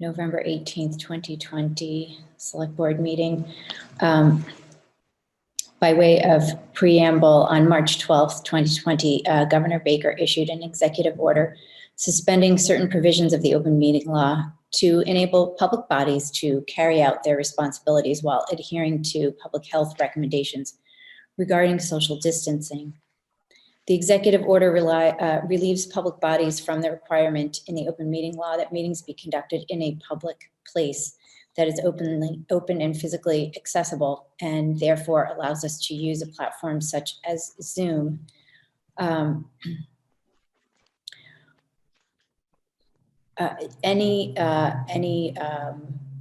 November 18th, 2020 Select Board meeting. By way of preamble, on March 12th, 2020, Governor Baker issued an executive order suspending certain provisions of the open meeting law to enable public bodies to carry out their responsibilities while adhering to public health recommendations regarding social distancing. The executive order relieves public bodies from the requirement in the open meeting law that meetings be conducted in a public place that is open and physically accessible, and therefore allows us to use a platform such as Zoom. Any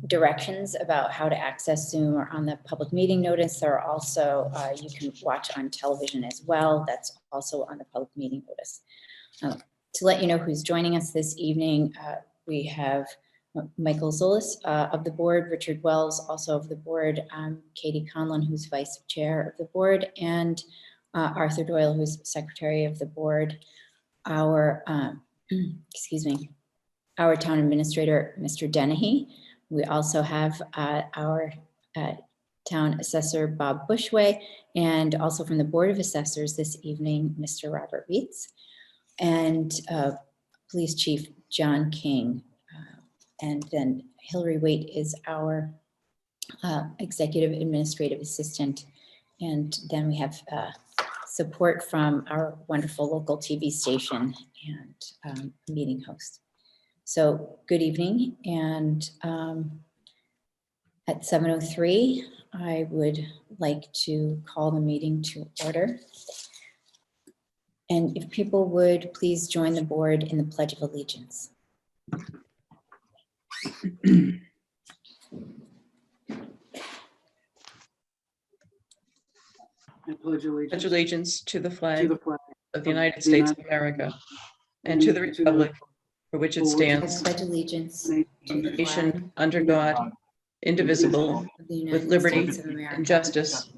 directions about how to access Zoom are on the public meeting notice. There are also, you can watch on television as well. That's also on the public meeting notice. To let you know who's joining us this evening, we have Michael Zullis of the board, Richard Wells also of the board, Katie Conlon, who's vice chair of the board, and Arthur Doyle, who's secretary of the board. Our, excuse me, our town administrator, Mr. Dennehy. We also have our town assessor, Bob Bushway, and also from the Board of Assessors this evening, Mr. Robert Reitz, and Police Chief John King. And then Hillary Waite is our executive administrative assistant. And then we have support from our wonderful local TV station and meeting host. So good evening, and at 7:03, I would like to call the meeting to order. And if people would please join the board in the Pledge of Allegiance. I pledge Pledge allegiance to the flag of the United the States of United America and to the republic for which it I stands, pledge allegiance to the flag nation under God, indivisible, of the with United liberty States of America and justice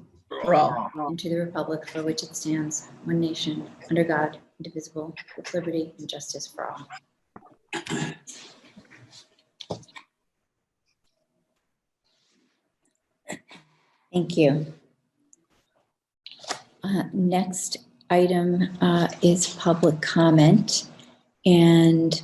for all. and to the republic for which it stands, one nation, under God, indivisible, with liberty and justice for all. Thank you. Next item is public comment. And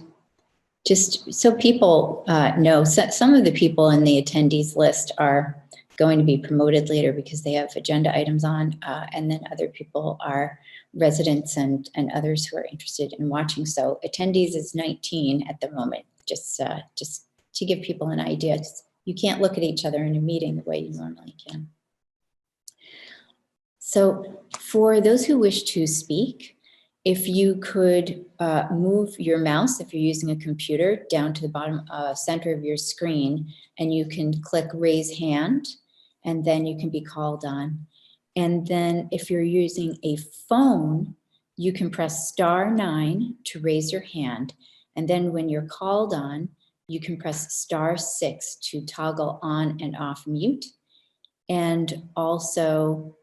just so people know, some of the people in the attendees list are going to be promoted later because they have agenda items on, and then other people are residents and others who are interested in watching. So attendees is 19 at the moment, just to give people an idea. You can't look at each other in a meeting the way you normally can. So for those who wish to speak, if you could move your mouse, if you're using a computer, down to the bottom center of your screen, and you can click raise hand, and then you can be called on. And then if you're using a phone, you can press *9 to raise your hand. And then when you're called on, you can press *6 to toggle on and off mute. And also,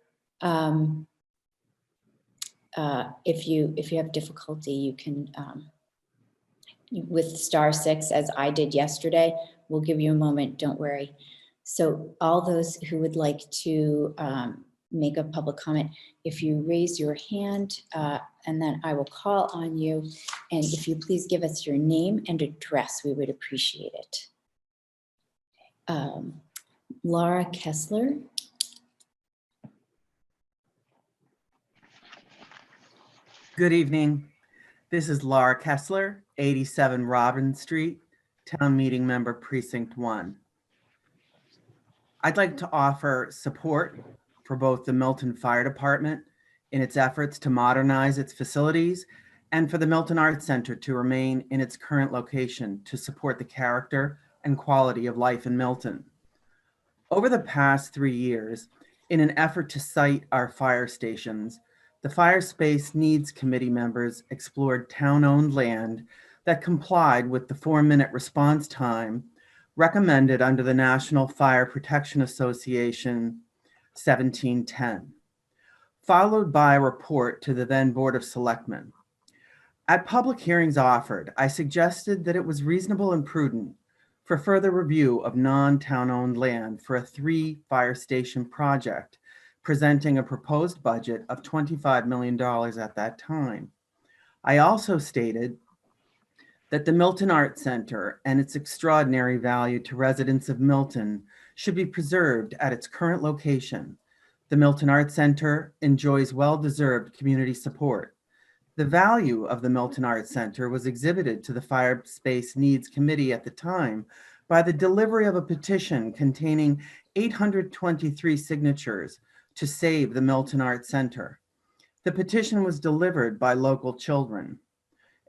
if you have difficulty, you can, with *6, as I did yesterday, we'll give you a moment, don't worry. So all those who would like to make a public comment, if you raise your hand, and then I will call on you. And if you please give us your name and address, we would appreciate it. Laura Kessler. Good evening. This is Laura Kessler, 87 Robin Street, Town Meeting Member, Precinct 1. I'd like to offer support for both the Milton Fire Department in its efforts to modernize its facilities and for the Milton Arts Center to remain in its current location to support the character and quality of life in Milton. Over the past 3 years, in an effort to site our fire stations, the Fire Space Needs Committee members explored town-owned land that complied with the 4-minute response time recommended under the National Fire Protection Association 1710, followed by a report to the then Board of Selectmen. At public hearings offered, I suggested that it was reasonable and prudent for further review of non-town-owned land for a 3 fire station project, presenting a proposed budget of $25 million at that time. I also stated that the Milton Arts Center and its extraordinary value to residents of Milton should be preserved at its current location. The Milton Arts Center enjoys well-deserved community support. The value of the Milton Arts Center was exhibited to the Fire Space Needs Committee at the time by the delivery of a petition containing 823 signatures to save the Milton Arts Center. The petition was delivered by local children.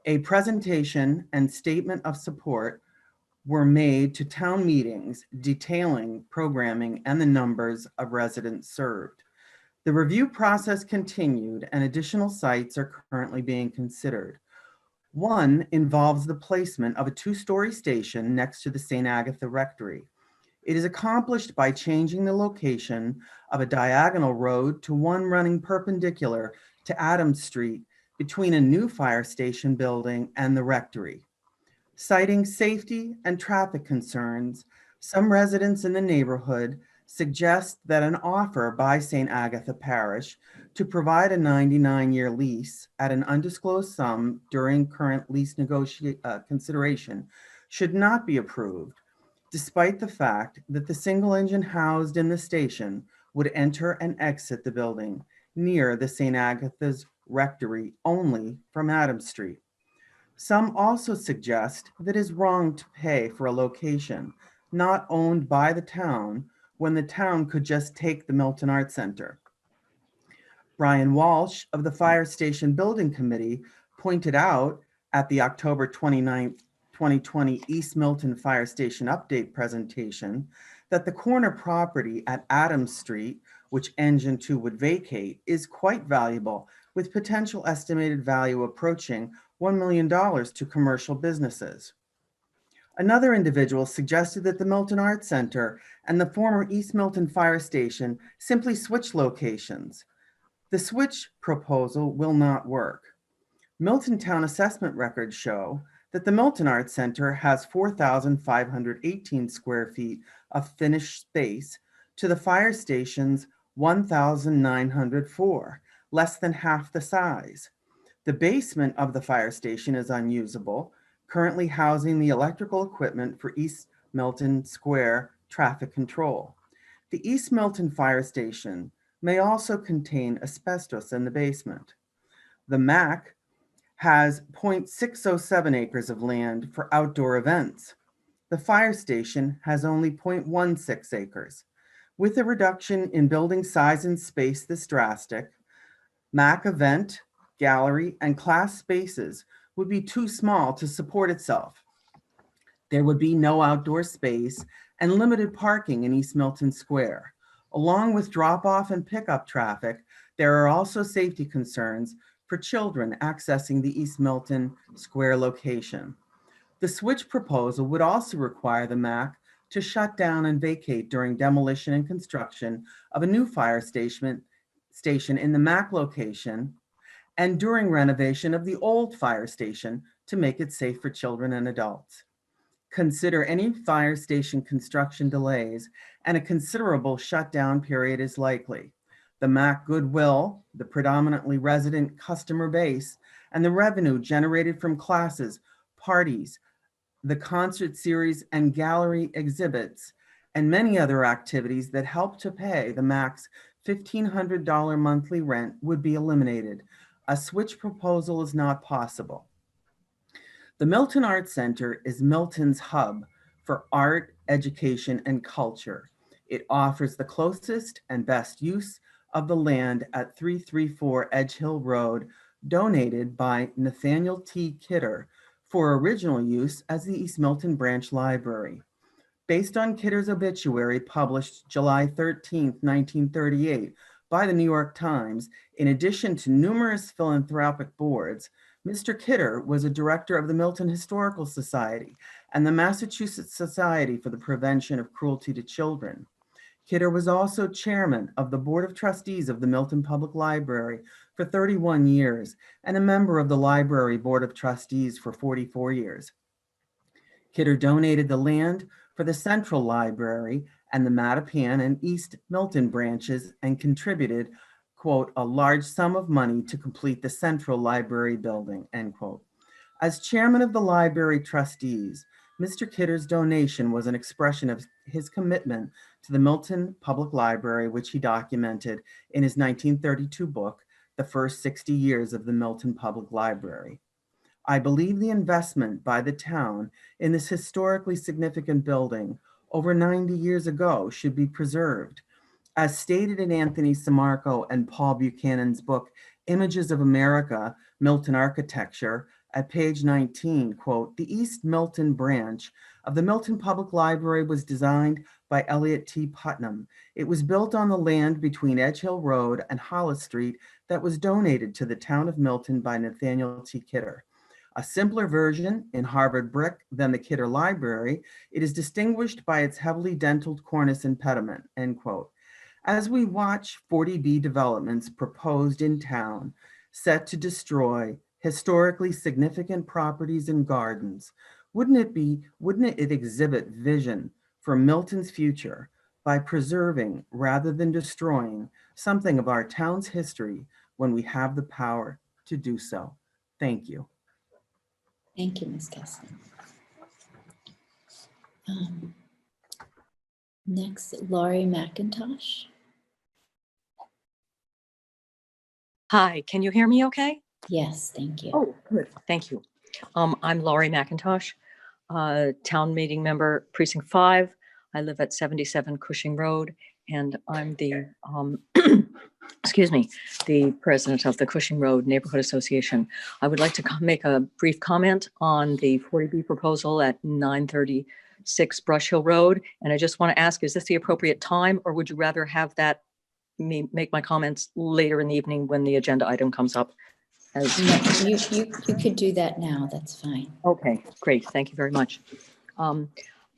A presentation and statement of support were made to town meetings detailing programming and the numbers of residents served. The review process continued and additional sites are currently being considered. One involves the placement of a 2-story station next to the St. Agatha Rectory. It is accomplished by changing the location of a diagonal road to one running perpendicular to Adams Street between a new fire station building and the rectory. Citing safety and traffic concerns, some residents in the neighborhood suggest that an offer by St. Agatha Parish to provide a 99-year lease at an undisclosed sum during current lease consideration should not be approved, despite the fact that the single engine housed in the station would enter and exit the building near the St. Agatha's Rectory only from Adams Street. Some also suggest that it is wrong to pay for a location not owned by the town when the town could just take the Milton Arts Center. Brian Walsh of the Fire Station Building Committee pointed out at the October 29th, 2020 East Milton Fire Station update presentation that the corner property at Adams Street, which Engine 2 would vacate, is quite valuable, with potential estimated value approaching $1 million to commercial businesses. Another individual suggested that the Milton Arts Center and the former East Milton Fire Station simply switch locations. The switch proposal will not work. Milton Town assessment records show that the Milton Arts Center has 4,518 square feet of finished space to the fire station's 1,904, less than half the size. The basement of the fire station is unusable, currently housing the electrical equipment for East Milton Square traffic control. The East Milton Fire Station may also contain asbestos in the basement. The MAC has 0.607 acres of land for outdoor events. The fire station has only 0.16 acres. With a reduction in building size and space this drastic, MAC event, gallery, and class spaces would be too small to support itself. There would be no outdoor space and limited parking in East Milton Square. Along with drop-off and pickup traffic, there are also safety concerns for children accessing the East Milton Square location. The switch proposal would also require the MAC to shut down and vacate during demolition and construction of a new fire station in the MAC location and during renovation of the old fire station to make it safe for children and adults. Consider any fire station construction delays and a considerable shutdown period is likely. The MAC goodwill, the predominantly resident customer base, and the revenue generated from classes, parties, the concert series and gallery exhibits, and many other activities that help to pay the MAC's $1,500 monthly rent would be eliminated. A switch proposal is not possible. The Milton Arts Center is Milton's hub for art, education, and culture. It offers the closest and best use of the land at 334 Edge Hill Road, donated by Nathaniel T. Kidder for original use as the East Milton Branch Library. Based on Kidder's obituary published July 13, 1938 by the New York Times, in addition to numerous philanthropic boards, Mr. Kidder was a director of the Milton Historical Society and the Massachusetts Society for the Prevention of Cruelty to Children. Kidder was also chairman of the Board of Trustees of the Milton Public Library for 31 years and a member of the Library Board of Trustees for 44 years. Kidder donated the land for the Central Library and the Mattapan and East Milton branches and contributed, quote, a large sum of money to complete the Central Library building, end quote. As chairman of the library trustees, Mr. Kidder's donation was an expression of his commitment to the Milton Public Library, which he documented in his 1932 book, The First 60 Years of the Milton Public Library. I believe the investment by the town in this historically significant building over 90 years ago should be preserved. As stated in Anthony Samarco and Paul Buchanan's book, Images of America, Milton Architecture, at page 19, quote, the East Milton branch of the Milton Public Library was designed by Elliott T. Putnam. It was built on the land between Edge Hill Road and Hollis Street that was donated to the town of Milton by Nathaniel T. Kidder. A simpler version in Harvard brick than the Kidder Library, it is distinguished by its heavily dentiled cornice and pediment, end quote. As we watch 40B developments proposed in town, set to destroy historically significant properties and gardens, wouldn't it exhibit vision for Milton's future by preserving rather than destroying something of our town's history when we have the power to do so? Thank you. Thank you, Ms. Kessler. Next, Laurie McIntosh. Hi, can you hear me okay? Yes, thank you. Oh, good. Thank you. I'm Laurie McIntosh, town meeting member, precinct 5. I live at 77 Cushing Road, and I'm the, excuse me, the president of the Cushing Road Neighborhood Association. I would like to make a brief comment on the 40B proposal at 936 Brush Hill Road. And I just want to ask, is this the appropriate time, or would you rather have that me make my comments later in the evening when the agenda item comes up? No, you could do that now. That's fine. Okay, great. Thank you very much.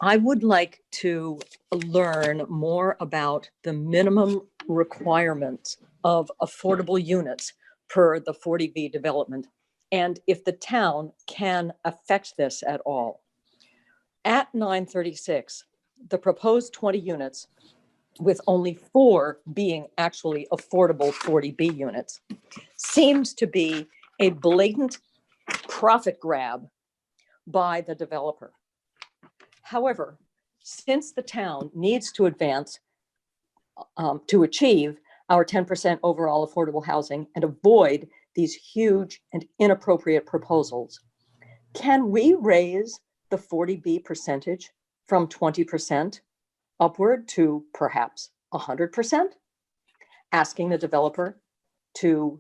I would like to learn more about the minimum requirements of affordable units per the 40B development, and if the town can affect this at all. At 936, the proposed 20 units, with only 4 being actually affordable 40B units, seems to be a blatant profit grab by the developer. However, since the town needs to advance to achieve our 10% overall affordable housing and avoid these huge and inappropriate proposals, can we raise the 40B percentage from 20% upward to perhaps 100%, asking the developer to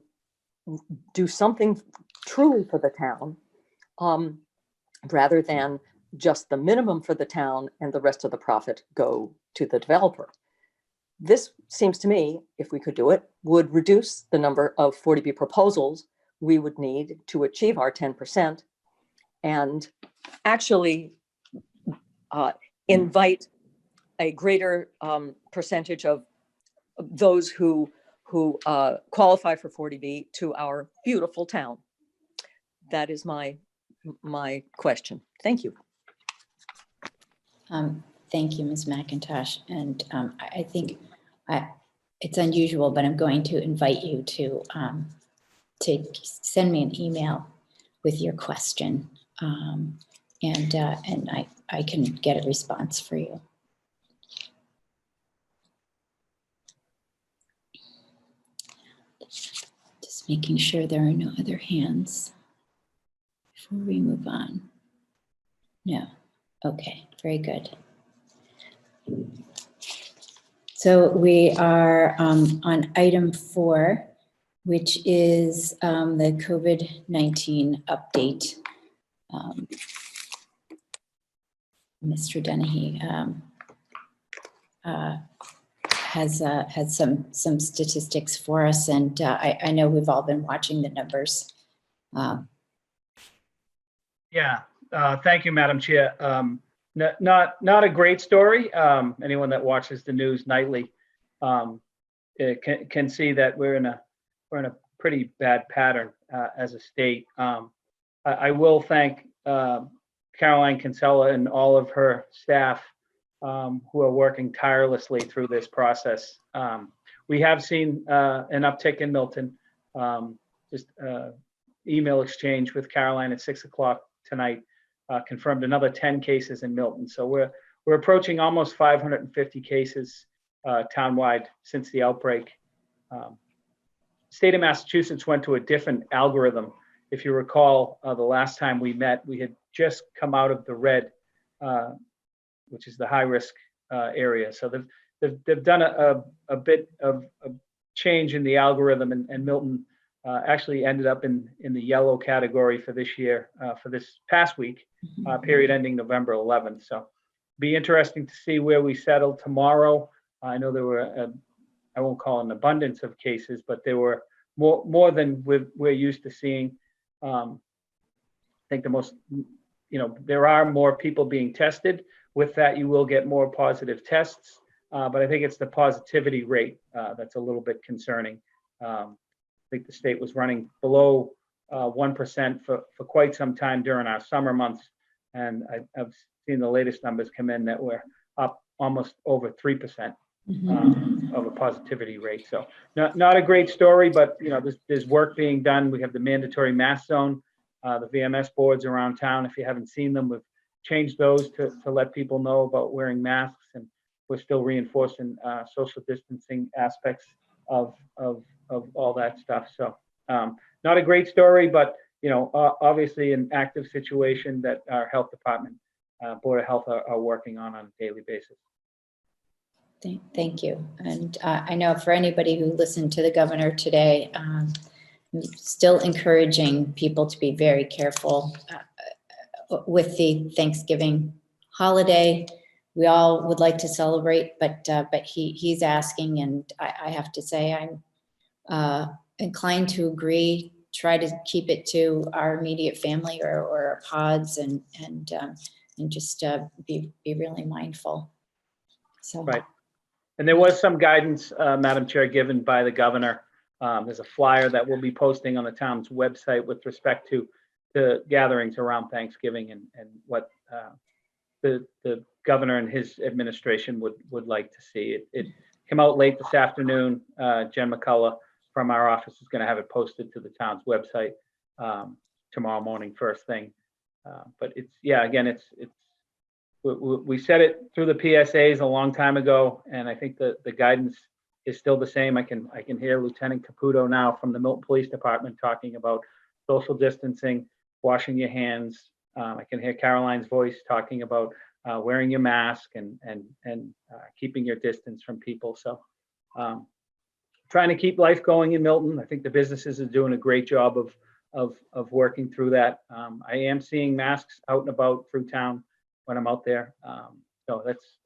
do something truly for the town, rather than just the minimum for the town and the rest of the profit go to the developer? This seems to me, if we could do it, would reduce the number of 40B proposals we would need to achieve our 10% and actually invite a greater percentage of those who qualify for 40B to our beautiful town. That is my question. Thank you. Thank you, Ms. McIntosh. And I think it's unusual, but I'm going to invite you to send me an email with your question, and I can get a response for you. Just making sure there are no other hands before we move on. No. Okay, very good. So we are on item 4, which is the COVID-19 update. Mr. Dennehy has some statistics for us, and I know we've all been watching the numbers. Yeah, thank you, Madam Chair. Not a great story. Anyone that watches the news nightly can see that we're in a pretty bad pattern as a state. I will thank Caroline Kinsella and all of her staff who are working tirelessly through this process. We have seen an uptick in Milton. Just email exchange with Caroline at 6 o'clock tonight confirmed another 10 cases in Milton. So we're approaching almost 550 cases townwide since the outbreak. State of Massachusetts went to a different algorithm. If you recall, the last time we met, we had just come out of the red, which is the high risk area. So they've done a bit of a change in the algorithm, and Milton actually ended up in the yellow category for this year, for this past week, period ending November 11th. So be interesting to see where we settle tomorrow. I know there were, I won't call it an abundance of cases, but there were more than we're used to seeing. I think the most, there are more people being tested. With that, you will get more positive tests, but I think it's the positivity rate that's a little bit concerning. I think the state was running below 1% for quite some time during our summer months, and I've seen the latest numbers come in that we're up almost over 3% of a positivity rate. So not a great story, but there's work being done. We have the mandatory mask zone, the VMS boards around town. If you haven't seen them, we've changed those to let people know about wearing masks, and we're still reinforcing social distancing aspects of all that stuff. So not a great story, but obviously an active situation that our health department, Board of Health are working on a daily basis. Thank you. And I know for anybody who listened to the governor today, I'm still encouraging people to be very careful with the Thanksgiving holiday. We all would like to celebrate, but he's asking, and I have to say I'm inclined to agree. Try to keep it to our immediate family or our pods, and just be really mindful. So. Right. And there was some guidance, Madam Chair, given by the governor. There's a flyer that we'll be posting on the town's website with respect to the gatherings around Thanksgiving and what the governor and his administration would like to see. It came out late this afternoon. Jen McCullough from our office is going to have it posted to the town's website tomorrow morning, first thing. But we said it through the PSAs a long time ago, and I think the guidance is still the same. I can hear Lieutenant Caputo now from the Milton Police Department talking about social distancing, washing your hands. I can hear Caroline's voice talking about wearing your mask and keeping your distance from people. So trying to keep life going in Milton. I think the businesses are doing a great job of working through that. I am seeing masks out and about through town when I'm out there. So that's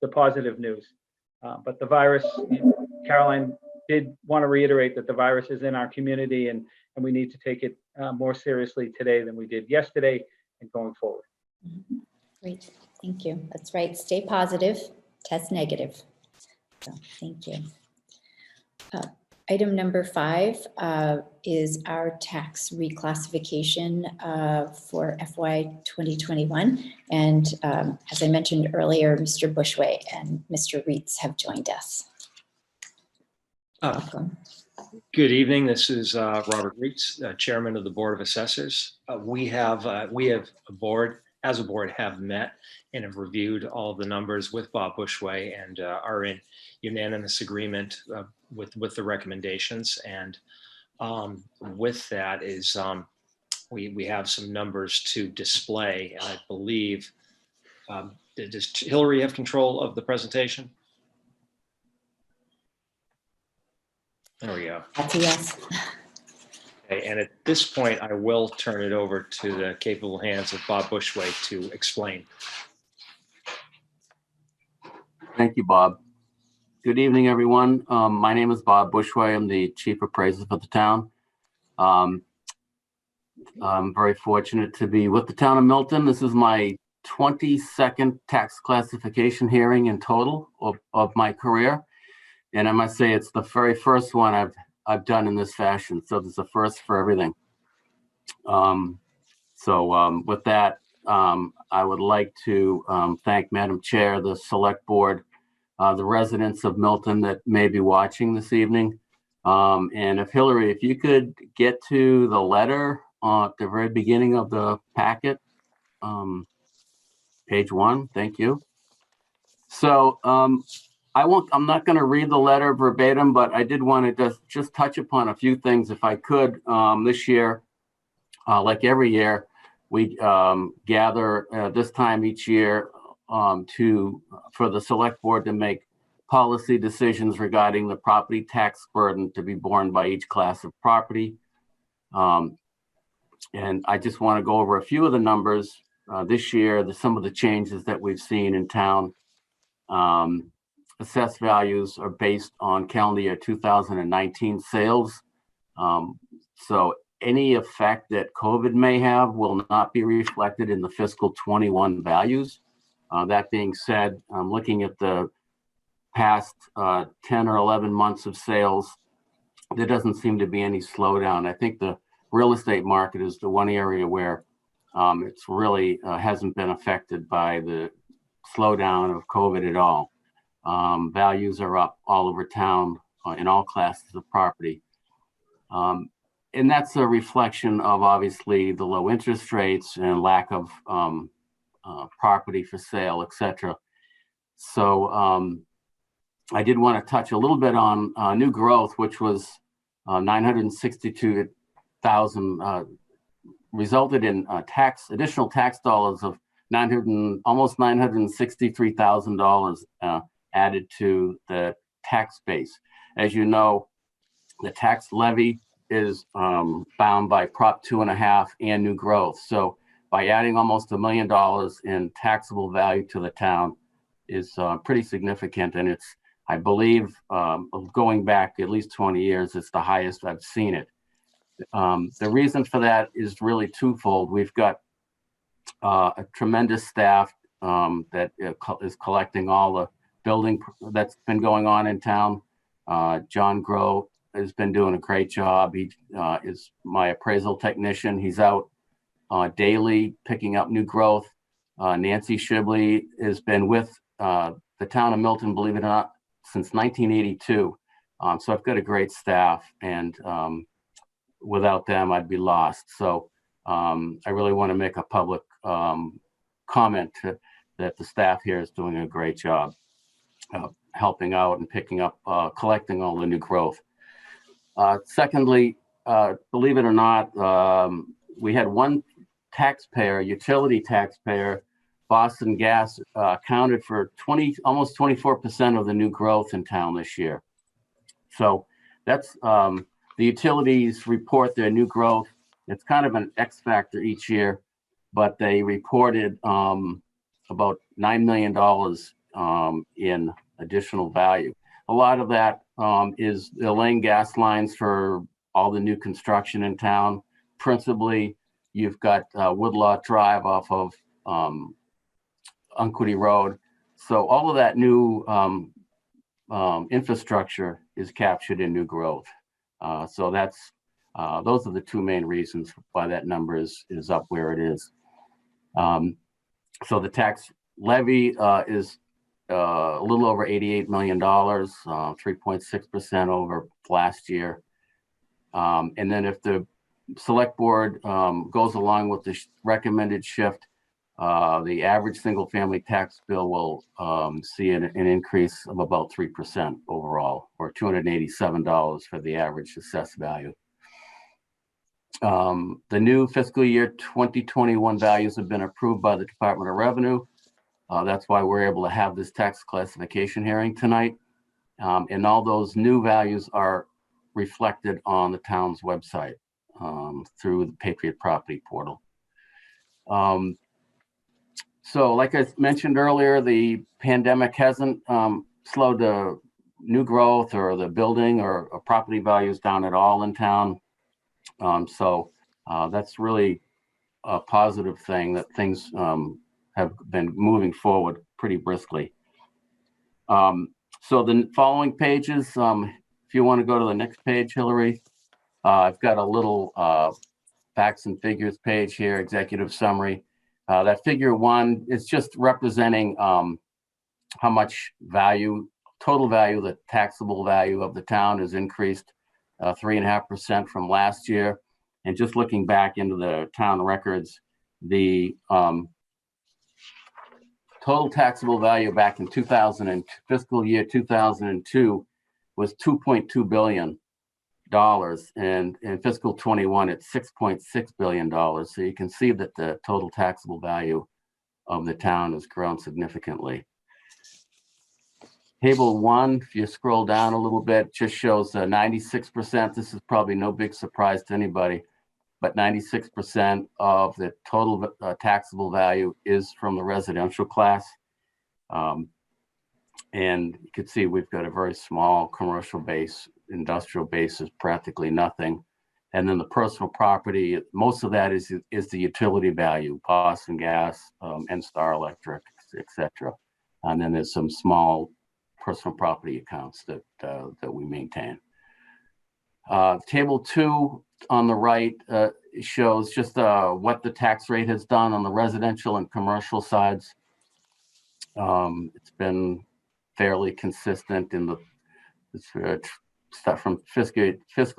the positive news. But the virus, Caroline did want to reiterate that the virus is in our community, and we need to take it more seriously today than we did yesterday and going forward. Great, thank you. That's right, stay positive, test negative. So thank you. Item number 5 is our tax reclassification for FY 2021. And as I mentioned earlier, Mr. Bushway and Mr. Reitz have joined us. Welcome. Good evening. This is Robert Reitz, Chairman of the Board of Assessors. We have a board, as a board, have met and have reviewed all of the numbers with Bob Bushway and are in unanimous agreement with the recommendations. And with that is we have some numbers to display. And I believe, does Hillary have control of the presentation? There we go. That's a yes. Okay, and at this point, I will turn it over to the capable hands of Bob Bushway to explain. Thank you, Bob. Good evening, everyone. My name is Bob Bushway. I'm the Chief Appraiser for the town. I'm very fortunate to be with the town of Milton. This is my 22nd tax classification hearing in total of my career. And I must say it's the very first one I've done in this fashion. So there's a first for everything. With that, I would like to thank Madam Chair, the Select Board, the residents of Milton that may be watching this evening. And if Hillary, if you could get to the letter at the very beginning of the packet, page 1, thank you. So I'm not going to read the letter verbatim, but I did want to just touch upon a few things if I could. This year, like every year, we gather this time each year for the Select Board to make policy decisions regarding the property tax burden to be borne by each class of property. And I just want to go over a few of the numbers this year, some of the changes that we've seen in town. Assessed values are based on calendar year 2019 sales. So any effect that COVID may have will not be reflected in the fiscal 21 values. That being said, looking at the past 10 or 11 months of sales, there doesn't seem to be any slowdown. I think the real estate market is the one area where it's really hasn't been affected by the slowdown of COVID at all. Values are up all over town in all classes of property. And that's a reflection of obviously the low interest rates and lack of property for sale, etc. So I did want to touch a little bit on new growth, which was 962,000, resulted in additional tax dollars of almost $963,000 added to the tax base. As you know, the tax levy is bound by Prop 2.5 and new growth. So by adding almost $1 million in taxable value to the town is pretty significant. And it's, I believe, going back at least 20 years, it's the highest I've seen it. The reason for that is really twofold. We've got a tremendous staff that is collecting all the building that's been going on in town. John Groh has been doing a great job. He is my appraisal technician. He's out daily picking up new growth. Nancy Shibley has been with the town of Milton, believe it or not, since 1982. So I've got a great staff, and without them, I'd be lost. So I really want to make a public comment that the staff here is doing a great job helping out and picking up, collecting all the new growth. Secondly, believe it or not, we had one taxpayer, utility taxpayer, Boston Gas, accounted for almost 24% of the new growth in town this year. So that's the utilities report their new growth. It's kind of an X factor each year, but they reported about $9 million in additional value. A lot of that is they're laying gas lines for all the new construction in town. Principally, you've got Woodlot Drive off of Unquity Road. So all of that new infrastructure is captured in new growth. So that's those are the two main reasons why that number is up where it is. So the tax levy is a little over $88 million, 3.6% over last year. And then if the select board goes along with the recommended shift, the average single family tax bill will see an increase of about 3% overall, or $287 for the average assessed value. The new fiscal year 2021 values have been approved by the Department of Revenue. That's why we're able to have this tax classification hearing tonight. And all those new values are reflected on the town's website through the Patriot Property Portal. So like I mentioned earlier, the pandemic hasn't slowed the new growth or the building or property values down at all in town. So that's really a positive thing, that things have been moving forward pretty briskly. So the following pages, if you want to go to the next page, Hillary, I've got a little facts and figures page here, executive summary. That figure 1 is just representing how much value, total value, the taxable value of the town has increased 3.5% from last year. And just looking back into the town records, the total taxable value back in fiscal year 2002 was $2.2 billion. And in fiscal 21, it's $6.6 billion. So you can see that the total taxable value of the town has grown significantly. Table 1, if you scroll down a little bit, just shows 96%. This is probably no big surprise to anybody, but 96% of the total taxable value is from the residential class. And you can see we've got a very small commercial base. Industrial base is practically nothing. And then the personal property, most of that is the utility value, Boston Gas, N-Star Electric, etc. And then there's some small personal property accounts that we maintain. Table 2 on the right shows just what the tax rate has done on the residential and commercial sides. It's been fairly consistent in the stuff from fiscal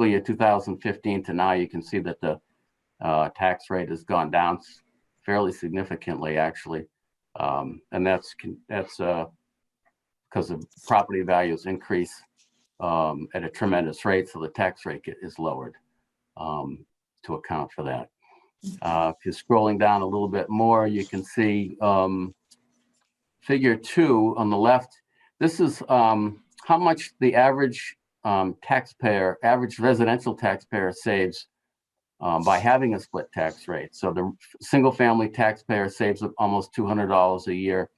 year 2015 to now. You can see that the tax rate has gone down fairly significantly, actually, and that's because of property values increase at a tremendous rate, so the tax rate is lowered to account for that. If you're scrolling down a little bit more, you can see figure 2 on the left. This is how much the average average residential taxpayer saves by having a split tax rate. So the single family taxpayer saves almost $200 a year.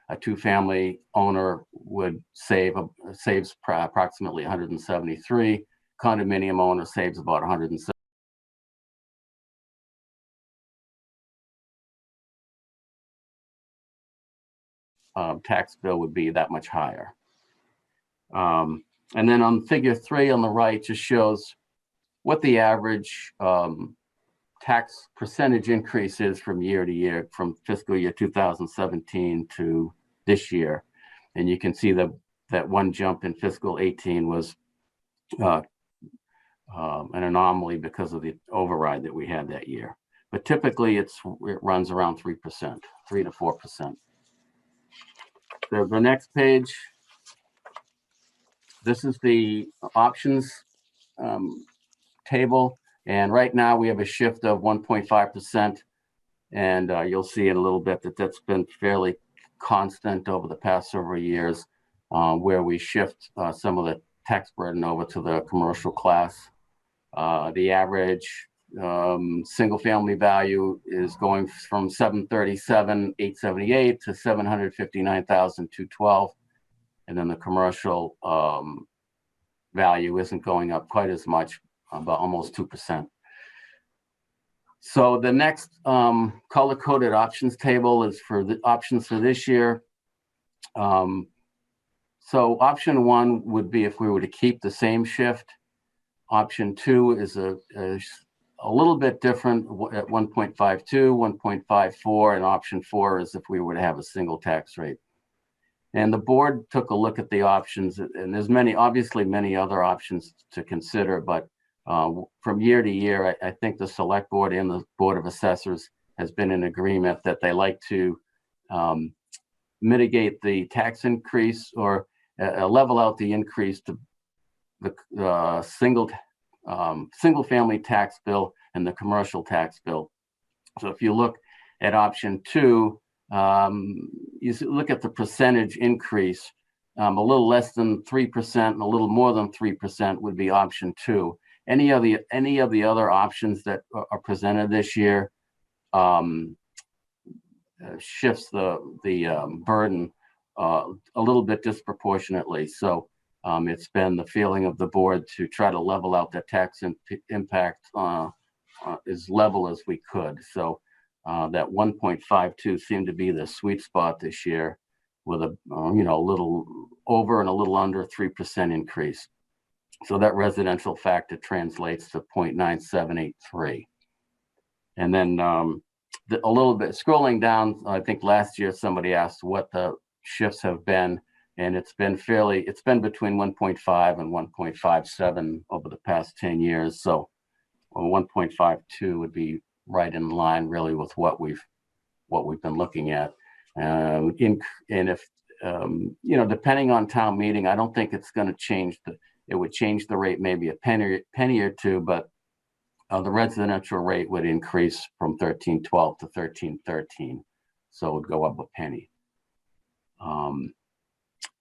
A two-family owner would saves approximately 173. Condominium owner saves about 170. Tax bill would be that much higher. And then on figure 3 on the right just shows what the average tax percentage increase is from year to year, from fiscal year 2017 to this year. And you can see that one jump in fiscal 18 was an anomaly because of the override that we had that year. But typically it runs around 3%, 3 to 4%. The next page, this is the options table. And right now we have a shift of 1.5%. And you'll see in a little bit that that's been fairly constant over the past several years, where we shift some of the tax burden over to the commercial class. The average single family value is going from 737,878 to 759,212, and then the commercial value isn't going up quite as much, about almost 2%. So the next color-coded options table is for the options for this year. So option 1 would be if we were to keep the same shift. Option 2 is a little bit different at 1.52, 1.54, and option 4 is if we were to have a single tax rate. And the board took a look at the options, and there's obviously many other options to consider, but from year to year, I think the select board and the Board of Assessors has been in agreement that they like to mitigate the tax increase or level out the increase to the single family tax bill and the commercial tax bill. So if you look at option 2, you look at the percentage increase, a little less than 3% and a little more than 3% would be option 2. Any of the other options that are presented this year shifts the burden a little bit disproportionately. So it's been the feeling of the board to try to level out the tax impact as level as we could. So that 1.52 seemed to be the sweet spot this year, with a little over and a little under 3% increase. So that residential factor translates to 0.9783. And then a little bit, scrolling down, I think last year somebody asked what the shifts have been, and it's been between 1.5 and 1.57 over the past 10 years. So 1.52 would be right in line really with what we've been looking at. And if, depending on town meeting, I don't think it's going to change it would change the rate maybe a penny or two, but the residential rate would increase from 13.12 to 13.13. So it would go up a penny. And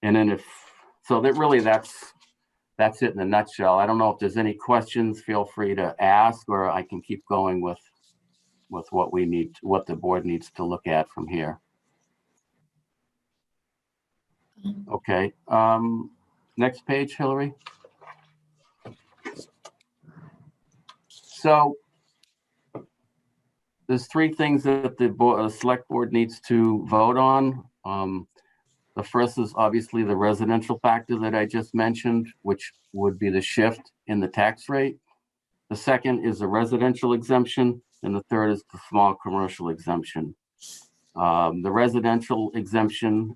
then that's it in a nutshell. I don't know if there's any questions, feel free to ask, or I can keep going with what the board needs to look at from here. Okay, next page, Hillary. So there's three things that the select board needs to vote on. The first is obviously the residential factor that I just mentioned, which would be the shift in the tax rate. The second is the residential exemption, and the third is the small commercial exemption. The residential exemption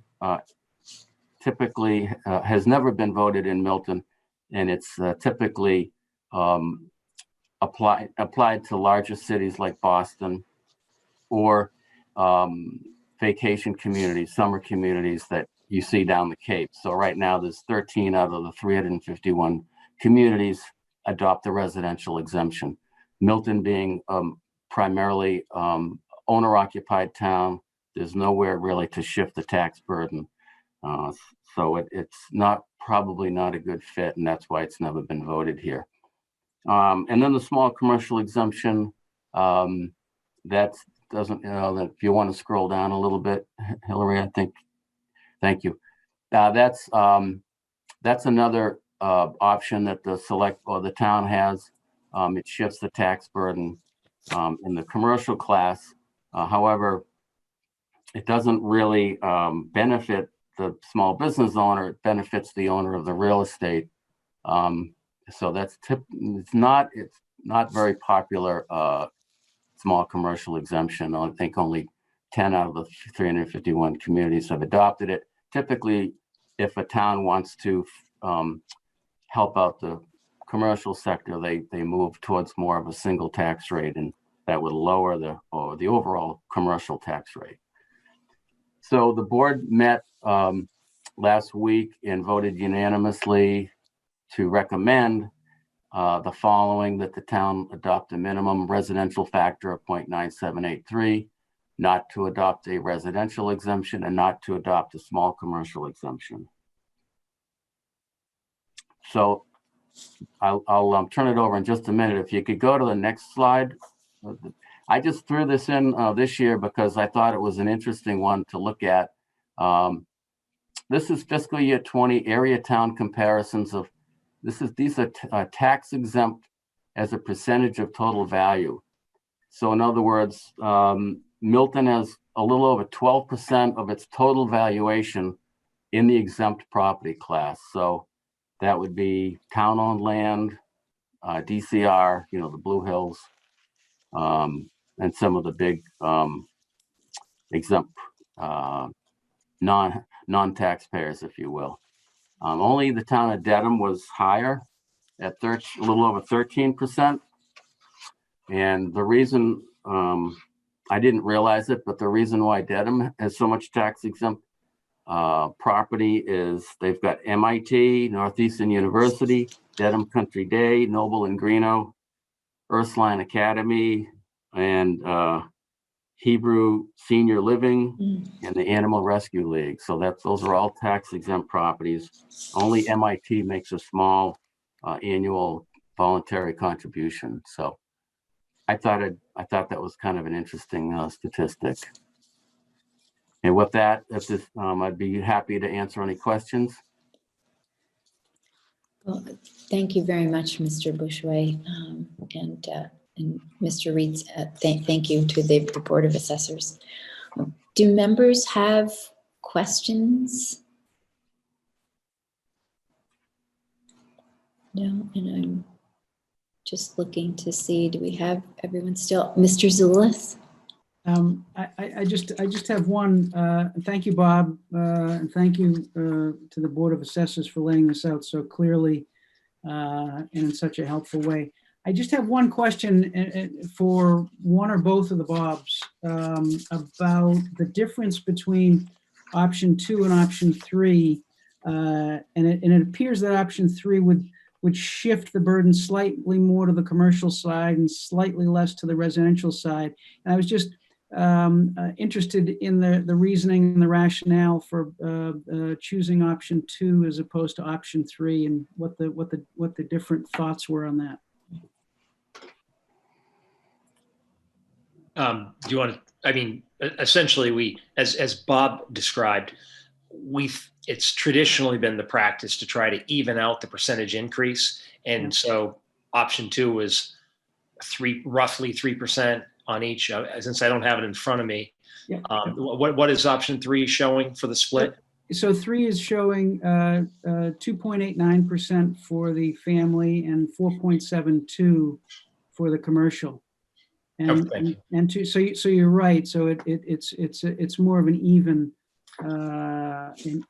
typically has never been voted in Milton, and it's typically applied to larger cities like Boston, or vacation communities, summer communities that you see down the Cape. So right now there's 13 out of the 351 communities adopt the residential exemption. Milton being primarily owner-occupied town, there's nowhere really to shift the tax burden. So it's probably not a good fit, and that's why it's never been voted here. And then the small commercial exemption, that if you want to scroll down a little bit, Hillary, I think, thank you. That's another option that the town has. It shifts the tax burden in the commercial class. However, it doesn't really benefit the small business owner. It benefits the owner of the real estate. So it's not very popular small commercial exemption. I think only 10 out of the 351 communities have adopted it. Typically, if a town wants to help out the commercial sector, they move towards more of a single tax rate, and that would lower the overall commercial tax rate. So the board met last week and voted unanimously to recommend the following: that the town adopt a minimum residential factor of 0.9783, not to adopt a residential exemption, and not to adopt a small commercial exemption. So I'll turn it over in just a minute. If you could go to the next slide. I just threw this in this year because I thought it was an interesting one to look at. This is fiscal year 20 area town comparisons of, these are tax exempt as a percentage of total value. So in other words, Milton has a little over 12% of its total valuation in the exempt property class. So that would be town-owned land, DCR, the Blue Hills, and some of the big exempt non-taxpayers, if you will. Only the town of Dedham was higher at a little over 13%. And the reason, I didn't realize it, but the reason why Dedham has so much tax exempt property is they've got MIT, Northeastern University, Dedham Country Day, Noble and Greeno, Ursuline Academy, and Hebrew Senior Living, and the Animal Rescue League. So those are all tax exempt properties. Only MIT makes a small annual voluntary contribution. So I thought that was kind of an interesting statistic. And with that, I'd be happy to answer any questions. Well, thank you very much, Mr. Bushway, and Mr. Reeds. Thank you to the Board of Assessors. Do members have questions? No, and I'm just looking to see, do we have everyone still? Mr. Zulus? I just have one. Thank you, Bob, and thank you to the Board of Assessors for laying this out so clearly and in such a helpful way. I just have one question for one or both of the Bobs about the difference between option 2 and option 3. And it appears that option 3 would shift the burden slightly more to the commercial side and slightly less to the residential side. And I was just interested in the reasoning and the rationale for choosing option 2 as opposed to option 3, and what the different thoughts were on that. Do you want to, I mean, essentially as Bob described, it's traditionally been the practice to try to even out the percentage increase. And so option 2 was roughly 3% on each, since I don't have it in front of me. Yeah. What is option 3 showing for the split? So 3 is showing 2.89% for the family and 4.72 for the commercial. And so you're right. So it's more of an even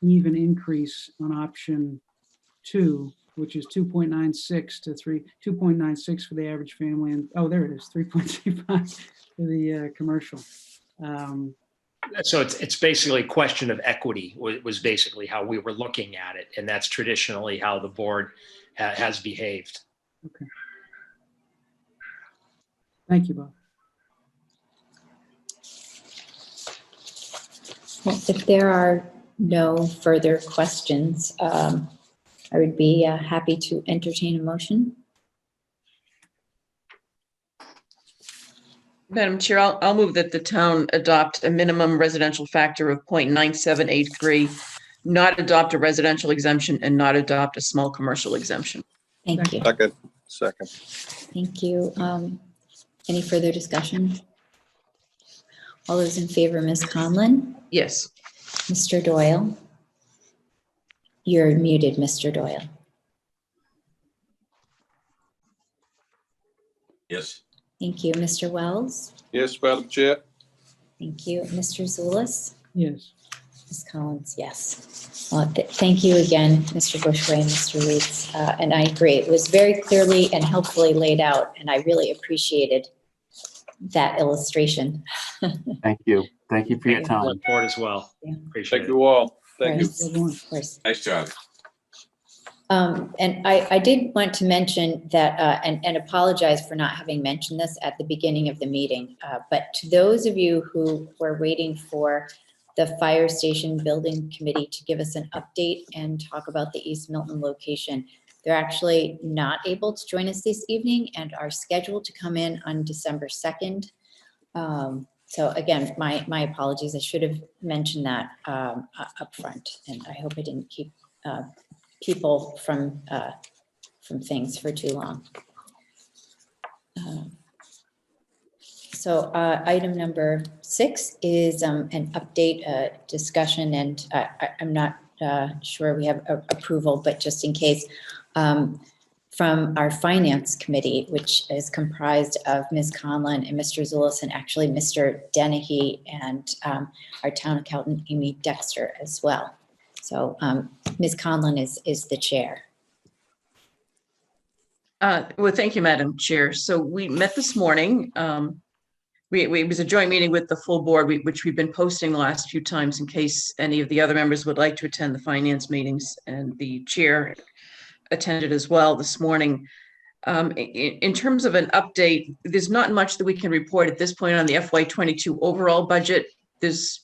increase on option 2, which is 2.96 to 2.96 for the average family, and there it is, 3.35 for the commercial. So it's basically a question of equity was basically how we were looking at it, and that's traditionally how the board has behaved. Okay. Thank you, Bob. Well, if there are no further questions, I would be happy to entertain a motion. Madam Chair, I'll move that the town adopt a minimum residential factor of 0.9783, not adopt a residential exemption, and not adopt a small commercial exemption. Thank you. Second. Thank you. Any further discussion? All those in favor, Ms. Conlon? Yes. Mr. Doyle? You're muted, Mr. Doyle. Yes. Thank you. Mr. Wells? Yes, Madam Chair. Thank you. Mr. Zulus? Yes. Ms. Collins, yes. Thank you again, Mr. Bushway and Mr. Reeds. And I agree, it was very clearly and helpfully laid out, and I really appreciated that illustration. Thank you. Thank you for your time. Board as well. Yeah. Appreciate Thank it. you all. Thank you. Of course. Nice job. And I did want to mention that, and apologize for not having mentioned this at the beginning of the meeting, but to those of you who were waiting for the Fire Station Building Committee to give us an update and talk about the East Milton location, they're actually not able to join us this evening and are scheduled to come in on December 2nd. So again, my apologies. I should have mentioned that up front, and I hope I didn't keep people from things for too long. So item number 6 is an update, discussion, and I'm not sure we have approval, but just in case, from our Finance Committee, which is comprised of Ms. Conlon and Mr. Zulus, and actually Mr. Dennehy and our town accountant, Amy Dexter, as well. So Ms. Conlon is the chair. Well, thank you, Madam Chair. So we met this morning. It was a joint meeting with the full board, which we've been posting the last few times in case any of the other members would like to attend the finance meetings, and the chair attended as well this morning. In terms of an update, there's not much that we can report at this point on the FY22 overall budget. There's,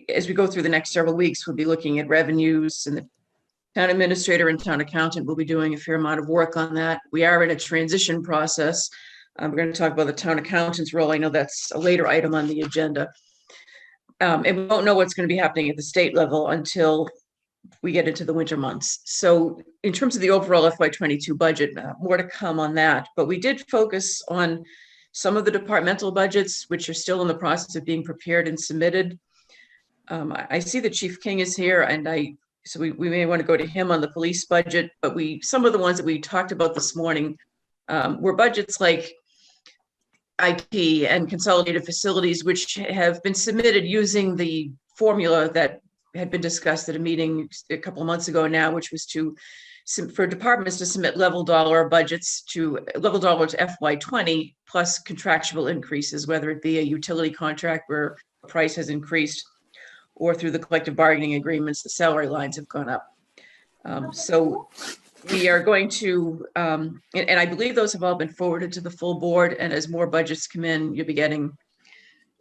as we go through the next several weeks, we'll be looking at revenues, and the town administrator and town accountant will be doing a fair amount of work on that. We are in a transition process. We're going to talk about the town accountant's role. I know that's a later item on the agenda. And we won't know what's going to be happening at the state level until we get into the winter months. So in terms of the overall FY22 budget, more to come on that. But we did focus on some of the departmental budgets, which are still in the process of being prepared and submitted. I see that Chief King is here, and so we may want to go to him on the police budget, but some of the ones that we talked about this morning were budgets like IT and consolidated facilities, which have been submitted using the formula that had been discussed at a meeting a couple of months ago now, which was for departments to submit level dollar budgets to FY20 plus contractual increases, whether it be a utility contract where the price has increased or through the collective bargaining agreements, the salary lines have gone up. So we are going to, and I believe those have all been forwarded to the full board. And as more budgets come in, you'll be getting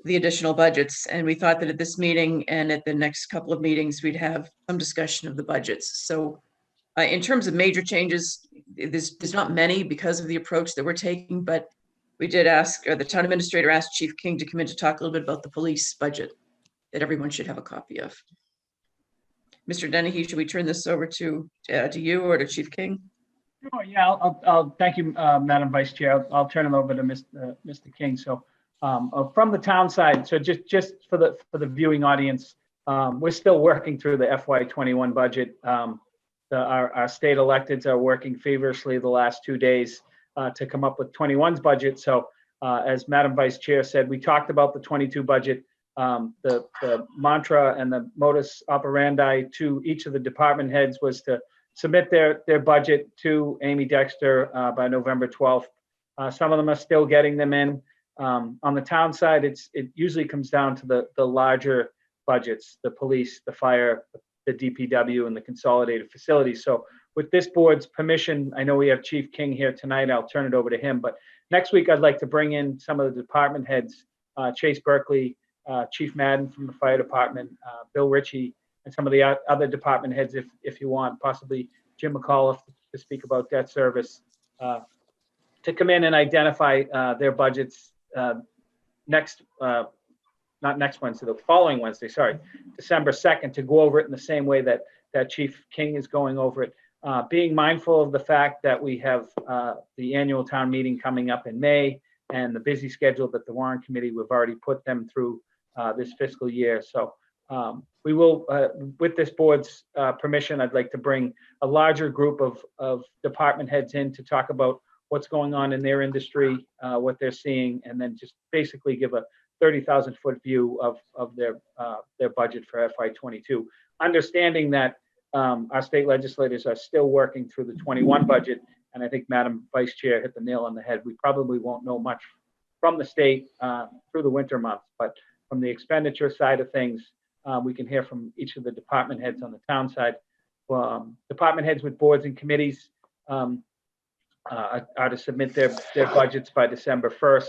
the additional budgets. And we thought that at this meeting and at the next couple of meetings, we'd have some discussion of the budgets. So in terms of major changes, there's not many because of the approach that we're taking, but we did ask, or the town administrator asked Chief King to come in to talk a little bit about the police budget that everyone should have a copy of. Mr. Dennehy, should we turn this over to you or to Chief King? Oh, yeah, I'll thank you, Madam Vice Chair. I'll turn it over to Mr. King. So from the town side, so just for the viewing audience, we're still working through the FY21 budget. Our state electeds are working feverishly the last 2 days to come up with 21's budget. So as Madam Vice Chair said, we talked about the 22 budget. The mantra and the modus operandi to each of the department heads was to submit their budget to Amy Dexter by November 12th. Some of them are still getting them in. On the town side, it usually comes down to the larger budgets, the police, the fire, the DPW, and the consolidated facilities. So with this board's permission, I know we have Chief King here tonight. I'll turn it over to him. But next week, I'd like to bring in some of the department heads, Chase Berkeley, Chief Madden from the fire department, Bill Ritchie, and some of the other department heads, if you want, possibly Jim McAuliffe to speak about debt service, to come in and identify their budgets not next Wednesday, the following Wednesday, sorry, December 2nd, to go over it in the same way that Chief King is going over it. Being mindful of the fact that we have the annual town meeting coming up in May and the busy schedule that the warrant committee, we've already put them through this fiscal year. So we will, with this board's permission, I'd like to bring a larger group of department heads in to talk about what's going on in their industry, what they're seeing, and then just basically give a 30,000-foot view of their budget for FY22. Understanding that our state legislators are still working through the 21 budget, and I think Madam Vice Chair hit the nail on the head. We probably won't know much from the state through the winter months, but from the expenditure side of things, we can hear from each of the department heads on the town side. Department heads with boards and committees are to submit their budgets by December 1st.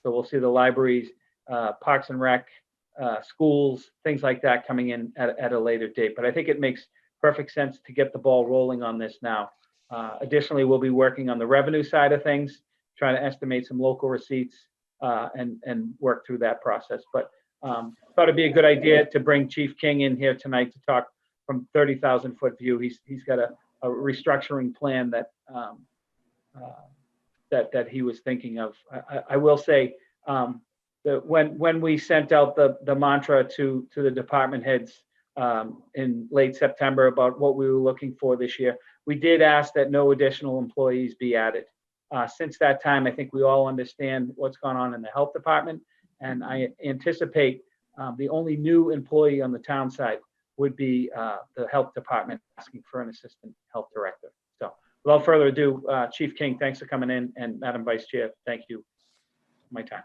So we'll see the libraries, Parks and Rec, schools, things like that coming in at a later date. But I think it makes perfect sense to get the ball rolling on this now. Additionally, we'll be working on the revenue side of things, trying to estimate some local receipts and work through that process. But thought it'd be a good idea to bring Chief King in here tonight to talk from 30,000-foot view. He's got a restructuring plan that that he was thinking of. I will say that when we sent out the mantra to the department heads in late September about what we were looking for this year, we did ask that no additional employees be added. Since that time, I think we all understand what's gone on in the health department, and I anticipate the only new employee on the town side would be the health department asking for an assistant health director. So without further ado, Chief King, thanks for coming in, and Madam Vice Chair, thank you for my time.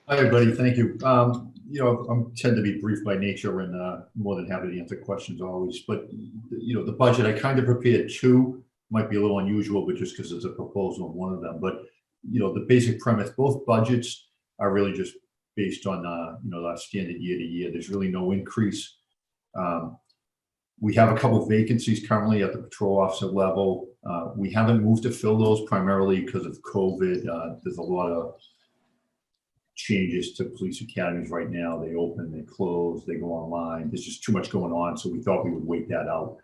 Hi, everybody. Thank you. I tend to be brief by nature and more than happy to answer questions always. But, the budget, I kind of prepared two, might be a little unusual, but just because it's a proposal of one of them. But, the basic premise, both budgets are really just based on, our standard year to year. There's really no increase. We have a couple of vacancies currently at the patrol officer level. We haven't moved to fill those primarily because of COVID. There's a lot of changes to police academies right now. They open, they close, they go online. There's just too much going on, so we thought we would wait that out.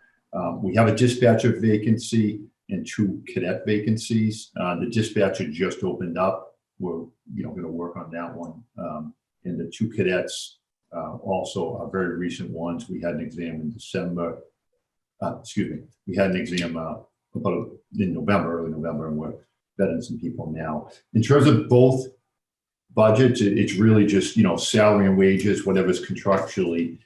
We have a dispatcher vacancy and two cadet vacancies. The dispatcher just opened up. We're going to work on that one. And the two cadets also are very recent ones. We had an exam in December. We had an exam in November, early November, and we're veterans and people now. In terms of both budgets, it's really just, salary and wages, whatever's contractually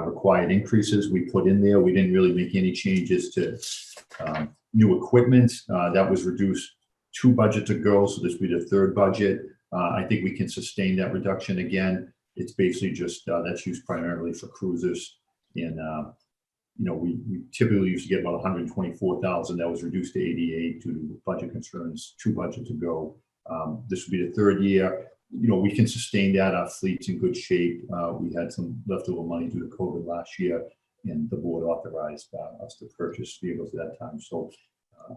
required increases we put in there. We didn't really make any changes to new equipment. That was reduced 2 budgets ago, so this will be the 3rd budget. I think we can sustain that reduction again. It's basically just that's used primarily for cruisers, and we typically used to get about 124,000. That was reduced to 88 due to budget concerns 2 budgets ago. This will be the 3rd year. We can sustain that. Our fleet's in good shape. We had some leftover money due to COVID last year, and the board authorized us to purchase vehicles at that time. So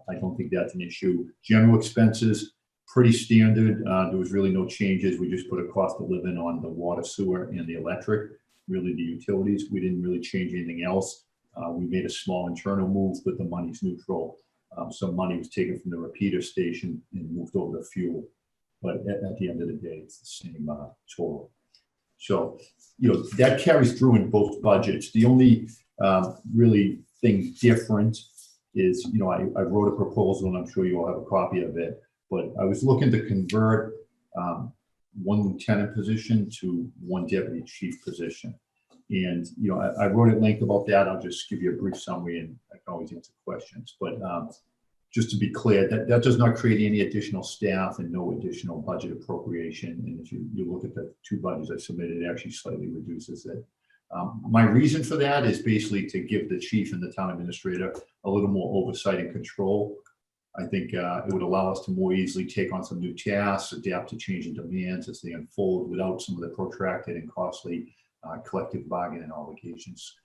I don't think that's an issue. General expenses, pretty standard. There was really no changes. We just put a cost of living on the water, sewer, and the electric, really the utilities. We didn't really change anything else. We made a small internal move, but the money's neutral. Some money was taken from the repeater station and moved over to fuel. But at the end of the day, it's the same total. So, that carries through in both budgets. The only really thing different is, I wrote a proposal, and I'm sure you all have a copy of it, but I was looking to convert 1 lieutenant position to 1 deputy chief position. And, I wrote at length about that. I'll just give you a brief summary, and I can always answer questions. But just to be clear, that does not create any additional staff and no additional budget appropriation. And if you look at the 2 budgets I submitted, it actually slightly reduces it. My reason for that is basically to give the chief and the town administrator a little more oversight and control. I think it would allow us to more easily take on some new tasks, adapt to changing demands as they unfold without some of the protracted and costly collective bargaining obligations.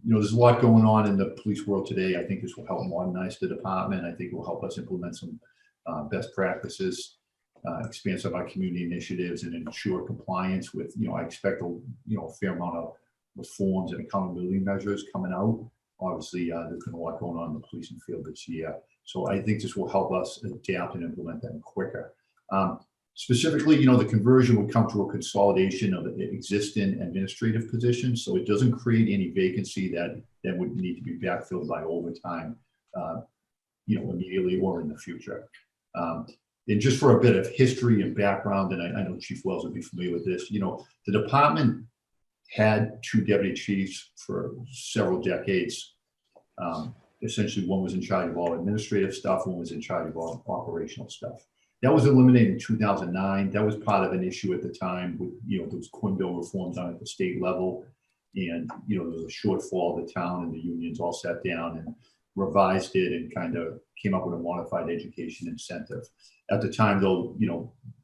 There's a lot going on in the police world today. I think this will help modernize the department. I think it will help us implement some best practices, expand some of our community initiatives, and ensure compliance with, I expect a fair amount of reforms and accountability measures coming out. Obviously, there's been a lot going on in the policing field this year. So I think this will help us adapt and implement them quicker. Specifically, the conversion would come through a consolidation of existing administrative positions. So it doesn't create any vacancy that would need to be backfilled by overtime, immediately or in the future. And just for a bit of history and background, and I know Chief Wells would be familiar with this, the department had 2 deputy chiefs for several decades. Essentially, one was in charge of all administrative stuff, one was in charge of all operational stuff. That was eliminated in 2009. That was part of an issue at the time with, those Quinn bill reforms on at the state level. And, there was a shortfall of the town, and the unions all sat down and revised it and kind of came up with a modified education incentive. At the time, though,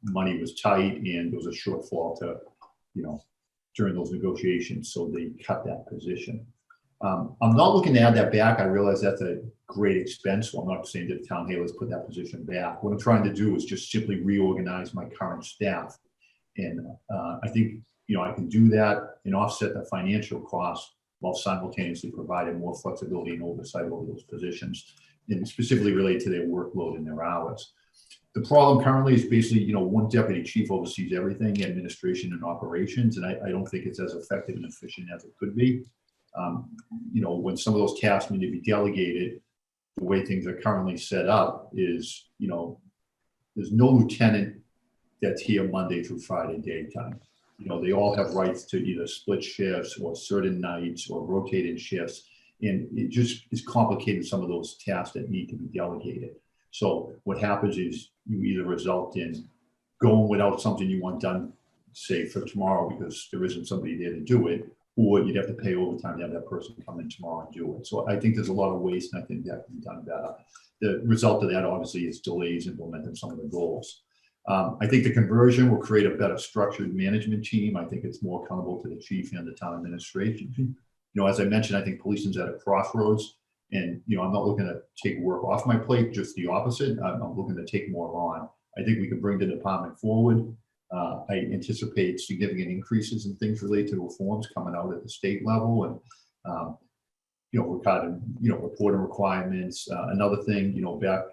money was tight and there was a shortfall to, during those negotiations. So they cut that position. I'm not looking to add that back. I realize that's a great expense. So I'm not saying to the town, hey, let's put that position back. What I'm trying to do is just simply reorganize my current staff. And I think, I can do that and offset the financial costs while simultaneously providing more flexibility and oversight over those positions, and specifically related to their workload and their hours. The problem currently is basically, 1 deputy chief oversees everything, administration and operations, and I don't think it's as effective and efficient as it could be. When some of those tasks need to be delegated, the way things are currently set up is, there's no lieutenant that's here Monday through Friday daytime. They all have rights to either split shifts or certain nights or rotated shifts. And it just is complicating some of those tasks that need to be delegated. So what happens is you either result in going without something you want done, say for tomorrow, because there isn't somebody there to do it, or you'd have to pay overtime to have that person come in tomorrow and do it. So I think there's a lot of waste, and I think that can be done better. The result of that obviously is delays implementing some of the goals. I think the conversion will create a better structured management team. I think it's more accountable to the chief and the town administration. As I mentioned, I think policing's at a crossroads, and I'm not looking to take work off my plate, just the opposite. I'm looking to take more on. I think we can bring the department forward. I anticipate significant increases in things related to reforms coming out at the state level, and regarding reporting requirements. Another thing, back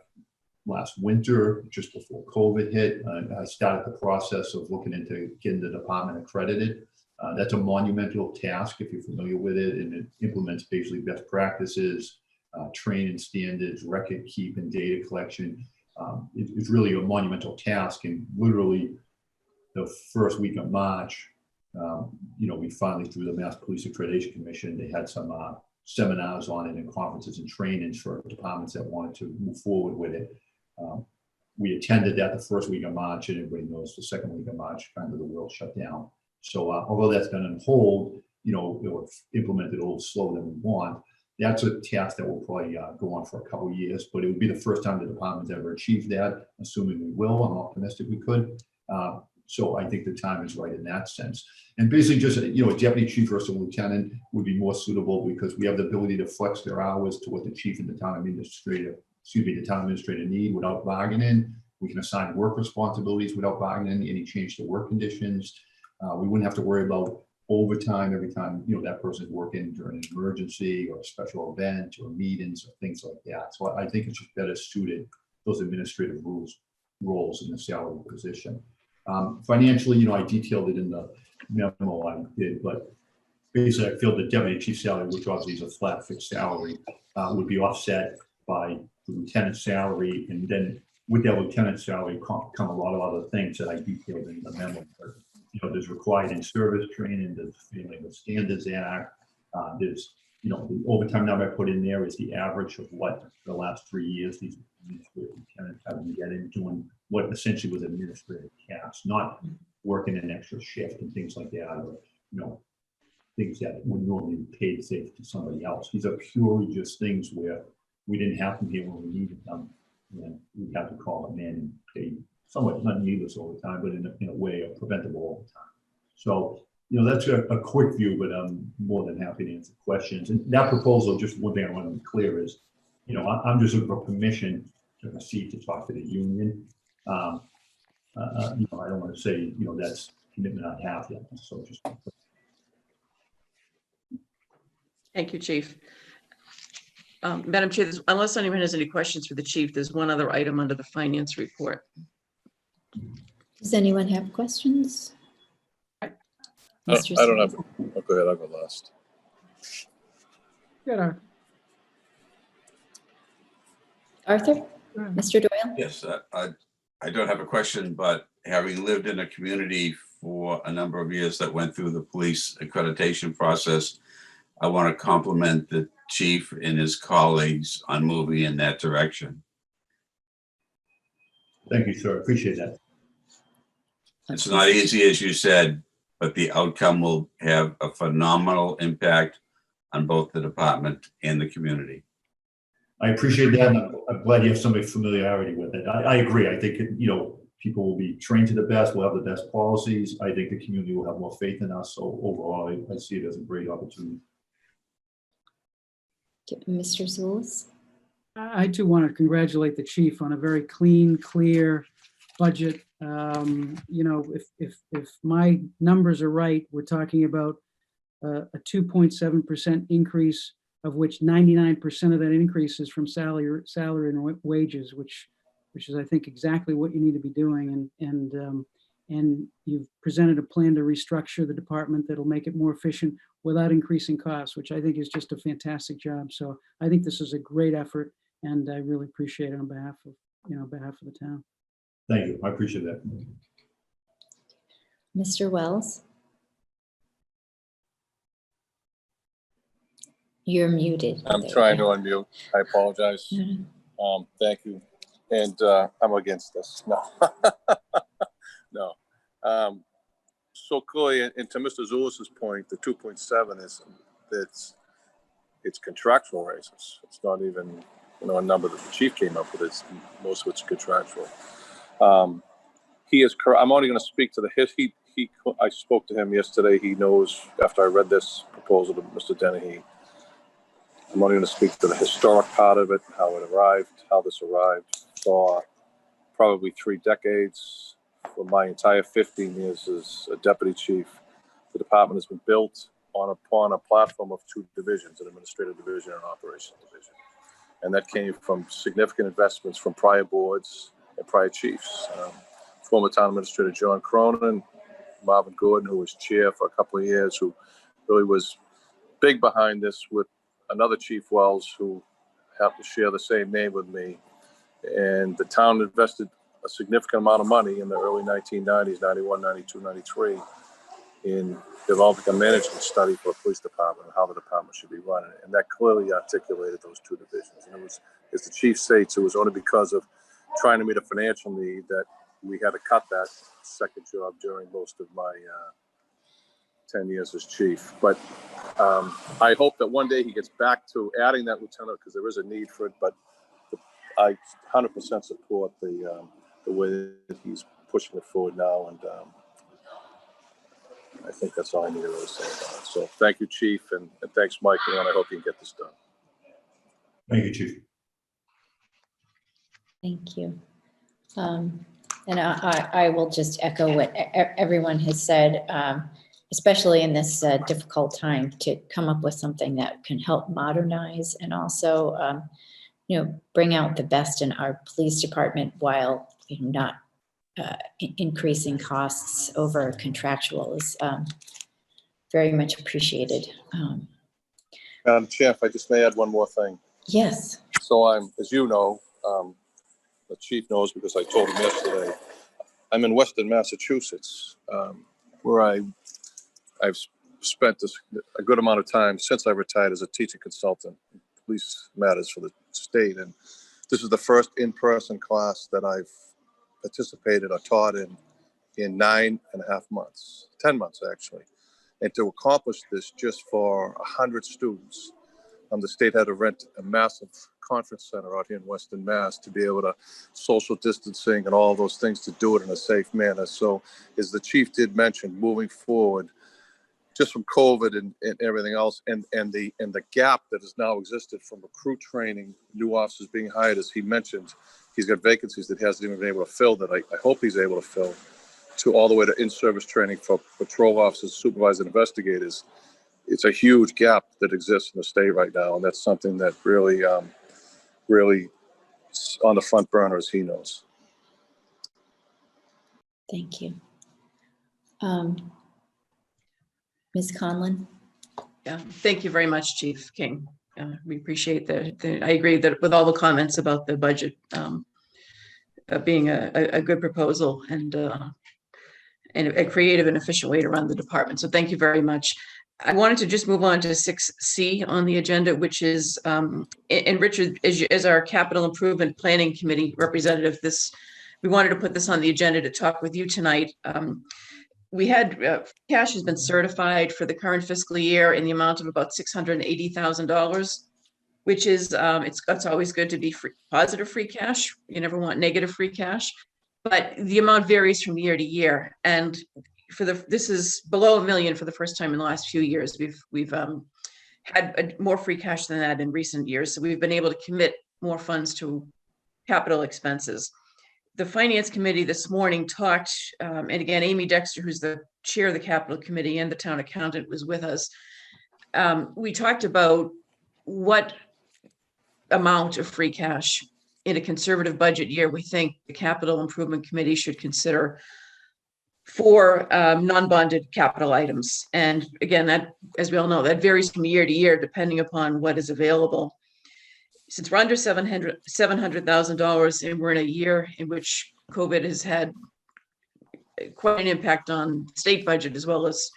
last winter, just before COVID hit, I started the process of looking into getting the department accredited. That's a monumental task if you're familiar with it, and it implements basically best practices, training standards, record keeping, data collection. It's really a monumental task, and literally the first week of March, we finally, through the Mass Police Accreditation Commission, they had some seminars on it and conferences and trainings for departments that wanted to move forward with it. We attended that the first week of March, and everybody knows the second week of March, kind of the world shut down. So although that's been on hold, it was implemented a little slower than we want. That's a task that will probably go on for a couple of years, but it would be the first time the department's ever achieved that, assuming we will. I'm optimistic we could. So I think the time is right in that sense. And basically just, a deputy chief versus a lieutenant would be more suitable because we have the ability to flex their hours to what the chief and the town administrator need without bargaining. We can assign work responsibilities without bargaining, any change to work conditions. We wouldn't have to worry about overtime every time, that person's working during an emergency or a special event or meetings or things like that. So I think it's just better suited, those administrative roles in the salary position. Financially, I detailed it in the memo I did, but basically I feel the deputy chief salary, which obviously is a flat fixed salary, would be offset by the lieutenant's salary. And then with that lieutenant salary come a lot of other things that I detailed in the memo. There's required in-service training, there's Family Labor Standards Act, there's, the overtime number I put in there is the average of what the last 3 years these administrative lieutenants have been getting, doing what essentially was administrative tasks, not working an extra shift and things like that, or, things that would normally be paid, say, to somebody else. These are purely just things where we didn't have them here when we needed them, and we had to call them in and pay somewhat not needless overtime, but in a way of preventable overtime. So, that's a quick view, but I'm more than happy to answer questions. And that proposal, just one thing I want to be clear is, I'm just looking for permission to proceed to talk to the union. I don't want to say, that's commitment I have yet. So just. Thank you, Chief. Madam Chair, unless anyone has any questions for the chief, there's one other item under the finance report. Does anyone have questions? I don't have. Oh, go ahead. I'll go last. Good. Arthur? Mr. Doyle? Yes, I don't have a question, but having lived in a community for a number of years that went through the police accreditation process, I want to compliment the chief and his colleagues on moving in that direction. Thank you, sir. Appreciate that. It's not easy, as you said, but the outcome will have a phenomenal impact on both the department and the community. I appreciate that. And I'm glad you have somebody familiarity with it. I agree. I think, people will be trained to the best. We'll have the best policies. I think the community will have more faith in us. So overall, I see it as a great opportunity. Mr. Zulus? I too want to congratulate the chief on a very clean, clear budget. If my numbers are right, we're talking about a 2.7% increase, of which 99% of that increase is from salary and wages, which is, I think, exactly what you need to be doing. And you've presented a plan to restructure the department that'll make it more efficient without increasing costs, which I think is just a fantastic job. So I think this is a great effort, and I really appreciate it on behalf of the town. Thank you. I appreciate that. Mr. Wells? You're muted. I'm There trying you to unmute. I apologize. go. Thank you. And I'm against this. No. No. So clearly, and to Mr. Zulis's point, the 2.7 is it's contractual raises. It's not even a number that the chief came up with. It's most of it's contractual. He is correct. I'm only going to speak to the I spoke to him yesterday. He knows after I read this proposal to Mr. Dennehy. I'm only going to speak to the historic part of it, how it arrived, how this arrived. For probably 3 decades, for my entire 15 years as a deputy chief, the department has been built upon a platform of 2 divisions, an administrative division and an operations division. And that came from significant investments from prior boards and prior chiefs. Former town administrator John Cronin, Marvin Gordon, who was chair for a couple of years, who really was big behind this, with another Chief Wells, who happened to share the same name with me. And the town invested a significant amount of money in the early 1990s, 91, 92, 93, in developing a management study for a police department and how the department should be run. And that clearly articulated those two divisions. And it was, as the chief states, it was only because of trying to meet a financial need that we had to cut that second job during most of my 10 years as chief. But I hope that one day he gets back to adding that lieutenant, because there is a need for it. But I 100% support the way that he's pushing it forward now. And I think that's all I need to really say about it. So thank you, Chief, and thanks, Michael, and I hope you can get this done. Thank you, Chief. Thank you. And I will just echo what everyone has said, especially in this difficult time, to come up with something that can help modernize and also, bring out the best in our police department while not increasing costs over contractual is very much appreciated. Madam Chair, if I just may add one more thing. Yes. So I'm, as you know, the chief knows because I told him yesterday, I'm in Western Massachusetts, where I've spent a good amount of time since I retired as a teaching consultant in police matters for the state. And this is the first in-person class that I've participated or taught in 9.5 months, 10 months actually. And to accomplish this just for 100 students, the state had to rent a massive conference center out here in Western Mass to be able to social distancing and all those things to do it in a safe manner. So as the chief did mention, moving forward, just from COVID and everything else, and the gap that has now existed from recruit training, new officers being hired, as he mentioned, he's got vacancies that he hasn't even been able to fill that I hope he's able to fill, to all the way to in-service training for patrol officers, supervisors, and investigators. It's a huge gap that exists in the state right now, and that's something that really, really on the front burner, as he knows. Thank you. Ms. Conlon? Yeah, thank you very much, Chief King. We appreciate that. I agree that with all the comments about the budget being a good proposal and a creative and efficient way to run the department. So thank you very much. I wanted to just move on to 6C on the agenda, which is, and Richard, as our Capital Improvement Planning Committee representative, we wanted to put this on the agenda to talk with you tonight. We had cash has been certified for the current fiscal year in the amount of about $680,000, which is it's always good to be positive free cash. You never want negative free cash, but the amount varies from year to year. And this is below $1 million for the first time in the last few years. We've had more free cash than that in recent years, so we've been able to commit more funds to capital expenses. The Finance Committee this morning talked, and again, Amy Dexter, who's the chair of the Capital Committee, and the town accountant was with us. We talked about what amount of free cash in a conservative budget year we think the Capital Improvement Committee should consider for non-bonded capital items. And again, that, as we all know, that varies from year to year depending upon what is available. Since we're under $700,000 and we're in a year in which COVID has had quite an impact on state budget as well as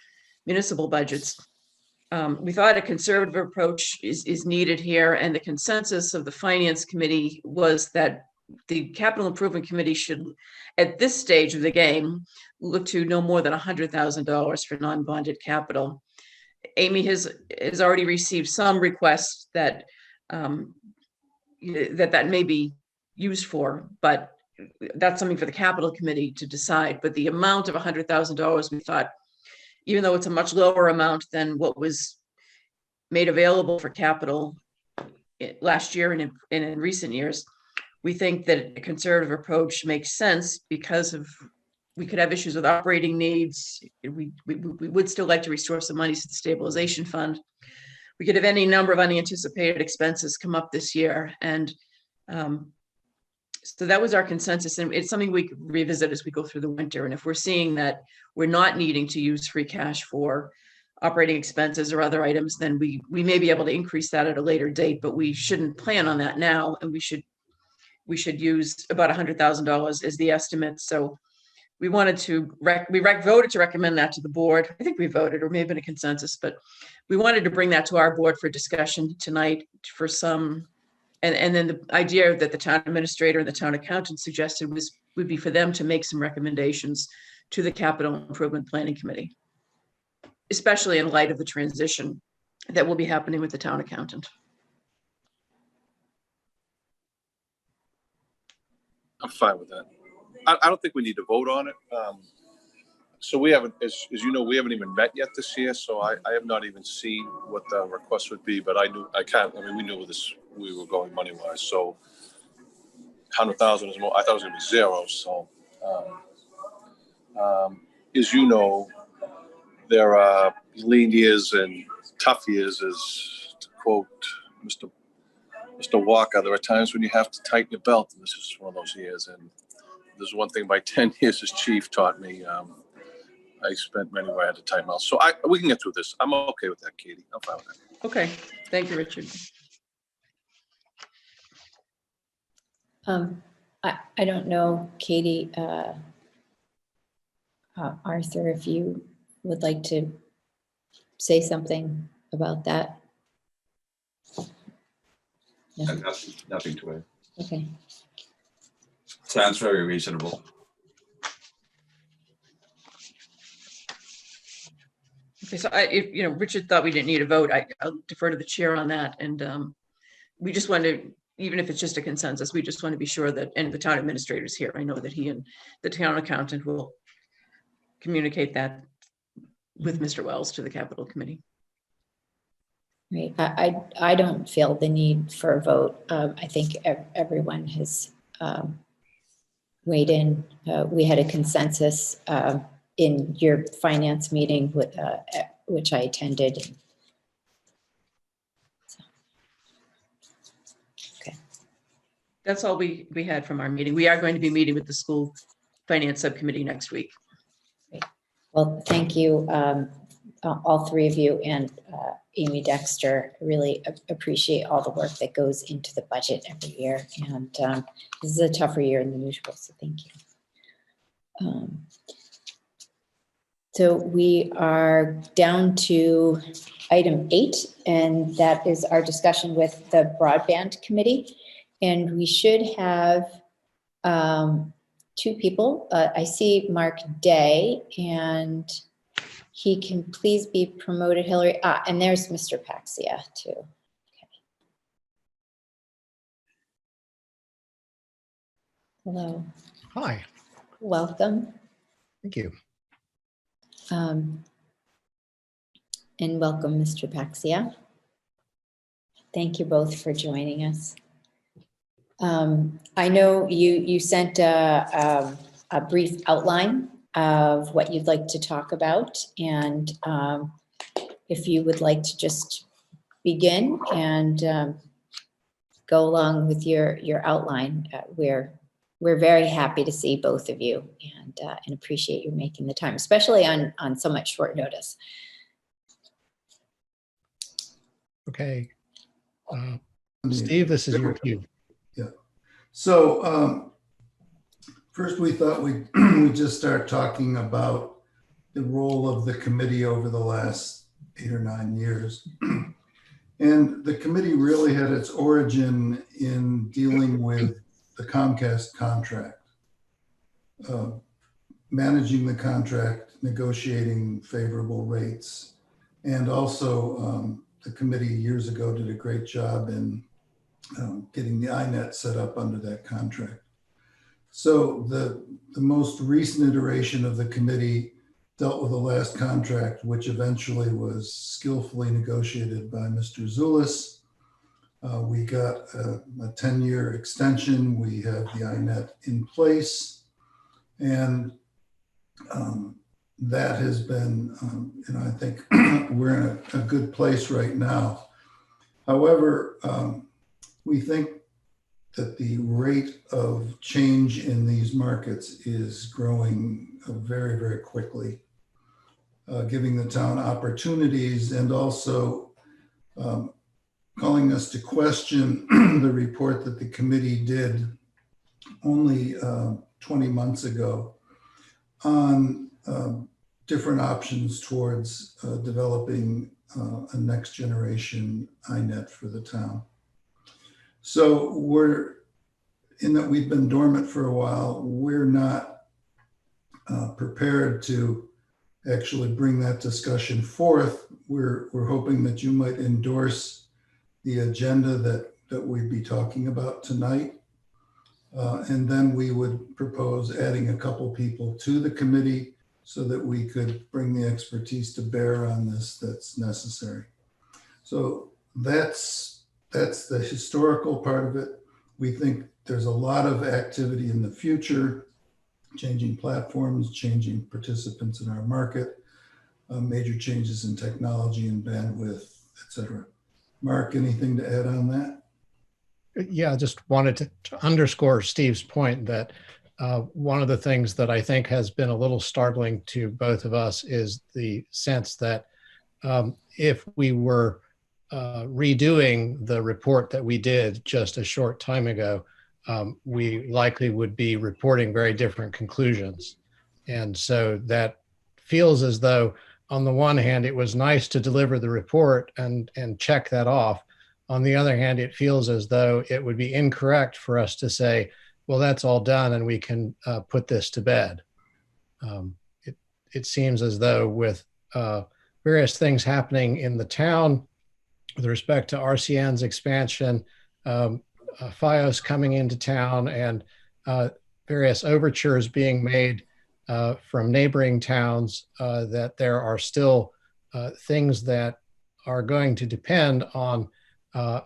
municipal budgets, we thought a conservative approach is needed here. And the consensus of the Finance Committee was that the Capital Improvement Committee should, at this stage of the game, look to no more than $100,000 for non-bonded capital. Amy has already received some requests that that may be used for, but that's something for the Capital Committee to decide. But the amount of $100,000, we thought, even though it's a much lower amount than what was made available for capital last year and in recent years, we think that a conservative approach makes sense because we could have issues with operating needs. We would still like to restore some money to the stabilization fund. We could have any number of unanticipated expenses come up this year. And so that was our consensus. And it's something we could revisit as we go through the winter. And if we're seeing that we're not needing to use free cash for operating expenses or other items, then we may be able to increase that at a later date, but we shouldn't plan on that now. And we should we should use about $100,000 as the estimate. So we wanted to, voted to recommend that to the board. I think we voted, or may have been a consensus, but we wanted to bring that to our board for discussion tonight for some, and then the idea that the town administrator and the town accountant suggested would be for them to make some recommendations to the Capital Improvement Planning Committee, especially in light of the transition that will be happening with the town accountant. I'm fine with that. I don't think we need to vote on it. So we haven't, as you know, we haven't even met yet this year. So I have not even seen what the request would be, but I mean, we knew we were going money wise. So 100,000 is more. I thought it was gonna be zero. So, as you know, there are lean years and tough years, as to quote Mr. Walker. There are times when you have to tighten your belt, and this is one of those years. And there's one thing my 10 years as chief taught me. I spent many where I had to tighten my belt. So we can get through this. I'm okay with that, Katie. I'm fine with that. Okay, thank you, Richard. I don't know, Katie, Arthur, if you would like to say something about that. No? Nothing to it. Okay. Sounds very reasonable. Okay, so Richard thought we didn't need a vote. I'll defer to the chair on that. And we just want to, even if it's just a consensus, we just want to be sure that, and the town administrator is here. I know that he and the town accountant will communicate that with Mr. Wells to the Capital Committee. Right. I don't feel the need for a vote. I think everyone has weighed in. We had a consensus in your finance meeting, which I attended. Okay. That's all we had from our meeting. We are going to be meeting with the school finance subcommittee next week. Great. Well, thank you, all three of you, and Amy Dexter. I really appreciate all the work that goes into the budget every year. And this is a tougher year than usual, so thank you. So we are down to item 8, and that is our discussion with the broadband committee. And we should have 2 people. I see Mark Day, and he can please be promoted. Hillary, and there's Mr. Paxia too. Okay. Hello. Hi. Welcome. Thank you. And welcome, Mr. Paxia. Thank you both for joining us. I know you sent a brief outline of what you'd like to talk about, and if you would like to just begin and go along with your outline, we're very happy to see both of you, and appreciate you making the time, especially on so much short notice. Okay. Steve, this is your cue. Yeah. So first we thought we'd just start talking about the role of the committee over the last 8 or 9 years. And the committee really had its origin in dealing with the Comcast contract, managing the contract, negotiating favorable rates, and also the committee years ago did a great job in getting the INET set up under that contract. So the most recent iteration of the committee dealt with the last contract, which eventually was skillfully negotiated by Mr. Zulus. We got a 10-year extension. We have the INET in place, and that has been, I think we're in a good place right now. However, we think that the rate of change in these markets is growing very, very quickly, giving the town opportunities and also calling us to question the report that the committee did only 20 months ago on different options towards developing a next generation INET for the town. So we're, in that we've been dormant for a while, we're not prepared to actually bring that discussion forth. We're hoping that you might endorse the agenda that we'd be talking about tonight. And then we would propose adding a couple people to the committee so that we could bring the expertise to bear on this that's necessary. So that's the historical part of it. We think there's a lot of activity in the future, changing platforms, changing participants in our market, major changes in technology and bandwidth, et cetera. Mark, anything to add on that? Yeah, I just wanted to underscore Steve's point that one of the things that I think has been a little startling to both of us is the sense that if we were redoing the report that we did just a short time ago, we likely would be reporting very different conclusions. And so that feels as though, on the one hand, it was nice to deliver the report and check that off. On the other hand, it feels as though it would be incorrect for us to say, well, that's all done and we can put this to bed. It seems as though with various things happening in the town with respect to RCN's expansion, FiOS coming into town, and various overtures being made from neighboring towns, that there are still things that are going to depend on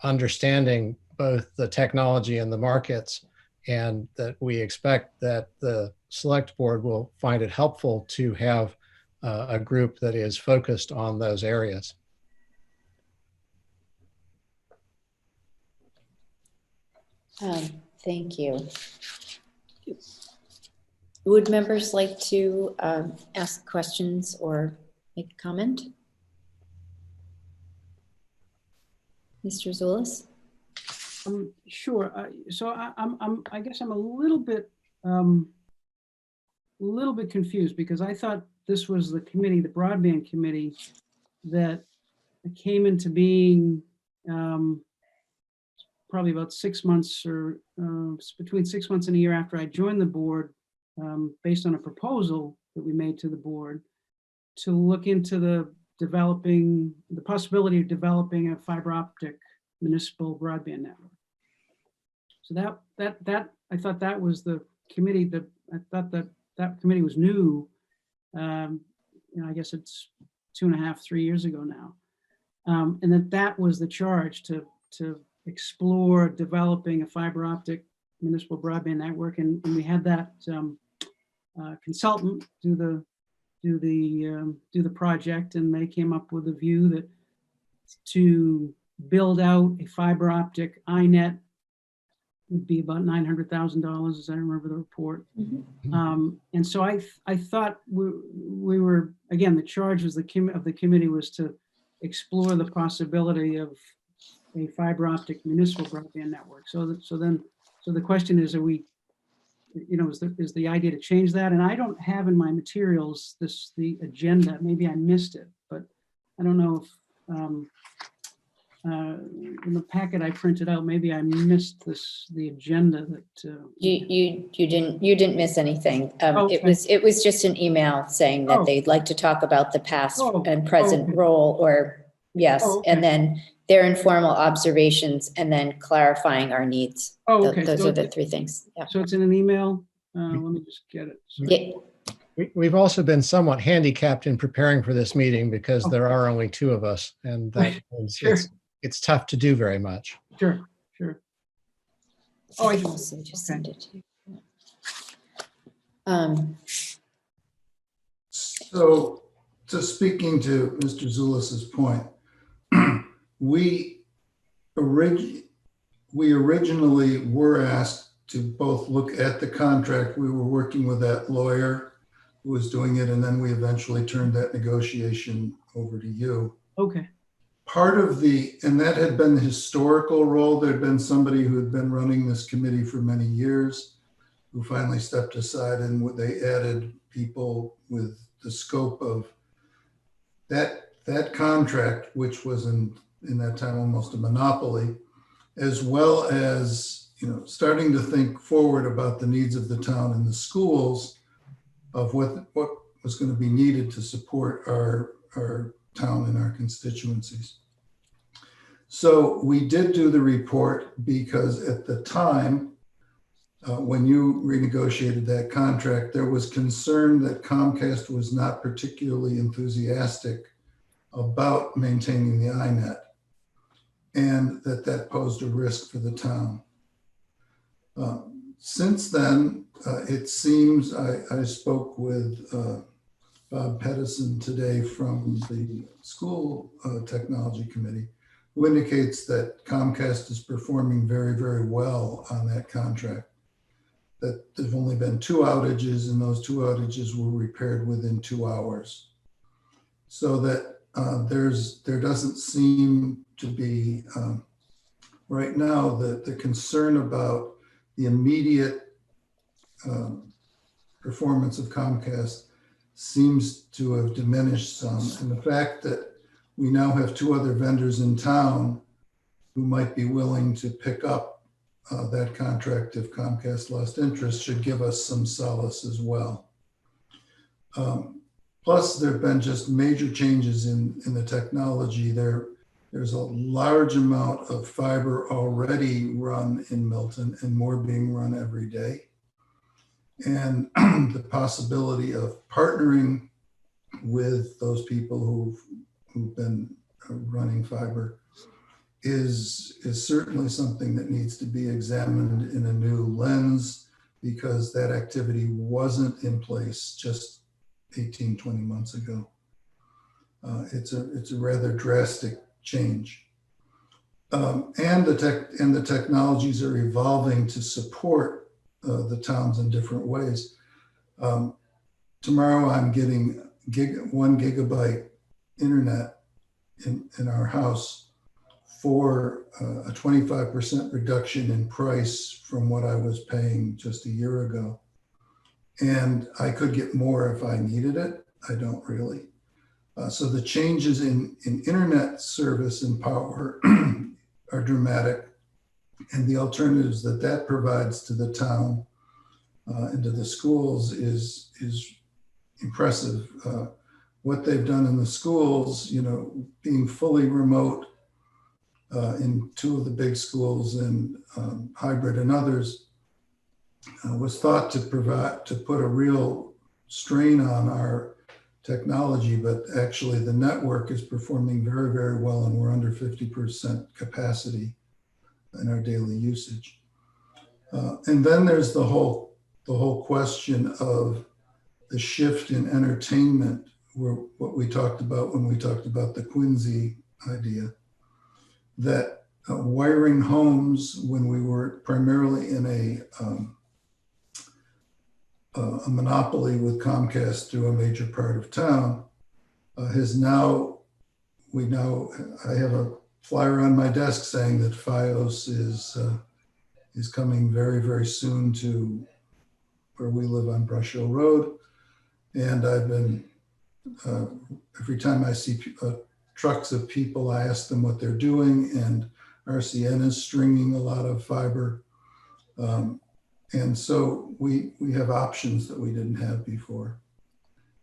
understanding both the technology and the markets, and that we expect that the select board will find it helpful to have a group that is focused on those areas. Thank you. Would members like to ask questions or make a comment? Mr. Zulus? Sure. So I guess I'm a little bit confused, because I thought this was the committee, the broadband committee, that came into being probably about 6 months or between 6 months and a year after I joined the board, based on a proposal that we made to the board to look into the possibility of developing a fiber optic municipal broadband network. So that I thought that was the committee I thought that committee was new. I guess it's 2.5, 3 years ago now. And that was the charge to explore developing a fiber optic municipal broadband network. And we had that consultant do the project, and they came up with a view that to build out a fiber optic INET would be about $900,000, as I remember the report. Mm-hmm. And so I thought we were, again, the charge was of the committee was to explore the possibility of a fiber optic municipal broadband network. So the question is, are we, is the idea to change that? And I don't have in my materials the agenda. Maybe I missed it, but I don't know if in the packet I printed out, maybe I missed the agenda that You didn't miss anything. Okay. It was just an email saying that they'd like to talk about the past and present role, or yes, and then their informal observations, and then clarifying our needs. Okay. Those So are the three things. Yeah. So it's in an email. Let me just get it. Yeah. We've also been somewhat handicapped in preparing for this meeting because there are only two of us, and that means Sure. it's tough to do very much. Sure. Oh, I can also just send it to you. So speaking to Mr. Zulus's point, we originally were asked to both look at the contract. We were working with that lawyer who was doing it, and then we eventually turned that negotiation over to you. Okay. Part of and that had been the historical role. There'd been somebody who had been running this committee for many years. who finally stepped aside, and they added people with the scope of that contract, which was in that time almost a monopoly, as well as, you know, starting to think forward about the needs of the town and the schools, of what was going to be needed to support our town and our constituencies. So we did do the report because at the time, when you renegotiated that contract, there was concern that Comcast was not particularly enthusiastic about maintaining the iNet, and that posed a risk for the town. Since then, it seems, I spoke with Bob Pedersen today from the School Technology Committee, who indicates that Comcast is performing very, very well on that contract. That there've only been 2 outages, and those 2 outages were repaired within 2 hours. So that there doesn't seem to be right now the concern about the immediate performance of Comcast seems to have diminished some. And the fact that we now have 2 other vendors in town who might be willing to pick up that contract if Comcast lost interest should give us some solace as well. Plus, there have been just major changes in the technology. There's a large amount of fiber already run in Milton, and more being run every day. And the possibility of partnering with those people who've been running fiber is certainly something that needs to be examined in a new lens, because that activity wasn't in place just 18, 20 months ago. It's a rather drastic change. And the technologies are evolving to support the towns in different ways. Tomorrow I'm getting 1 gigabyte internet in our house for a 25% reduction in price from what I was paying just a year ago. And I could get more if I needed it. I don't really. So the changes in internet service and power are dramatic, and the alternatives that provides to the town and to the schools is impressive. What they've done in the schools, you know, being fully remote in 2 of the big schools and hybrid in others, was thought to put a real strain on our technology, but actually the network is performing very, very well, and we're under 50% capacity in our daily usage. And then there's the whole question of the shift in entertainment, what we talked about when we talked about the Quincy idea, that wiring homes, when we were primarily in a monopoly with Comcast through a major part of town, I have a flyer on my desk saying that FiOS is coming very, very soon to where we live on Brush Hill Road. And I've been, every time I see trucks of people, I ask them what they're doing, and RCN is stringing a lot of fiber. And so we have options that we didn't have before.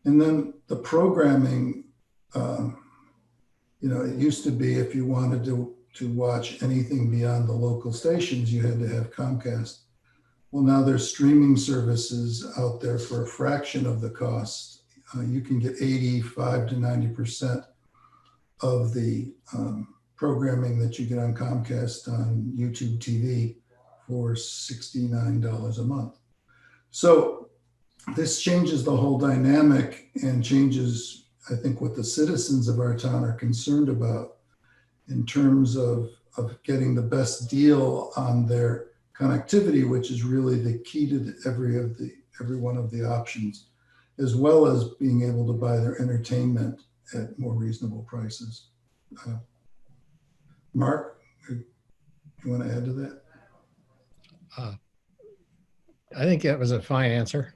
And then the programming, you know, it used to be if you wanted to watch anything beyond the local stations, you had to have Comcast. Well, now there's streaming services out there for a fraction of the cost. You can get 85 to 90% of the programming that you get on Comcast on YouTube TV for $69 a month. So this changes the whole dynamic and changes, I think, what the citizens of our town are concerned about in terms of getting the best deal on their connectivity, which is really the key to every one of the options, as well as being able to buy their entertainment at more reasonable prices. Mark, you want to add to that? I think that was a fine answer.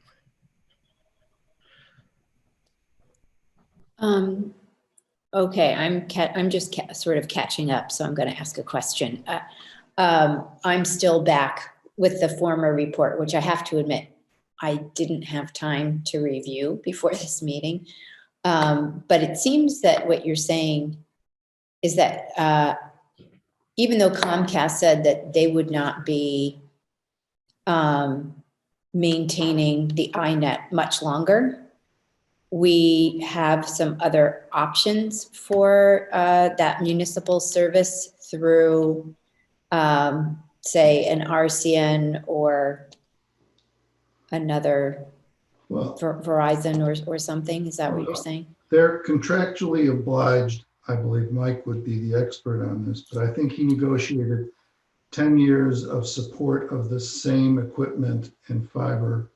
Okay, I'm just sort of catching up, so I'm going to ask a question. I'm still back with the former report, which I have to admit, I didn't have time to review before this meeting. But it seems that what you're saying is that even though Comcast said that they would not be maintaining the iNet much longer, we have some other options for that municipal service through, say, an RCN or another Well, Verizon or something. Is that what you're saying? they're contractually obliged. I believe Mike would be the expert on this, but I think he negotiated 10 years of support of the same equipment and fiber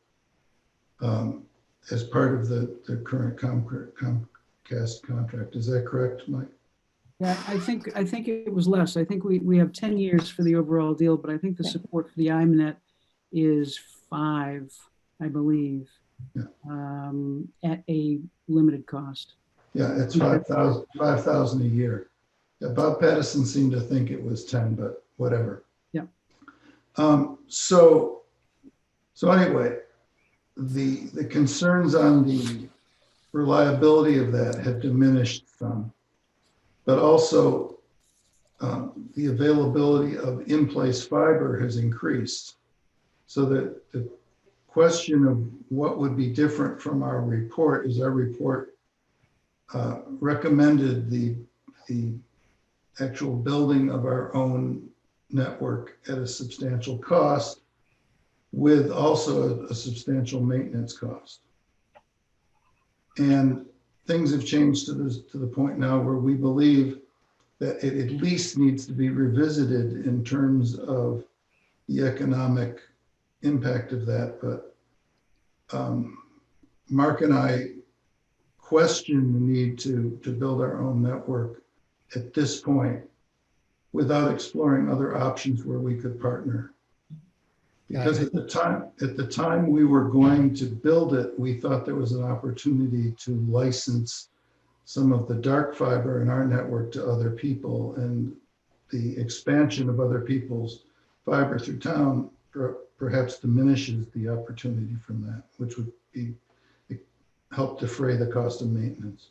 as part of the current Comcast contract. Is that correct, Mike? Yeah, I think it was less. I think we have 10 years for the overall deal, but I think the support for the IMNet is 5, I believe, Yeah. At a limited cost. Yeah, it's 5,000 a year. Yeah, Bob Pattison seemed to think it was 10, but whatever. Yeah. So anyway, the concerns on the reliability of that have diminished some, but also the availability of in-place fiber has increased. So that the question of what would be different from our report is our report recommended the actual building of our own network at a substantial cost, with also a substantial maintenance cost. And things have changed to the point now where we believe that it at least needs to be revisited in terms of the economic impact of that. But Mark and I question the need to build our own network at this point without exploring other options where we could partner. Because at the time we were going to build it, we thought there was an opportunity to license some of the dark fiber in our network to other people, and the expansion of other people's fiber through town perhaps diminishes the opportunity from that, which would be help defray the cost of maintenance.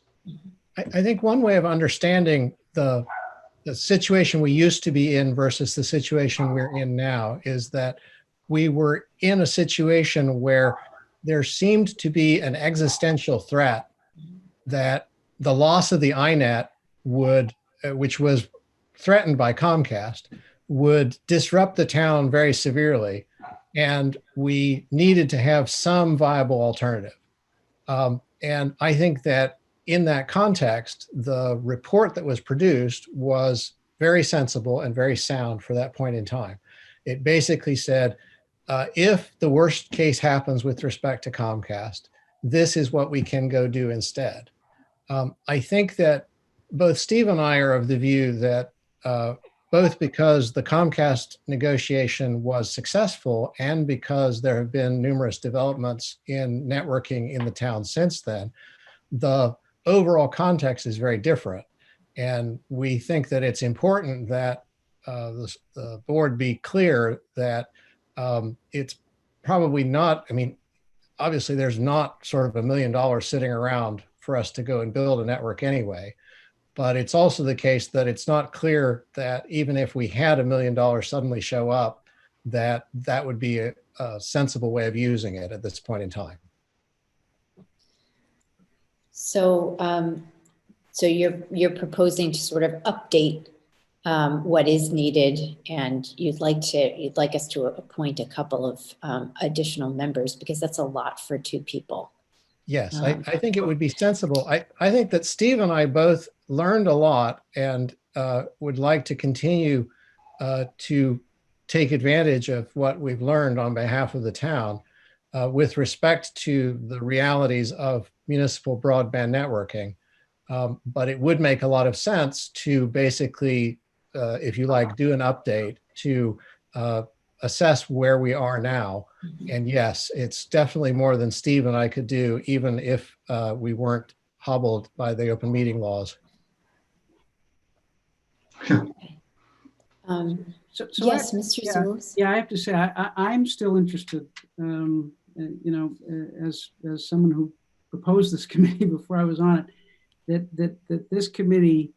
I think one way of understanding the situation we used to be in versus the situation we're in now is that we were in a situation where there seemed to be an existential threat that the loss of the iNet would, which was threatened by Comcast, would disrupt the town very severely. And we needed to have some viable alternative. And I think that in that context, the report that was produced was very sensible and very sound for that point in time. It basically said, if the worst case happens with respect to Comcast, this is what we can go do instead. I think that both Steve and I are of the view that both because the Comcast negotiation was successful and because there have been numerous developments in networking in the town since then, the overall context is very different. And we think that it's important that the board be clear that it's probably not, I mean, obviously there's not sort of $1 million sitting around for us to go and build a network anyway. But it's also the case that it's not clear that even if we had $1 million suddenly show up, that would be a sensible way of using it at this point in time. So, so you're proposing to sort of update what is needed, and you'd like us to appoint a couple of additional members, because that's a lot for 2 people. Yes, I think it would be sensible. I think that Steve and I both learned a lot and would like to continue to take advantage of what we've learned on behalf of the town with respect to the realities of municipal broadband networking. But it would make a lot of sense to basically, if you like, do an update to assess where we are now. And yes, it's definitely more than Steve and I could do, even if we weren't hobbled by the open meeting laws. Yes, Mr. Zulus. Yeah, I have to say, I'm still interested, as someone who proposed this committee before I was on it, that this committee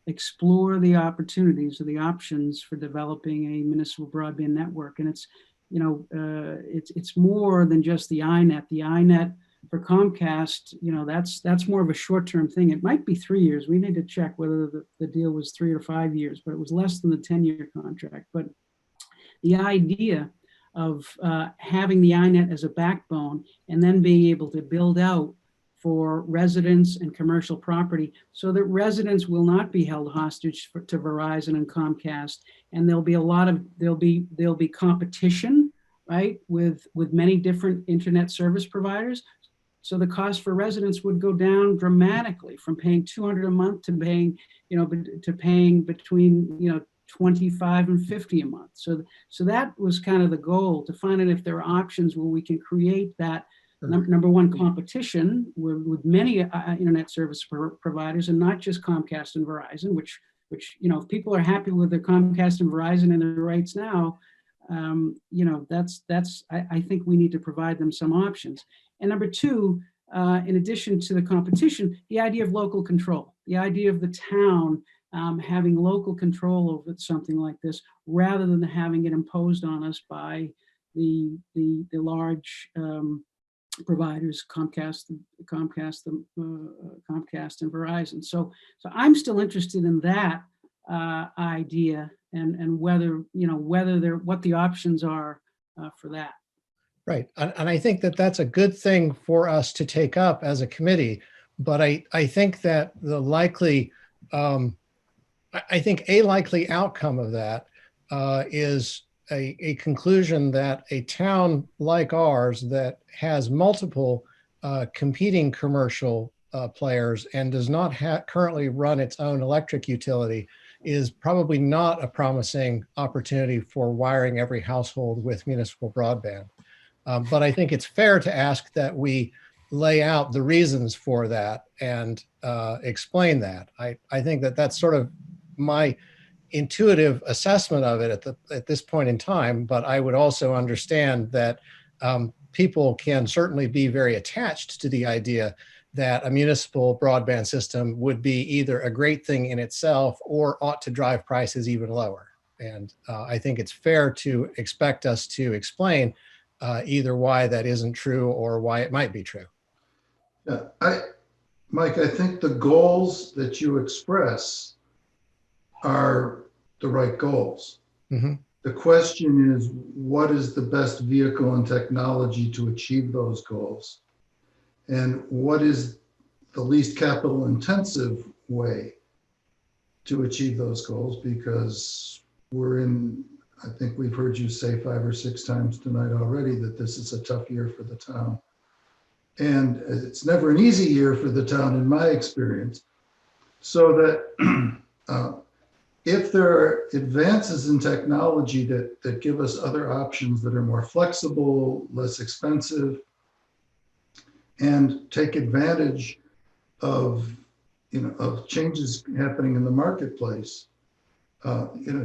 explore the opportunities or the options for developing a municipal broadband network. And it's, it's more than just the iNet. The iNet for Comcast, that's more of a short-term thing. It might be 3 years. We need to check whether the deal was 3 or 5 years, but it was less than the 10-year contract. But the idea of having the iNet as a backbone and then being able to build out for residents and commercial property so that residents will not be held hostage to Verizon and Comcast. And there'll be competition, right, with many different internet service providers. So the cost for residents would go down dramatically from paying $200 a month to paying, to paying between, 25 and 50 a month. So that was kind of the goal, to find out if there are options where we can create that number one, competition with many internet service providers, and not just Comcast and Verizon, which if people are happy with their Comcast and Verizon and their rates now, I think we need to provide them some options. And number two, in addition to the competition, the idea of local control, the idea of the town having local control over something like this, rather than having it imposed on us by the large providers, Comcast and Verizon. So I'm still interested in that idea, and whether what the options are for that. Right. And I think that that's a good thing for us to take up as a committee. But I think that the likely, I think a likely outcome of that is a conclusion that a town like ours that has multiple competing commercial players and does not currently run its own electric utility is probably not a promising opportunity for wiring every household with municipal broadband. But I think it's fair to ask that we lay out the reasons for that and explain that. I think that that's sort of my intuitive assessment of it at this point in time, but I would also understand that people can certainly be very attached to the idea that a municipal broadband system would be either a great thing in itself or ought to drive prices even lower. And I think it's fair to expect us to explain either why that isn't true or why it might be true. Yeah, Mike, I think the goals that you express are the right goals. Mm-hmm. The question is, what is the best vehicle and technology to achieve those goals? And what is the least capital intensive way to achieve those goals? Because I think we've heard you say 5 or 6 times tonight already that this is a tough year for the town. And it's never an easy year for the town in my experience. So that if there are advances in technology that give us other options that are more flexible, less expensive, and take advantage of changes happening in the marketplace,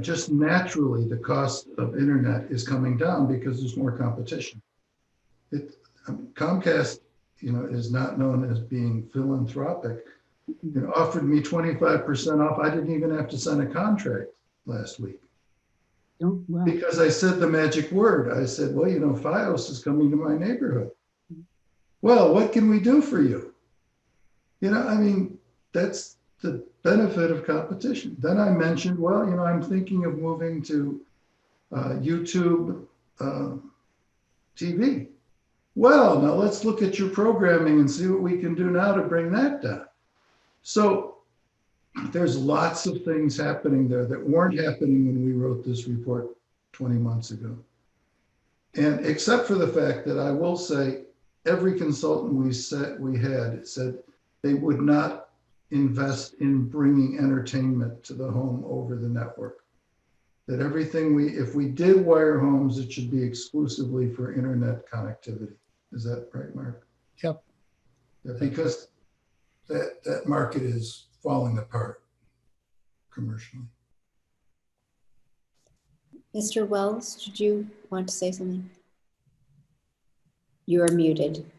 just naturally the cost of internet is coming down because there's more competition. Comcast, is not known as being philanthropic. Offered me 25% off. I didn't even have to sign a contract last week. Oh, wow. Because I said the magic word. I said, well, Fios is coming to my neighborhood. Well, what can we do for you? That's the benefit of competition. Then I mentioned, well, I'm thinking of moving to YouTube TV. Well, now let's look at your programming and see what we can do now to bring that down. So there's lots of things happening there that weren't happening when we wrote this report 20 months ago. And except for the fact that I will say every consultant we had said they would not invest in bringing entertainment to the home over the network. that everything if we did wire homes, it should be exclusively for internet connectivity. Is that right, Mark? Yep. Yeah, because that market is falling apart commercially. Mr. Wells, did you want to say something? You are muted.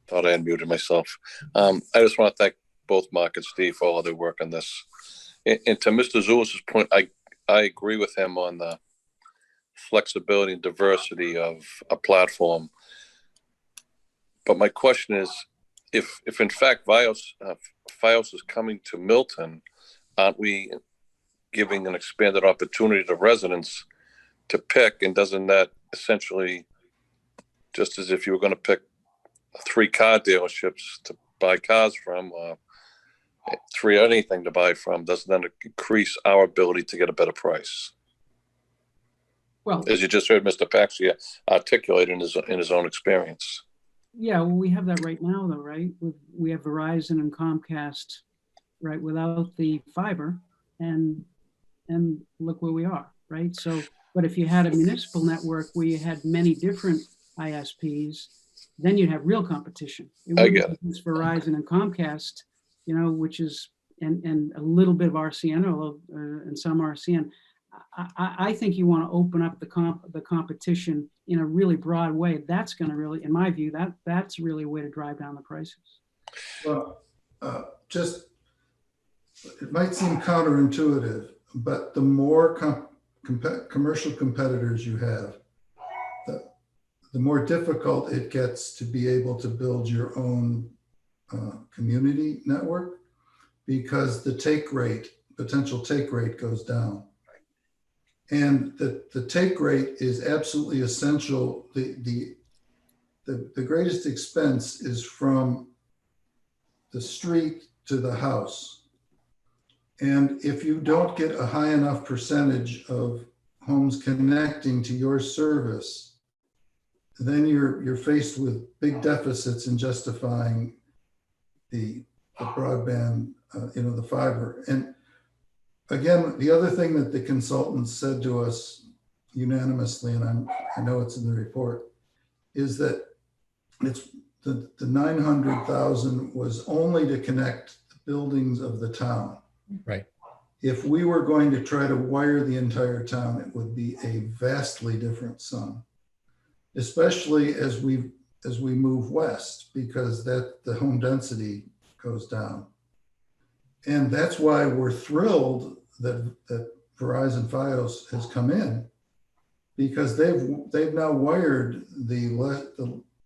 Thought I unmuted myself. I just want to thank both Mark and Steve for all their work on this. And to Mr. Zulis's point, I agree with him on the flexibility and diversity of a platform. But my question is, if in fact Fios is coming to Milton, aren't we giving an expanded opportunity to residents to pick? And doesn't that essentially, just as if you were going to pick 3 car dealerships to buy cars from, or 3 anything to buy from, doesn't that increase our ability to get a better price? Well, As you just heard Mr. Paxia articulate in his own experience. yeah, well, we have that right now, though, right? We have Verizon and Comcast, right, without the fiber, and look where we are, right? So, but if you had a municipal network where you had many different ISPs, then you'd have real competition. I get it. It's Verizon and Comcast, you know, which is, and a little bit of RCN, and some RCN. I think you want to open up the competition in a really broad way. That's going to really, in my view, that's really a way to drive down the prices. Well, it might seem counterintuitive, but the more commercial competitors you have, the more difficult it gets to be able to build your own community network, because the potential take rate goes down. And the take rate is absolutely essential. The greatest expense is from the street to the house. And if you don't get a high enough percentage of homes connecting to your service, then you're faced with big deficits in justifying the broadband, the fiber. And again, the other thing that the consultants said to us unanimously, and I know it's in the report, is that it's the 900,000 was only to connect the buildings of the town. Right. If we were going to try to wire the entire town, it would be a vastly different sum, especially as we move west, because the home density goes down. And that's why we're thrilled that Verizon Fios has come in, because they've now wired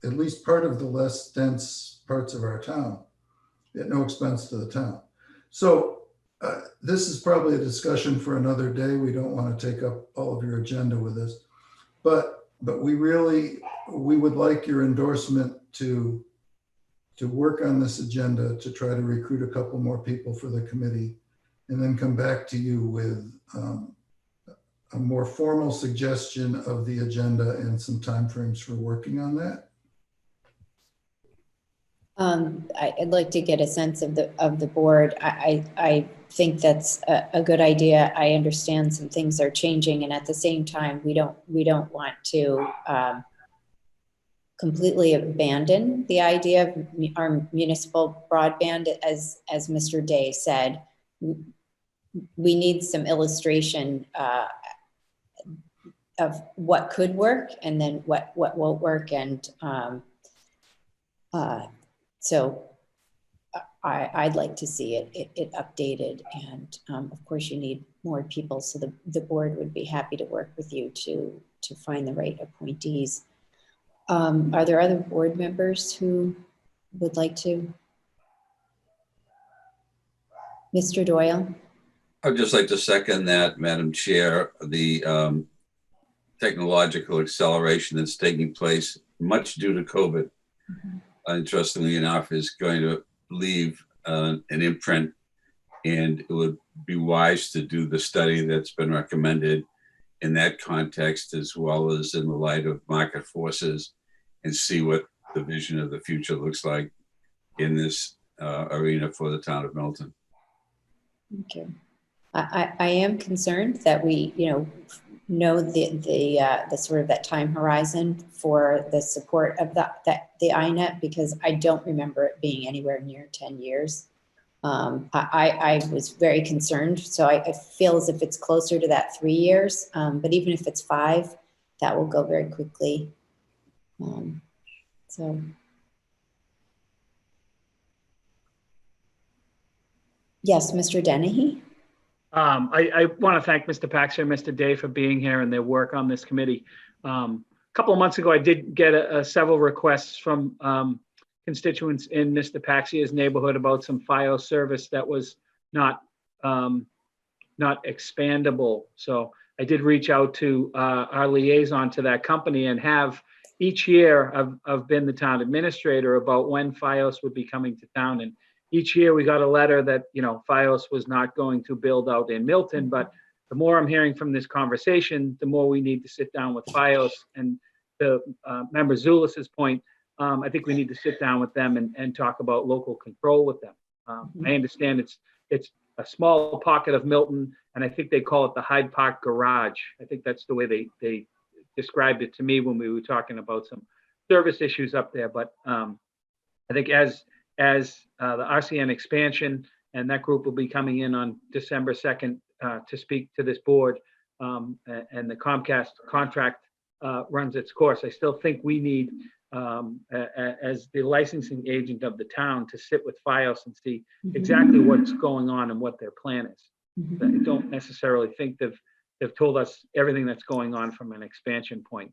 at least part of the less dense parts of our town at no expense to the town. So this is probably a discussion for another day. We don't want to take up all of your agenda with this, but we would like your endorsement to work on this agenda, to try to recruit a couple more people for the committee, and then come back to you with a more formal suggestion of the agenda and some timeframes for working on that. I'd like to get a sense of the board. I think that's a good idea. I understand some things are changing, and at the same time, we don't want to completely abandon the idea of our municipal broadband. As Mr. Day said, we need some illustration of what could work and then what won't work, and so I'd like to see it updated, and of course you need more people, so the board would be happy to work with you to find the right appointees. Are there other board members who would like to? Mr. Doyle? I'd just like to second that, Madam Chair. The technological acceleration that's taking place, much due to COVID, interestingly enough, is going to leave an imprint, and it would be wise to do the study that's been recommended in that context, as well as in the light of market forces, and see what the vision of the future looks like in this arena for the town of Milton. Thank you. I am concerned that we, know the sort of that time horizon for the support of the INET, because I don't remember it being anywhere near 10 years. I was very concerned, so I feel as if it's closer to that 3 years, but even if it's 5, that will go very quickly. So. Yes, Mr. Dennehy. I want to thank Mr. Paxton and Mr. Day for being here and their work on this committee. A couple of months ago, I did get several requests from constituents in Mr. Paxia's neighborhood about some FiOS service that was not expandable. So I did reach out to our liaison to that company and have each year I've been the town administrator about when FiOS would be coming to town. And each year we got a letter that, FiOS was not going to build out in Milton, but the more I'm hearing from this conversation, the more we need to sit down with FiOS. And to Member Zulis's point, I think we need to sit down with them and talk about local control with them. I understand it's a small pocket of Milton, and I think they call it the Hyde Park Garage. I think that's the way they described it to me when we were talking about some service issues up there. But I think as the RCN expansion, and that group will be coming in on December 2nd to speak to this board, and the Comcast contract runs its course, I still think we need, as the licensing agent of the town, to sit with FiOS and see exactly what's going on and what their plan is. I don't necessarily think they've told us everything that's going on from an expansion point.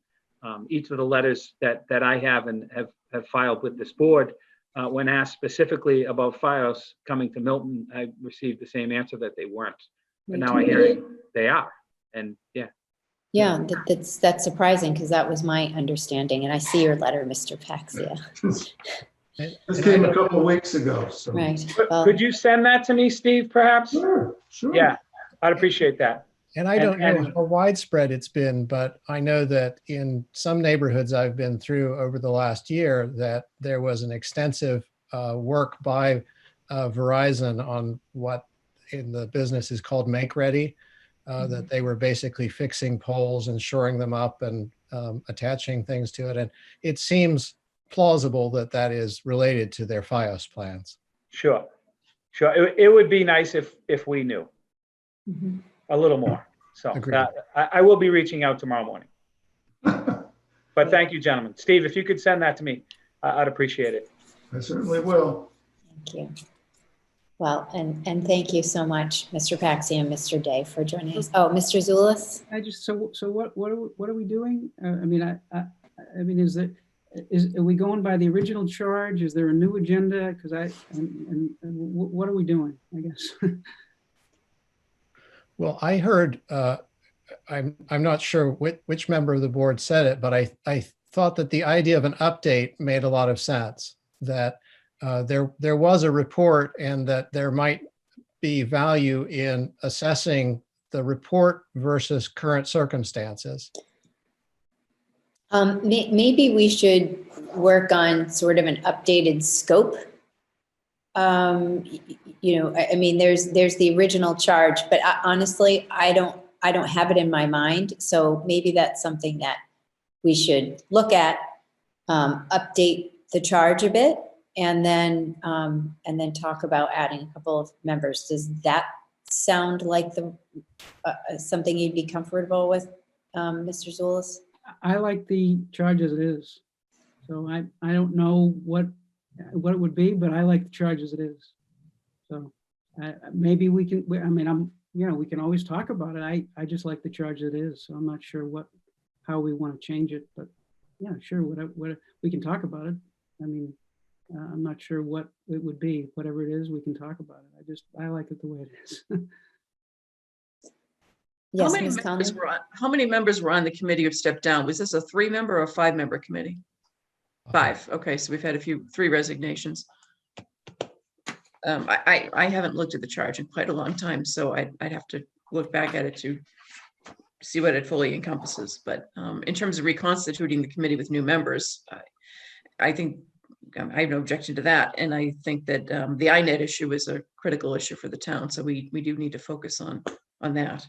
Each of the letters that I have and have filed with this board, when asked specifically about FiOS coming to Milton, I received the same answer that they weren't. But now I hear they are, and yeah. Yeah, that's surprising, because that was my understanding, and I see your letter, Mr. Paxia. This came a couple of weeks ago. So. Right. Could you send that to me, Steve, perhaps? Sure. Yeah, I'd appreciate that. And I don't know how widespread it's been, but I know that in some neighborhoods I've been through over the last year, that there was an extensive work by Verizon on what in the business is called make ready, that they were basically fixing poles and shoring them up and attaching things to it. And it seems plausible that that is related to their FiOS plans. Sure. It would be nice if we knew a little more. So I will be reaching out tomorrow morning. But thank you, gentlemen. Steve, if you could send that to me, I'd appreciate it. I certainly will. Thank you. Well, and thank you so much, Mr. Paxi and Mr. Day, for joining us. Oh, Mr. Zulis. So what are we doing? I mean, are we going by the original charge? Is there a new agenda? Because what are we doing, I guess? Well, I heard, I'm not sure which member of the board said it, but I thought that the idea of an update made a lot of sense, that there was a report and that there might be value in assessing the report versus current circumstances. Maybe we should work on sort of an updated scope. I mean, there's the original charge, but honestly, I don't have it in my mind. So maybe that's something that we should look at, update the charge a bit, and then talk about adding a couple of members. Does that sound like something you'd be comfortable with, Mr. Zulis? I like the charge as it is. So I don't know what it would be, but I like the charge as it is. So maybe we can, we can always talk about it. I just like the charge as it is. So I'm not sure how we want to change it, but yeah, sure. What we can talk about it. I mean, I'm not sure what it would be. Whatever it is, we can talk about it. I like it the way it is. Yes, how many members were on the committee who stepped down? Was this a 3-member or a 5-member committee? 5. Okay, so we've had 3 resignations. I haven't looked at the charge in quite a long time, so I'd have to look back at it to see what it fully encompasses. But in terms of reconstituting the committee with new members, I think I have no objection to that. And I think that the INET issue is a critical issue for the town. So we do need to focus on that.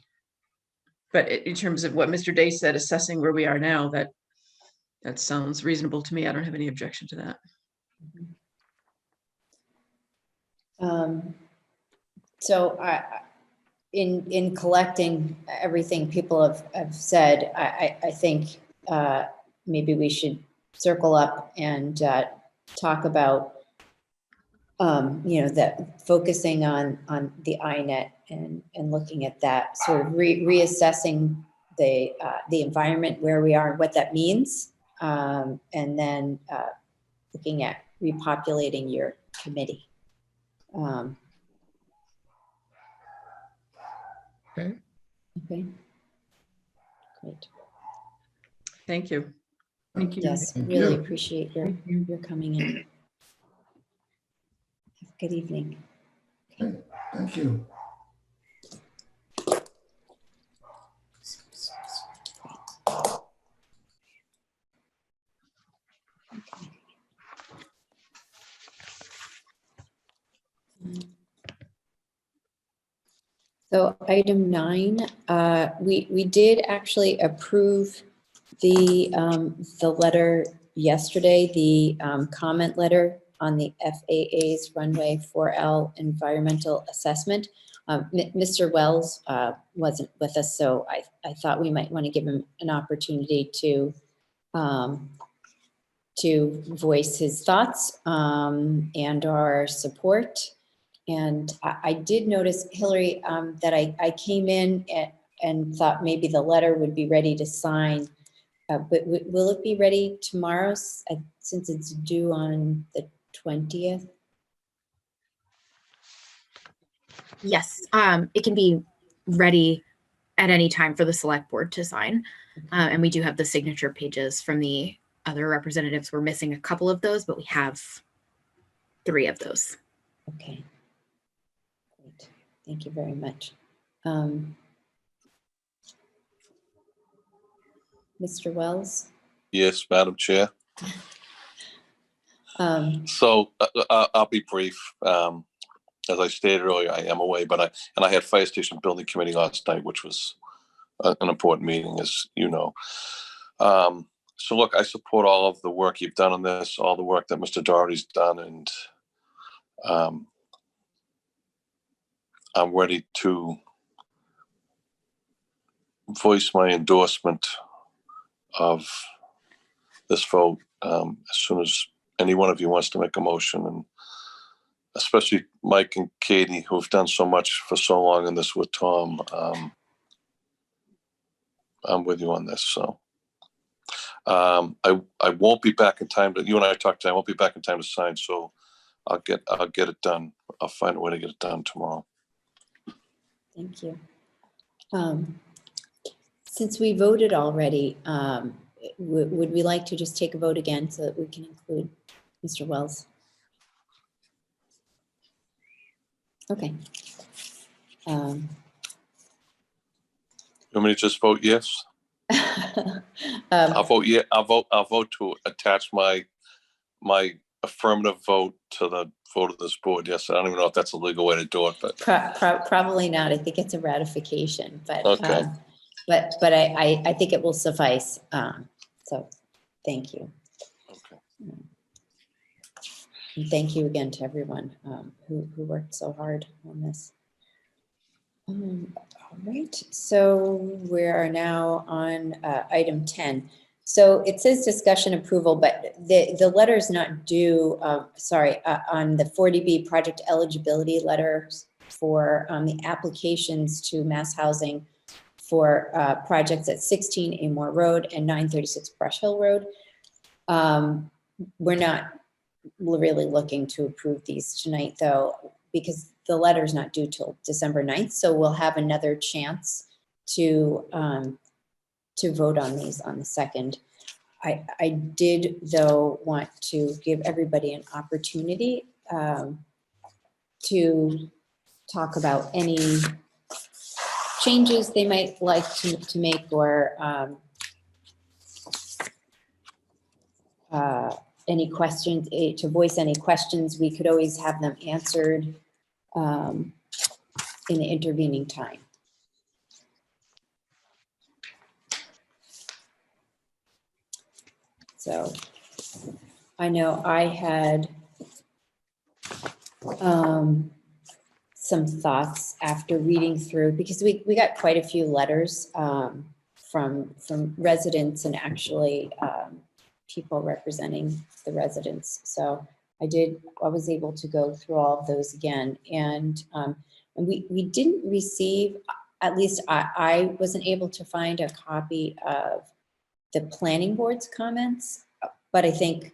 But in terms of what Mr. Day said, assessing where we are now, that sounds reasonable to me. I don't have any objection to that. So in collecting everything people have said, I think maybe we should circle up and talk about, that focusing on the INET and looking at that, sort of reassessing the environment where we are and what that means, and then looking at repopulating your committee. Okay. Okay. Great. Thank you. Thank you. Yes, Thank really you. appreciate your coming in. Have a good evening. Thank you. So item 9, we did actually approve the letter yesterday, the comment letter on the FAA's runway 4L environmental assessment. Mr. Wells wasn't with us, so I thought we might want to give him an opportunity to voice his thoughts and our support. And I did notice, Hillary, that I came in and thought maybe the letter would be ready to sign, but will it be ready tomorrow since it's due on the 20th? Yes, it can be ready at any time for the select board to sign. And we do have the signature pages from the other representatives. We're missing a couple of those, but we have 3 of those. Okay. Great. Thank you very much. Mr. Wells? Yes, Madam Chair. So I'll be brief. As I stated earlier, I am away, but I had Fire Station Building Committee last night, which was an important meeting, as you know. So look, I support all of the work you've done on this, all the work that Mr. Doherty's done, and I'm ready to voice my endorsement of this vote as soon as any one of you wants to make a motion, and especially Mike and Katie, who've done so much for so long in this with Tom. I'm with you on this. So I won't be back in time you and I talked I won't be back in time to sign. So I'll get it done. I'll find a way to get it done tomorrow. Thank you. Since we voted already, would we like to just take a vote again so that we can include Mr. Wells? Okay. You want me to just vote yes? I'll vote yeah. I'll vote to attach my affirmative vote to the vote of this board. Yes, I don't even know if that's a legal way to do it, but probably not. I think it's a ratification, but okay. But I think it will suffice. So thank you. Okay. And thank you again to everyone who worked so hard on this. All right, so we are now on item 10. So it says discussion approval, but the letter is not due, on the 40B project eligibility letters for the applications to Mass Housing for projects at 16 Amore Road and 936 Brush Hill Road. We're not really looking to approve these tonight, though, because the letter is not due till December 9th. So we'll have another chance to vote on these on the 2nd. I did, though, want to give everybody an opportunity to talk about any changes they might like to make, or any questions, to voice any questions. We could always have them answered in the intervening time. So I know I had some thoughts after reading through, because we got quite a few letters from residents and actually people representing the residents. So I was able to go through all of those again. And we didn't receive, at least I wasn't able to find a copy of the planning board's comments, but I think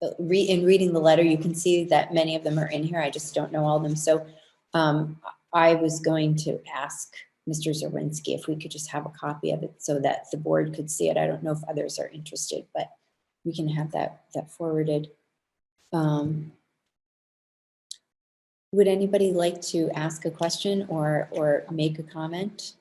in reading the letter, you can see that many of them are in here. I just don't know all of them. So I was going to ask Mr. Zawinski if we could just have a copy of it so that the board could see it. I don't know if others are interested, but we can have that forwarded. Would anybody like to ask a question or make a comment?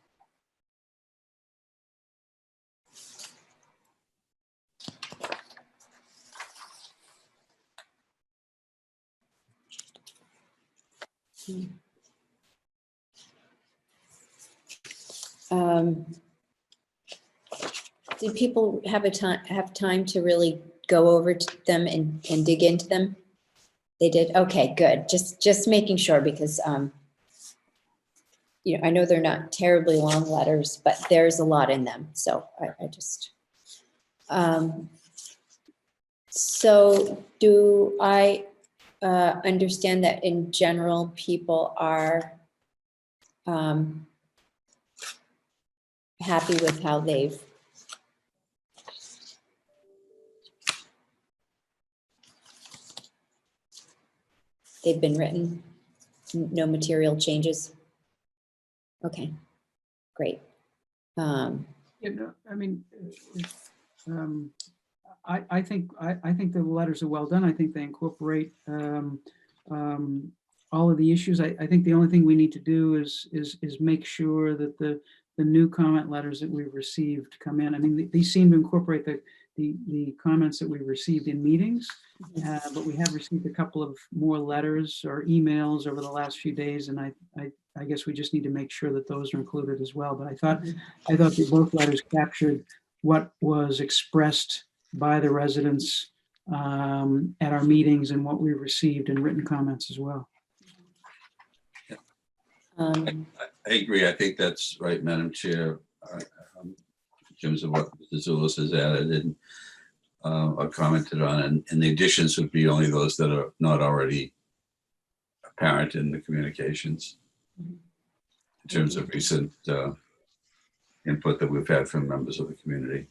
Did people have time to really go over to them and dig into them? They did. Okay, good. Just making sure, because you know, I know they're not terribly long letters, but there's a lot in them. So I just so do I understand that in general people are happy with how they've been written? No material changes? Okay, great. You know, I mean, I think the letters are well done. I think they incorporate all of the issues. I think the only thing we need to do is make sure that the new comment letters that we've received come in. I mean, these seem to incorporate the comments that we received in meetings, but we have received a couple of more letters or emails over the last few days, and I guess we just need to make sure that those are included as well. But I thought that both letters captured what was expressed by the residents at our meetings and what we received in written comments as well. I agree. I think that's right, Madam Chair. In terms of what Mr. Zulus has added and or commented on, and the additions would be only those that are not already apparent in the communications. In terms of recent input that we've had from members of the community.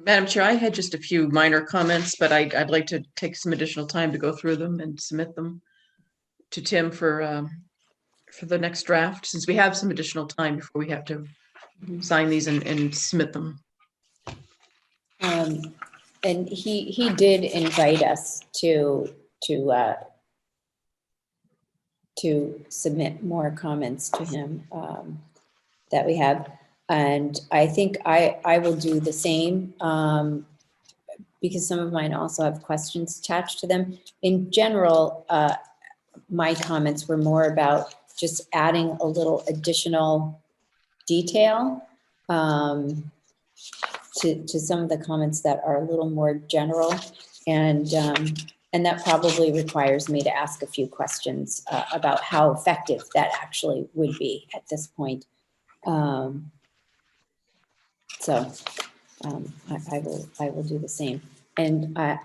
Madam Chair, I had just a few minor comments, but I'd like to take some additional time to go through them and submit them to Tim for the next draft, since we have some additional time before we have to sign these and submit them. And he did invite us to submit more comments to him that we have. And I think I will do the same because some of mine also have questions attached to them. In general, my comments were more about just adding a little additional detail to some of the comments that are a little more general. And that probably requires me to ask a few questions about how effective that actually would be at this point. So I will do the same. And I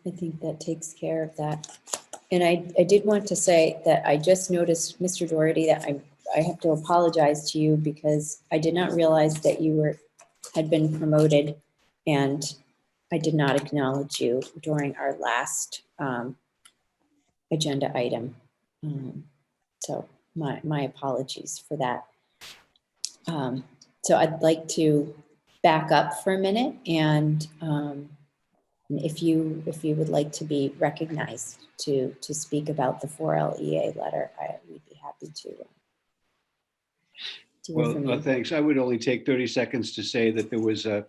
think that takes care of that. And I did want to say that I just noticed, Mr. Doherty, that I have to apologize to you because I did not realize that you had been promoted, and I did not acknowledge you during our last agenda item. So my apologies for that. So I'd like to back up for a minute, and if you would like to be recognized to speak about the 4LEA letter, we'd be happy to. to hear from you. Thanks. I would only take 30 seconds to say that there was a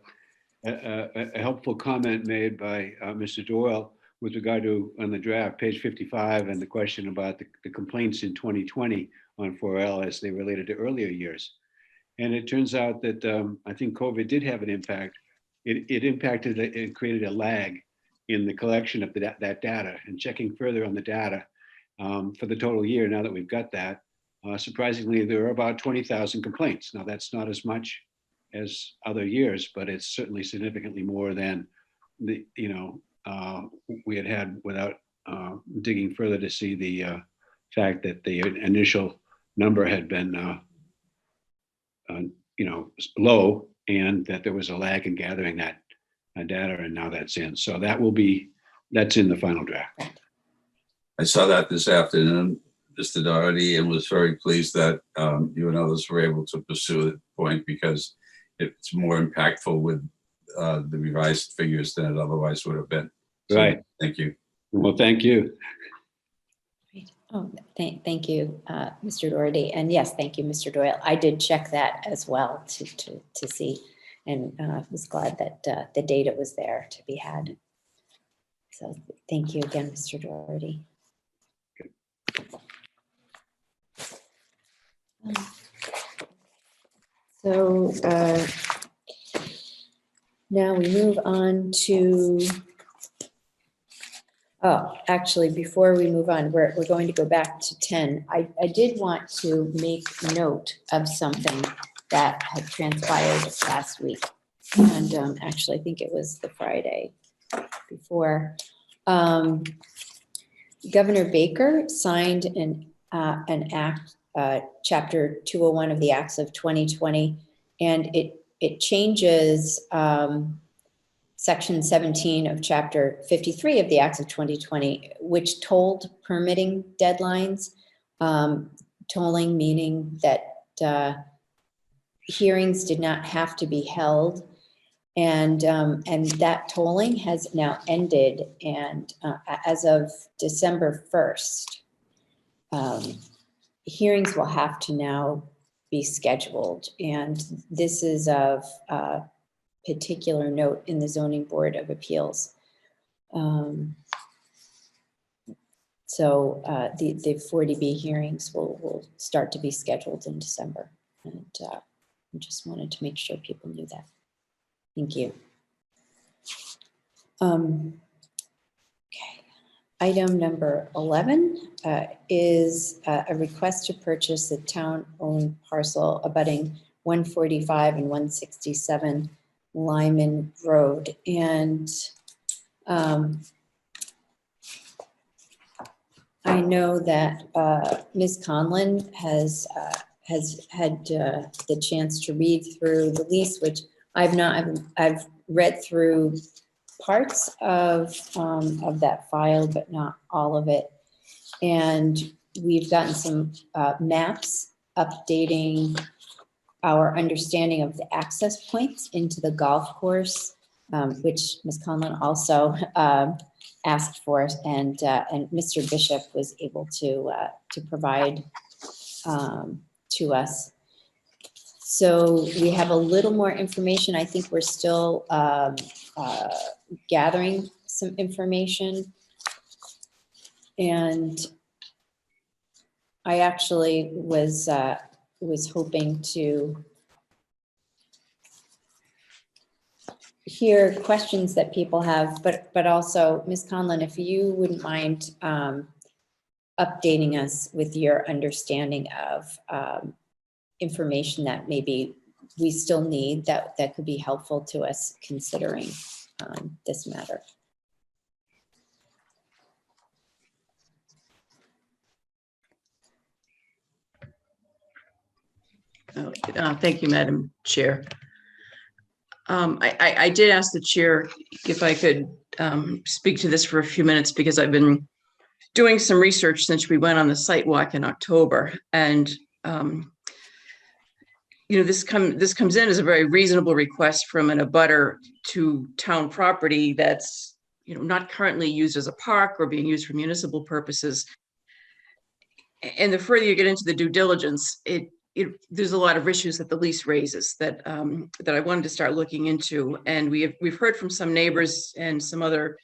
helpful comment made by Mr. Doyle with regard to, on the draft, page 55, and the question about the complaints in 2020 on 4L as they related to earlier years. And it turns out that I think COVID did have an impact. It impacted, it created a lag in the collection of that data, and checking further on the data for the total year. Now that we've got that, surprisingly, there are about 20,000 complaints. Now that's not as much as other years, but it's certainly significantly more than the, we had without digging further to see the fact that the initial number had been, low, and that there was a lag in gathering that data, and now that's in. So that's in the final draft. I saw that this afternoon, Mr. Doherty, and was very pleased that you and others were able to pursue the point, because it's more impactful with the revised figures than it otherwise would have been. So, Right. Thank you. Well, thank you. Great. Oh, thank you, Mr. Doherty. And yes, thank you, Mr. Doyle. I did check that as well to see, and was glad that the data was there to be had. So thank you again, Mr. Doherty. So now we move on to, actually, before we move on, we're going to go back to 10. I did want to make note of something that had transpired last week. And actually, I think it was the Friday before. Governor Baker signed an act, Chapter 201 of the Acts of 2020, and it changes Section 17 of Chapter 53 of the Acts of 2020, which tolled permitting deadlines. Tolling meaning that hearings did not have to be held, and that tolling has now ended. And as of December 1st, hearings will have to now be scheduled, and this is of particular note in the Zoning Board of Appeals. So the 40B hearings will start to be scheduled in December, and I just wanted to make sure people knew that. Thank you. Okay. Item number 11 is a request to purchase the town-owned parcel abutting 145 and 167 Lyman Road. And I know that Ms. Conlon has had the chance to read through the lease, which I've not. I've read through parts of that file, but not all of it. And we've gotten some maps updating our understanding of the access points into the golf course, which Ms. Conlon also asked for, and Mr. Bishop was able to provide to us. So we have a little more information. I think we're still gathering some information. And I actually was hoping to hear questions that people have, but also, Ms. Conlon, if you wouldn't mind updating us with your understanding of information that maybe we still need that could be helpful to us considering this matter. Thank you, Madam Chair. I did ask the chair if I could speak to this for a few minutes, because I've been doing some research since we went on the site walk in October. And this comes in as a very reasonable request from an abutter to town property that's not currently used as a park or being used for municipal purposes. And the further you get into the due diligence, there's a lot of issues that the lease raises that that I wanted to start looking into. And we've heard from some neighbors and some other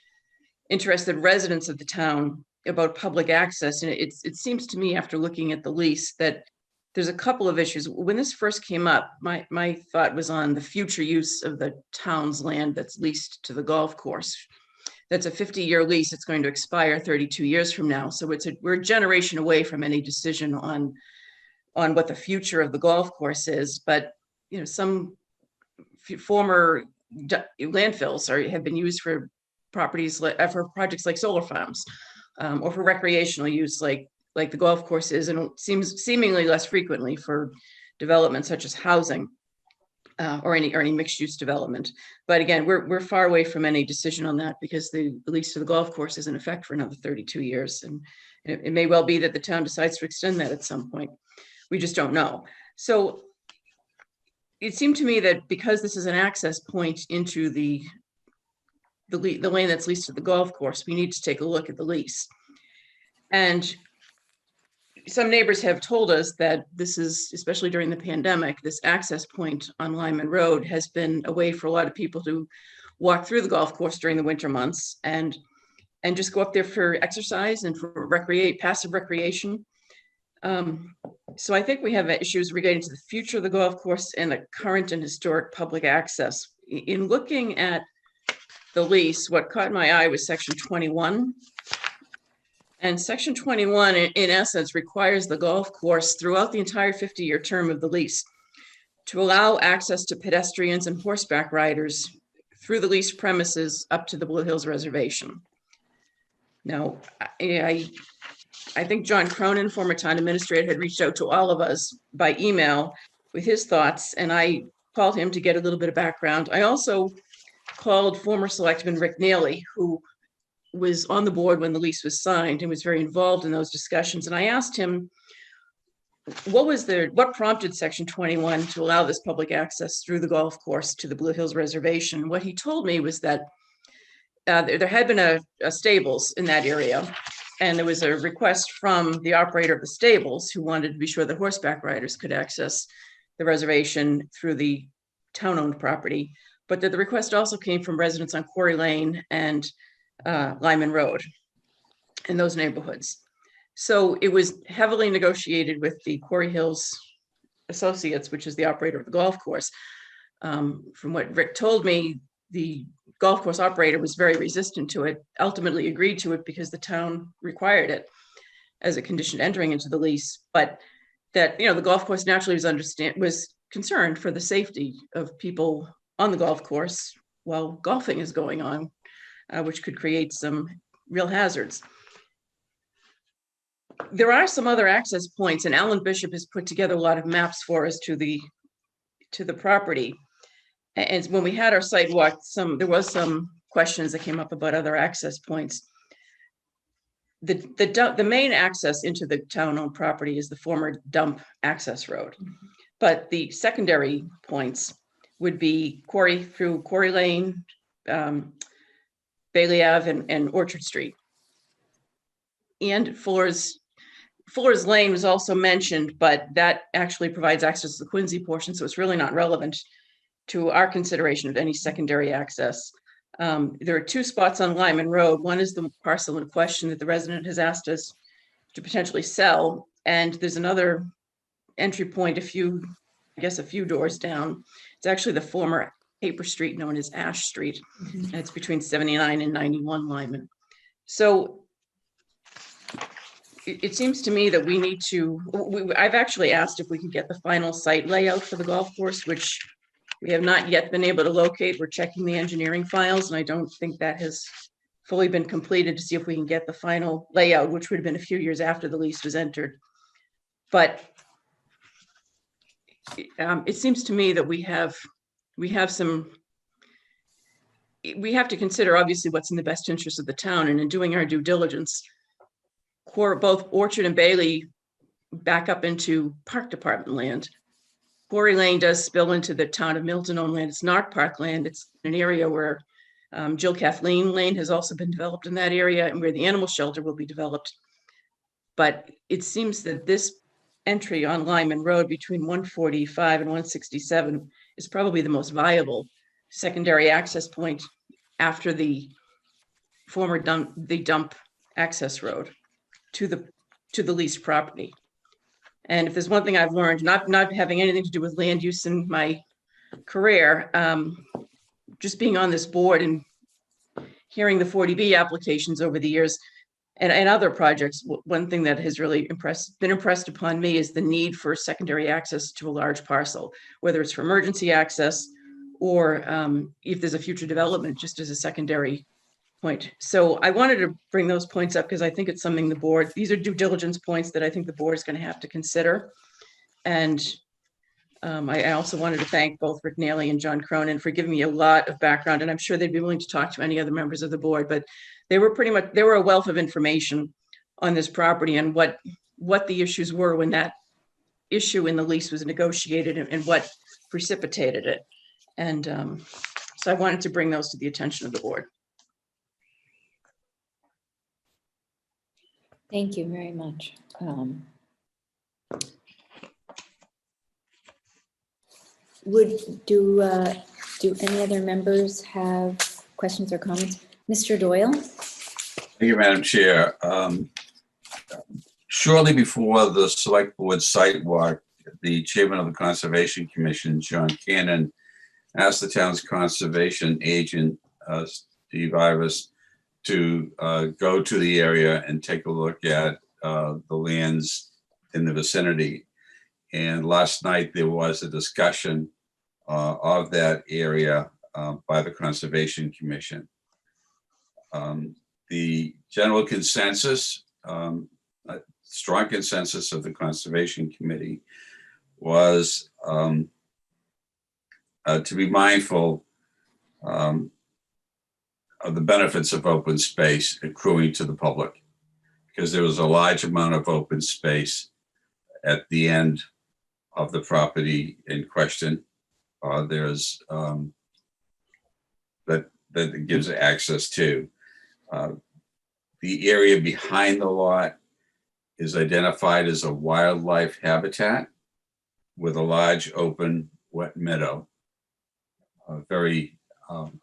interested residents of the town about public access. And it seems to me, after looking at the lease, that there's a couple of issues. When this first came up, my thought was on the future use of the town's land that's leased to the golf course. That's a 50-year lease. It's going to expire 32 years from now. So we're a generation away from any decision on what the future of the golf course is. But some former landfills have been used for properties for projects like solar farms, or for recreational use like the golf course is, and it seems seemingly less frequently for development such as housing, or any mixed use development. But again, we're far away from any decision on that, because the lease to the golf course is in effect for another 32 years. And it may well be that the town decides to extend that at some point. We just don't know. So it seemed to me that because this is an access point into the lane that's leased to the golf course, we need to take a look at the lease. And some neighbors have told us that this is, especially during the pandemic, this access point on Lyman Road has been a way for a lot of people to walk through the golf course during the winter months and just go up there for exercise and for passive recreation. So I think we have issues relating to the future of the golf course and the current and historic public access. In looking at the lease, what caught my eye was section 21. And section 21, in essence, requires the golf course throughout the entire 50-year term of the lease to allow access to pedestrians and horseback riders through the leased premises up to the Blue Hills Reservation. Now, I think John Cronin, former town administrator, had reached out to all of us by email with his thoughts, and I called him to get a little bit of background. I also called former selectman Rick Neely, who was on the board when the lease was signed and was very involved in those discussions. And I asked him, what prompted section 21 to allow this public access through the golf course to the Blue Hills Reservation? What he told me was that there had been a stables in that area, and there was a request from the operator of the stables who wanted to be sure that horseback riders could access the reservation through the town-owned property, but that the request also came from residents on Quarry Lane and Lyman Road in those neighborhoods. So it was heavily negotiated with the Quarry Hills Associates, which is the operator of the golf course. From what Rick told me, the golf course operator was very resistant to it, ultimately agreed to it because the town required it as a condition entering into the lease. But that, the golf course naturally was concerned for the safety of people on the golf course while golfing is going on, which could create some real hazards. There are some other access points, and Alan Bishop has put together a lot of maps for us to the property. And when we had our site walk, there was some questions that came up about other access points. The main access into the town-owned property is the former dump access road, but the secondary points would be through Quarry Lane, Bailey Ave, and Orchard Street. And Fuller's Lane was also mentioned, but that actually provides access to the Quincy portion, so it's really not relevant to our consideration of any secondary access. There are two spots on Lyman Road. One is the parcel in question that the resident has asked us to potentially sell, and there's another entry point a few doors down. It's actually the former paper street known as Ash Street. And it's between 79 and 91 Lyman. So it seems to me that we need to, I've actually asked if we could get the final site layout for the golf course, which we have not yet been able to locate. We're checking the engineering files, and I don't think that has fully been completed to see if we can get the final layout, which would have been a few years after the lease was entered. But it seems to me that we have to consider obviously what's in the best interest of the town, and in doing our due diligence, both Orchard and Bailey back up into Park Department land. Quarry Lane does spill into the town of Milton owned land. It's not park land. It's an area where Jill Kathleen Lane has also been developed in that area, and where the animal shelter will be developed. But it seems that this entry on Lyman Road between 145 and 167 is probably the most viable secondary access point after the former dump access road to the leased property. And if there's one thing I've learned, not having anything to do with land use in my career, just being on this board and hearing the 40B applications over the years and other projects, one thing that has really been impressed upon me is the need for secondary access to a large parcel, whether it's for emergency access or if there's a future development, just as a secondary point. So I wanted to bring those points up because I think it's something these are due diligence points that I think the board is going to have to consider. And I also wanted to thank both Rick Nally and John Cronin for giving me a lot of background, and I'm sure they'd be willing to talk to any other members of the board, but they were a wealth of information on this property and what the issues were when that issue in the lease was negotiated and what precipitated it. And so I wanted to bring those to the attention of the board. Thank you very much. Do any other members have questions or comments? Mr. Doyle? Thank you, Madam Chair. Shortly before the Select Board site walk, the Chairman of the Conservation Commission, John Cannon, asked the town's conservation agent, Steve Ivers, to go to the area and take a look at the lands in the vicinity. And last night there was a discussion of that area by the Conservation Commission. The general consensus, strong consensus of the Conservation Committee was to be mindful of the benefits of open space accruing to the public, because there was a large amount of open space at the end of the property in question. There's that gives access to. The area behind the lot is identified as a wildlife habitat with a large open wet meadow. Very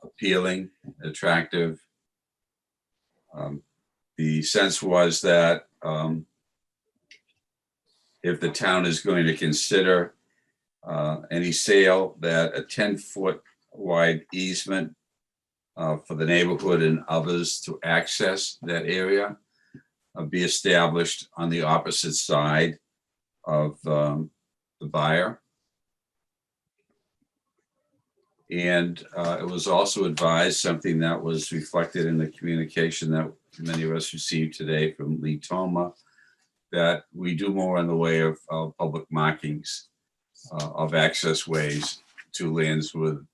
appealing, attractive. The sense was that if the town is going to consider any sale, that a 10-foot wide easement for the neighborhood and others to access that area be established on the opposite side of the buyer. And it was also advised, something that was reflected in the communication that many of us received today from Lee Toma, that we do more in the way of public markings of access ways to lands with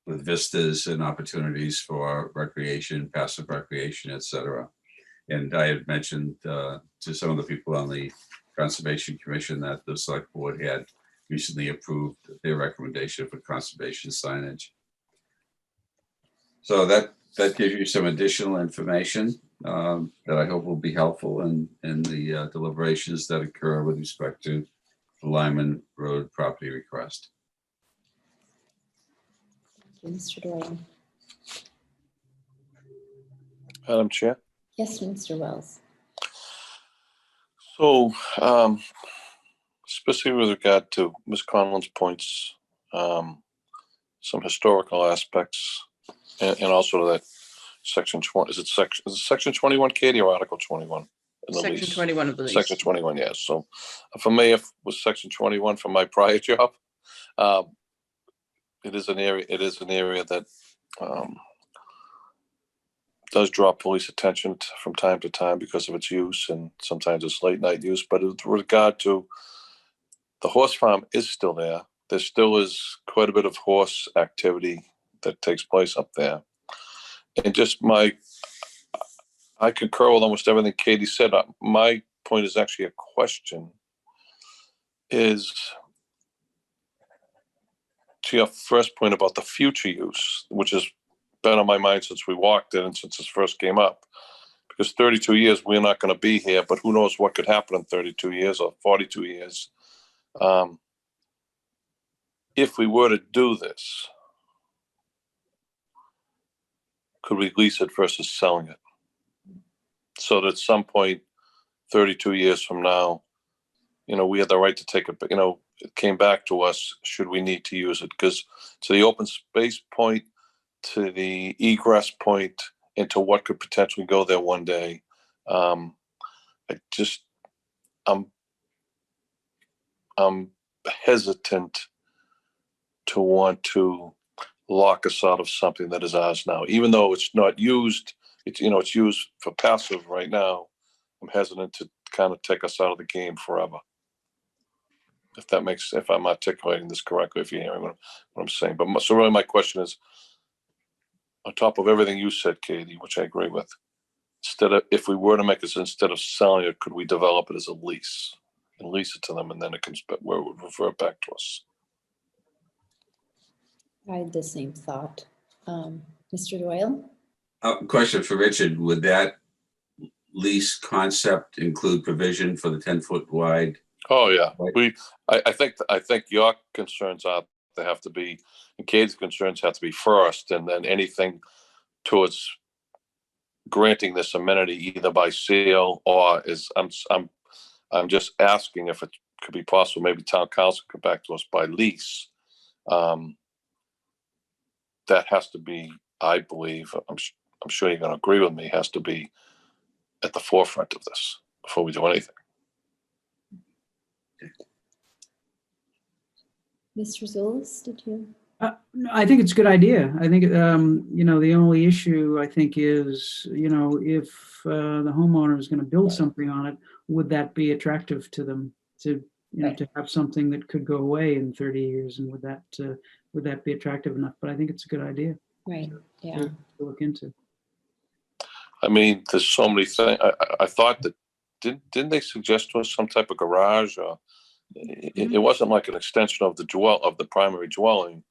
vistas and opportunities for recreation, passive recreation, etc. And I had mentioned to some of the people on the Conservation Commission that the Select Board had recently approved their recommendation for conservation signage. So that gives you some additional information that I hope will be helpful in the deliberations that occur with respect to the Lyman Road property request. Thank you, Mr. Doyle. Madam Chair. Yes, Mr. Wells. So, especially with regard to Ms. Conlon's points, some historical aspects, and also that section 20, is it section 21, Katie, or article 21? In the Section lease? 21 of the lease. Section 21, yes. So familiar with section 21 from my prior job. It is an area that does draw police attention from time to time because of its use, and sometimes it's late night use. But with regard to the horse farm is still there. There still is quite a bit of horse activity that takes place up there. And I concur with almost everything Katie said. My point is actually a question. Is to your first point about the future use, which has been on my mind since we walked it and since this first came up. because 32 years, we're not going to be here, but who knows what could happen in 32 years or 42 years. If we were to do this, could we lease it versus selling it? So that at some point, 32 years from now, we had the right to take it, but, it came back to us, should we need to use it? Because to the open space point, to the egress point, and to what could potentially go there one day, I'm hesitant to want to lock us out of something that is ours now, even though it's not used. It's used for passive right now. I'm hesitant to kind of take us out of the game forever. If I'm articulating this correctly, if you're hearing what I'm saying. But so really my question is, on top of everything you said, Katie, which I agree with, if we were to make this, instead of selling it, could we develop it as a lease and lease it to them, and then it comes back where it would revert back to us? I had the same thought. Mr. Doyle? Question for Richard. Would that lease concept include provision for the 10-foot wide? Oh yeah, I think your concerns have to be, and Katie's concerns have to be first, and then anything towards granting this amenity either by sale or I'm just asking if it could be possible. Maybe town council could come back to us by lease. That has to be, I believe, I'm sure you're going to agree with me, has to be at the forefront of this before we do anything. Mr. Zulus, did you? No, I think it's a good idea. I think, the only issue I think is, if the homeowner is going to build something on it, would that be attractive to them to have something that could go away in 30 years? And would that be attractive enough? But I think it's a good idea. Right. Yeah. To look into. I mean, there's so many things. I thought that didn't they suggest to us some type of garage, or it wasn't like an extension of the primary dwelling.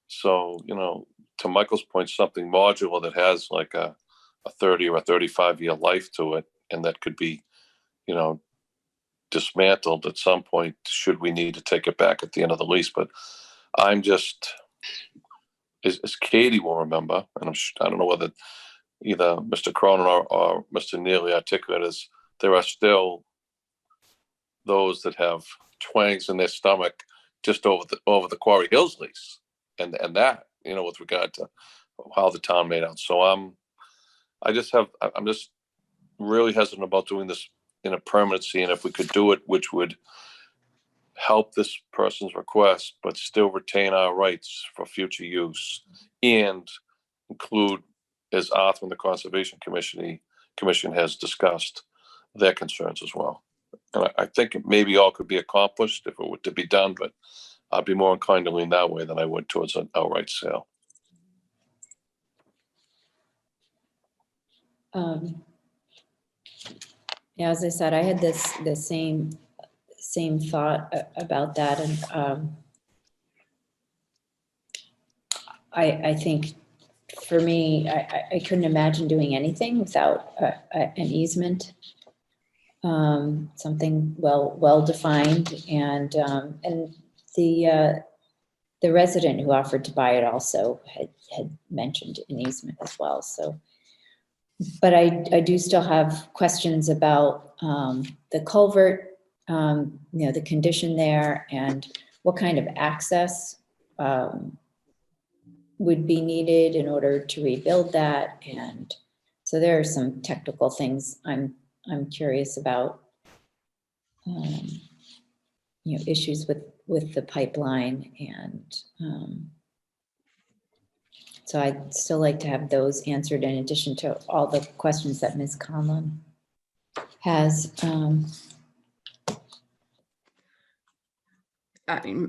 So, to Michael's point, something modular that has like a 30 or a 35-year life to it, and that could be, dismantled at some point should we need to take it back at the end of the lease. But I'm just, as Katie will remember, and I don't know whether either Mr. Cronin or Mr. Neely articulated, is there are still those that have twangs in their stomach just over the Quarry Hills lease, and that, with regard to how the town made out. So I'm just really hesitant about doing this in a permanency, and if we could do it, which would help this person's request, but still retain our rights for future use, and include, as Arthur and the Conservation Commission has discussed, their concerns as well. And I think it maybe all could be accomplished if it were to be done, but I'd be more inclined to lean that way than I would towards an outright sale. Yeah, as I said, I had the same thought about that, and I think for me, I couldn't imagine doing anything without an easement, something well defined, and the resident who offered to buy it also had mentioned an easement as well. So, but I do still have questions about the culvert, the condition there, and what kind of access would be needed in order to rebuild that. And so there are some technical things I'm curious about, issues with the pipeline, and so I'd still like to have those answered in addition to all the questions that Ms. Conlon has.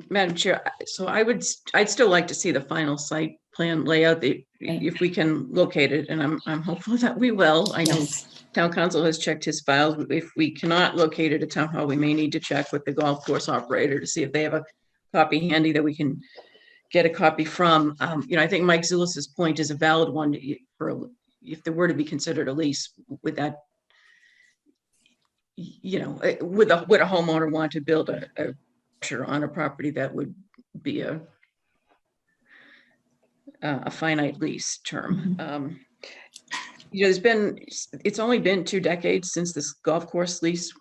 Madam Chair, so I'd still like to see the final site plan layout, if we can locate it, and I'm hopeful that we will. I know town council has checked his files. If we cannot locate it at town hall, we may need to check with the golf course operator to see if they have a copy handy that we can get a copy from. I think Mike Zulis's point is a valid one for if there were to be considered a lease, would that, you know, would a homeowner want to build a structure on a property that would be a finite lease term? You know, it's only been 2 decades since this golf course lease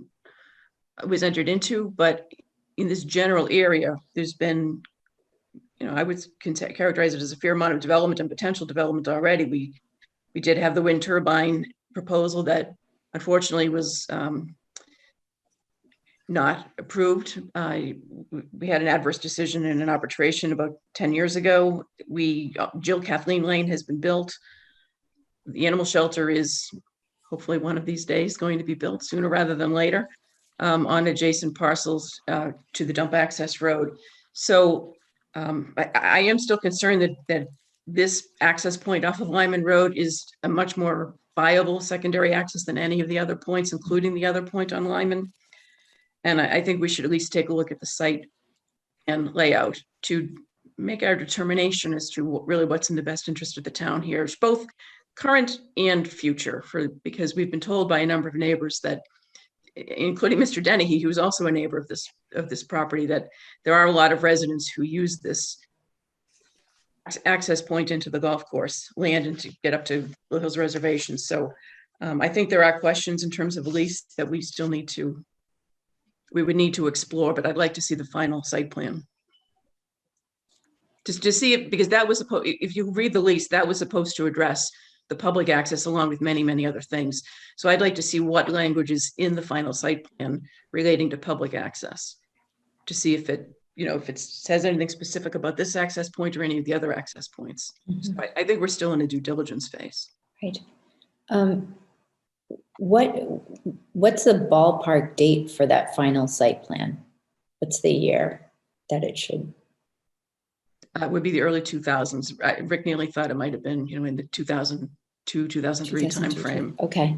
was entered into, but in this general area, there's been, you know, I would characterize it as a fair amount of development and potential development already. We did have the wind turbine proposal that unfortunately was not approved. We had an adverse decision in an arbitration about 10 years ago. Jill Kathleen Lane has been built. The animal shelter is hopefully one of these days going to be built sooner rather than later on adjacent parcels to the dump access road. So I am still concerned that this access point off of Lyman Road is a much more viable secondary access than any of the other points, including the other point on Lyman. And I think we should at least take a look at the site and layout to make our determination as to really what's in the best interest of the town here, both current and future, because we've been told by a number of neighbors that, including Mr. Dennehy, who's also a neighbor of this property, that there are a lot of residents who use this access point into the golf course land and to get up to Blue Hills Reservation. So I think there are questions in terms of a lease that we would need to explore, but I'd like to see the final site plan. Just to see it, because that was supposed, if you read the lease, that was supposed to address the public access along with many, many other things. So I'd like to see what language is in the final site plan relating to public access, to see if it, you know, if it says anything specific about this access point or any of the other access points. So I think we're still in a due diligence phase. Right. What's the ballpark date for that final site plan? What's the year that it should? It would be the early 2000s. Rick Neely thought it might have been, you know, in the 2002, 2003 timeframe. Okay,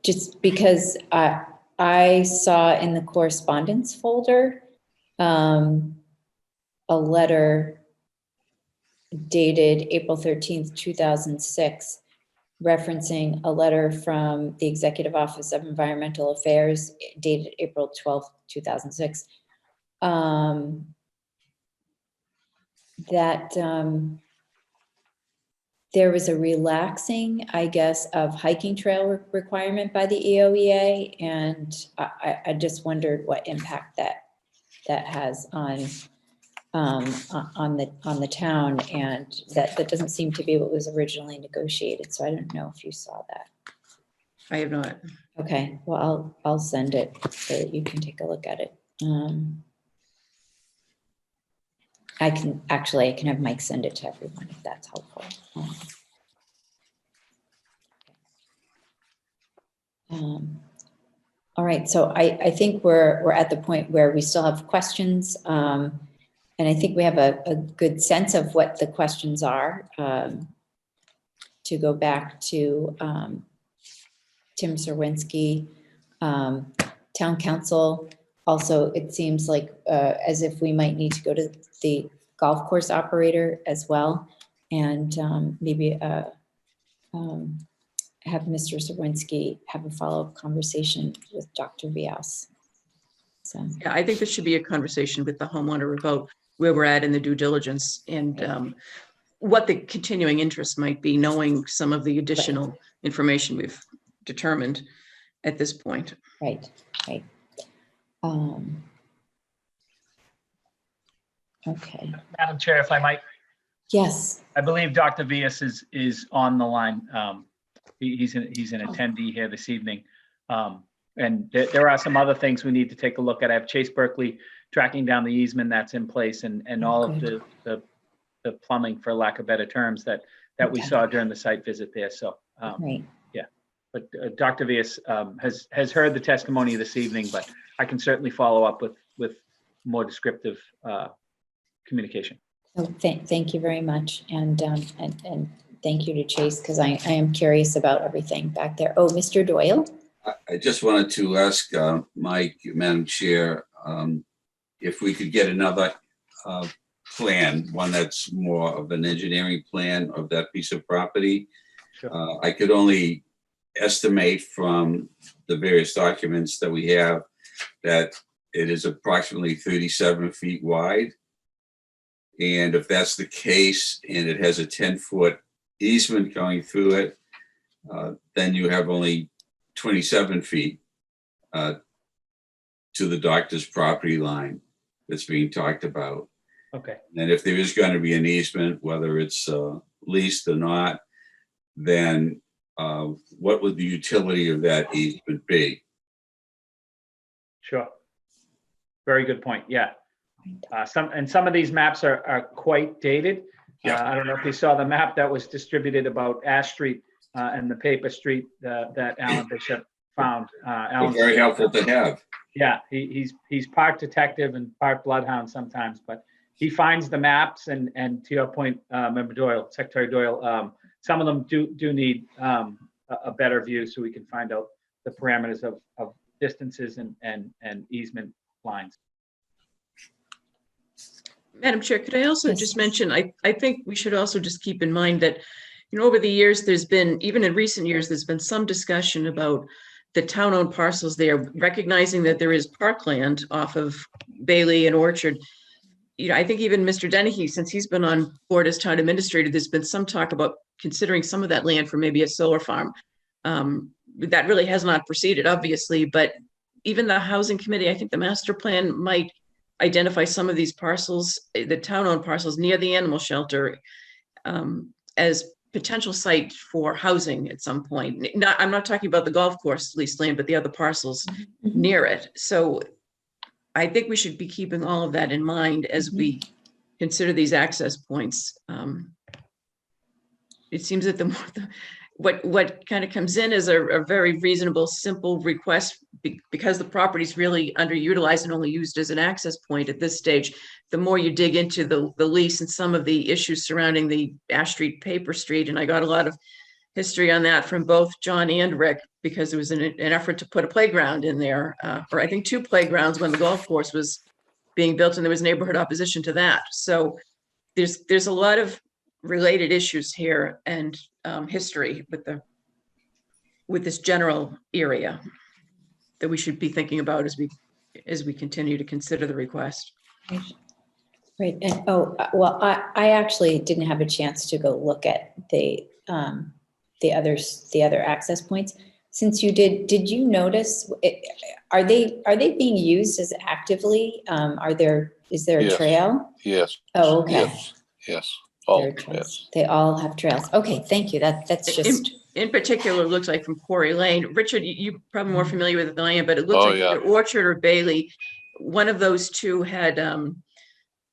just because I saw in the correspondence folder a letter dated April 13th, 2006, referencing a letter from the Executive Office of Environmental Affairs dated April 12th, 2006, that there was a relaxing, I guess, of hiking trail requirement by the EOEA, and I just wondered what impact that has on the town, and that doesn't seem to be what was originally negotiated. So I don't know if you saw that. I have not. Okay, well, I'll send it so that you can take a look at it. I can have Mike send it to everyone if that's helpful. All right, so I think we're at the point where we still have questions, and I think we have a good sense of what the questions are. To go back to Tim Serwinski, Town Council. Also, it seems like as if we might need to go to the golf course operator as well, and maybe have Mr. Serwinski have a follow-up conversation with Dr. Vias. So yeah, I think this should be a conversation with the homeowner about where we're at in the due diligence and what the continuing interest might be, knowing some of the additional information we've determined at this point. Right. Okay. Madam Chair, if I might. Yes. I believe Dr. Vias is on the line. He's an attendee here this evening. And there are some other things we need to take a look at. I have Chase Berkeley tracking down the easement that's in place and all of the plumbing, for lack of better terms, that we saw during the site visit there. So Right. yeah, but Dr. Vias has heard the testimony this evening, but I can certainly follow up with more descriptive communication. So thank you very much, and thank you to Chase, because I am curious about everything back there. Oh, Mr. Doyle. I just wanted to ask Mike, Madam Chair, if we could get another plan, one that's more of an engineering plan of that piece of property. I could only estimate from the various documents that we have that it is approximately 37 feet wide. And if that's the case, and it has a 10-foot easement going through it, then you have only 27 feet to the doctor's property line that's being talked about. Okay. And if there is going to be an easement, whether it's leased or not, then what would the utility of that easement be? Sure. Very good point. Yeah. Some of these maps are quite dated. Yeah. I don't know if you saw the map that was distributed about Ash Street and the paper street that Alan Bishop found. But very helpful to have. Yeah, he's part detective and part bloodhound sometimes, but he finds the maps and to your point, Member Doyle, Secretary Doyle, some of them do need a better view so we can find out the parameters of distances and easement lines. Madam Chair, could I also just mention, I think we should also just keep in mind that, over the years, there's been, even in recent years, there's been some discussion about the town-owned parcels there, recognizing that there is parkland off of Bailey and Orchard. I think even Mr. Dennehy, since he's been on board as town administrator, there's been some talk about considering some of that land for maybe a solar farm. That really has not proceeded, obviously, but even the housing committee, I think the master plan might identify some of these parcels, the town-owned parcels near the animal shelter, as potential site for housing at some point. I'm not talking about the golf course leased land, but the other parcels near it. So I think we should be keeping all of that in mind as we consider these access points. It seems that what kind of comes in is a very reasonable, simple request because the property is really underutilized and only used as an access point at this stage. The more you dig into the lease and some of the issues surrounding the Ash Street Paper Street, and I got a lot of history on that from both John and Rick, because it was an effort to put a playground in there, or I think 2 playgrounds when the golf course was being built, and there was neighborhood opposition to that. So there's a lot of related issues here and history with this general area that we should be thinking about as we continue to consider the request. Right. And well, I actually didn't have a chance to go look at the other access points. Since you did you notice, are they being used as actively? Is there a trail? Yes. Oh, okay. Yes. Yes. They all have trails. Okay, thank you. That's just. In particular, it looks like from Quarry Lane. Richard, you probably more familiar with it than I am, but it looks like either Orchard or Bailey, one of those two had,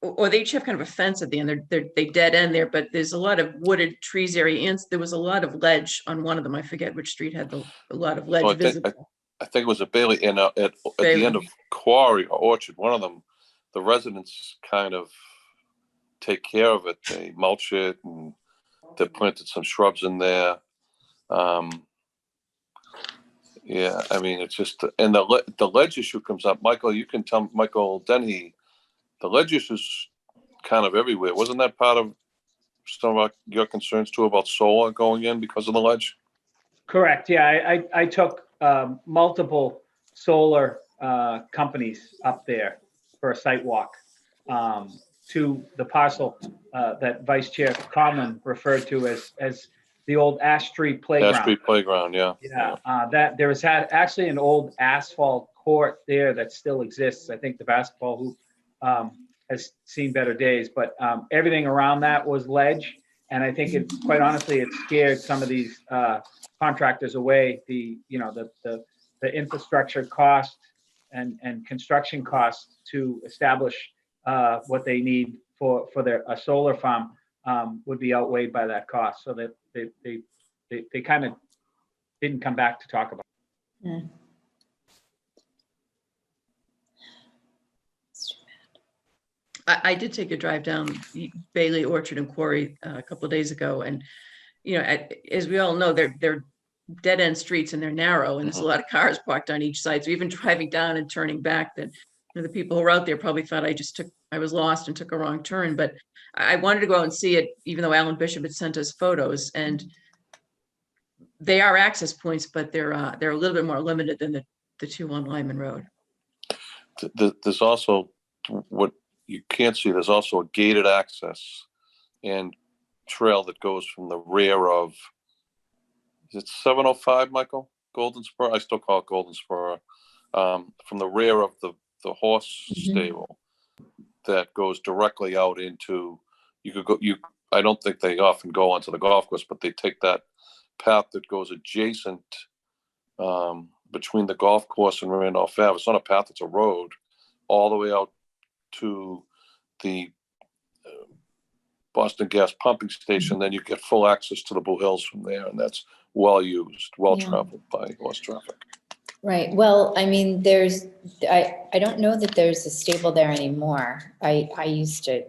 or they each have kind of a fence at the end. They dead end there, but there's a lot of wooded trees area, and there was a lot of ledge on one of them. I forget which street had a lot of ledge visible. I think it was a Bailey, and at Bailey. the end of Quarry or Orchard, one of them, the residents kind of take care of it. They mulch it, and they planted some shrubs in there. Yeah, I mean, it's just, and the ledge issue comes up. Michael, you can tell Michael Dennehy, the ledge issue is kind of everywhere. Wasn't that part of some of your concerns too about solar going in because of the ledge? Correct. Yeah, I took multiple solar companies up there for a site walk to the parcel that Vice Chair Conlon referred to as the old Ash Street Playground. Ash Street Playground, yeah. Yeah, that there was actually an old asphalt court there that still exists. I think the basketball hoop has seen better days, but everything around that was ledge. And I think it, quite honestly, it scared some of these contractors away. The infrastructure cost and construction costs to establish what they need for a solar farm would be outweighed by that cost. So that they kind of didn't come back to talk about it. Yeah. I did take a drive down Bailey, Orchard, and Quarry a couple of days ago, and as we all know, they're dead end streets and they're narrow, and there's a lot of cars parked on each side. So even driving down and turning back, that the people who were out there probably thought I was lost and took a wrong turn. But I wanted to go out and see it, even though Alan Bishop had sent us photos. And they are access points, but they're a little bit more limited than the two on Lyman Road. There's also, what you can't see, there's also a gated access and trail that goes from the rear of, is it 705, Michael? Golden Spur? I still call it Golden Spur. From the rear of the horse stable that goes directly out into, you could go, I don't think they often go onto the golf course, but they take that path that goes adjacent between the golf course and Randolph Ave. It's not a path, it's a road all the way out to the Boston Gas pumping station. Then you get full access to the Blue Hills from there, and that's well used, well traveled by horse traffic. Right. Well, I mean, I don't know that there's a stable there anymore. I used to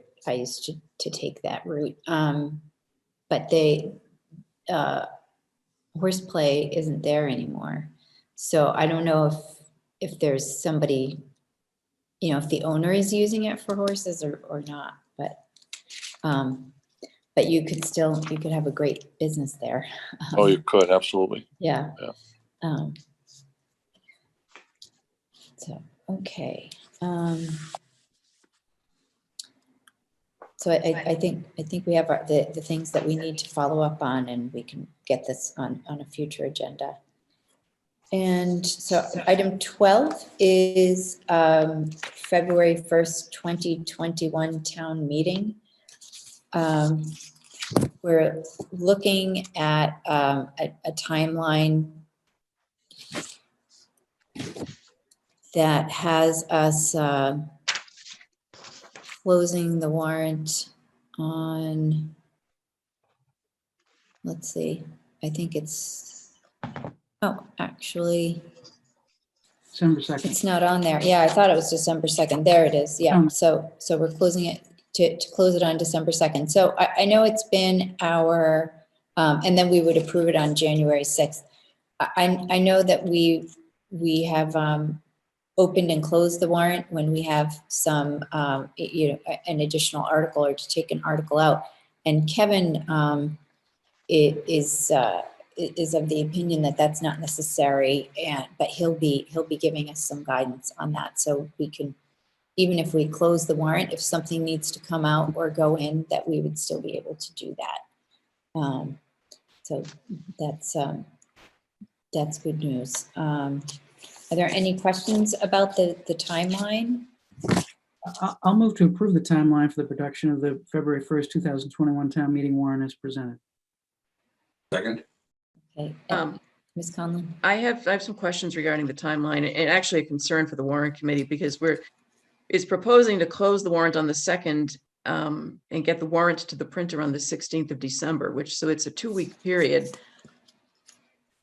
take that route. But horseplay isn't there anymore. So I don't know if there's somebody, if the owner is using it for horses or not, but you could have a great business there. Oh, you could, absolutely. Yeah. So, okay. So I think we have the things that we need to follow up on, and we can get this on a future agenda. And so item 12 is February 1st, 2021 town meeting. We're looking at a timeline that has us closing the warrant on, let's see, I think it's, actually, December 2nd. it's not on there. Yeah, I thought it was December 2nd. There it is. Yeah, so we're closing it to close it on December 2nd. So I know it's been and then we would approve it on January 6th. I know that we have opened and closed the warrant when we have some, an additional article or to take an article out. And Kevin is of the opinion that that's not necessary, but he'll be giving us some guidance on that, so we can, even if we close the warrant, if something needs to come out or go in, that we would still be able to do that. So that's good news. Are there any questions about the timeline? I'll move to approve the timeline for the production of the February 1st, 2021 town meeting warrant as presented. Second. Okay, Ms. Conlon? I have some questions regarding the timeline, and actually a concern for the warrant committee, because it's proposing to close the warrant on the 2nd and get the warrant to the printer on the 16th of December, so it's a 2-week period.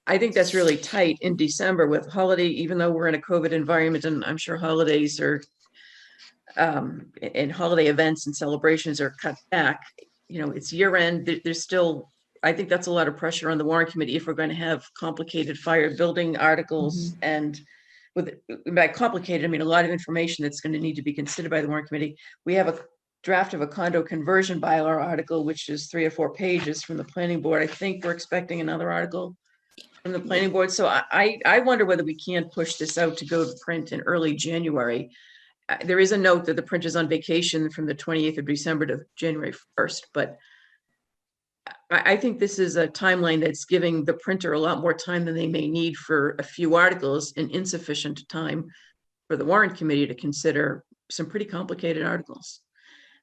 I think that's really tight in December with holiday, even though we're in a COVID environment, and I'm sure holidays are and holiday events and celebrations are cut back. It's year end. There's still, I think that's a lot of pressure on the warrant committee if we're going to have complicated fire building articles. And by complicated, I mean a lot of information that's going to need to be considered by the warrant committee. We have a draft of a condo conversion bylaw article, which is 3 or 4 pages from the planning board. I think we're expecting another article from the planning board. So I wonder whether we can't push this out to go to print in early January. There is a note that the printer's on vacation from the 28th of December to January 1st, but I think this is a timeline that's giving the printer a lot more time than they may need for a few articles, and insufficient time for the warrant committee to consider some pretty complicated articles.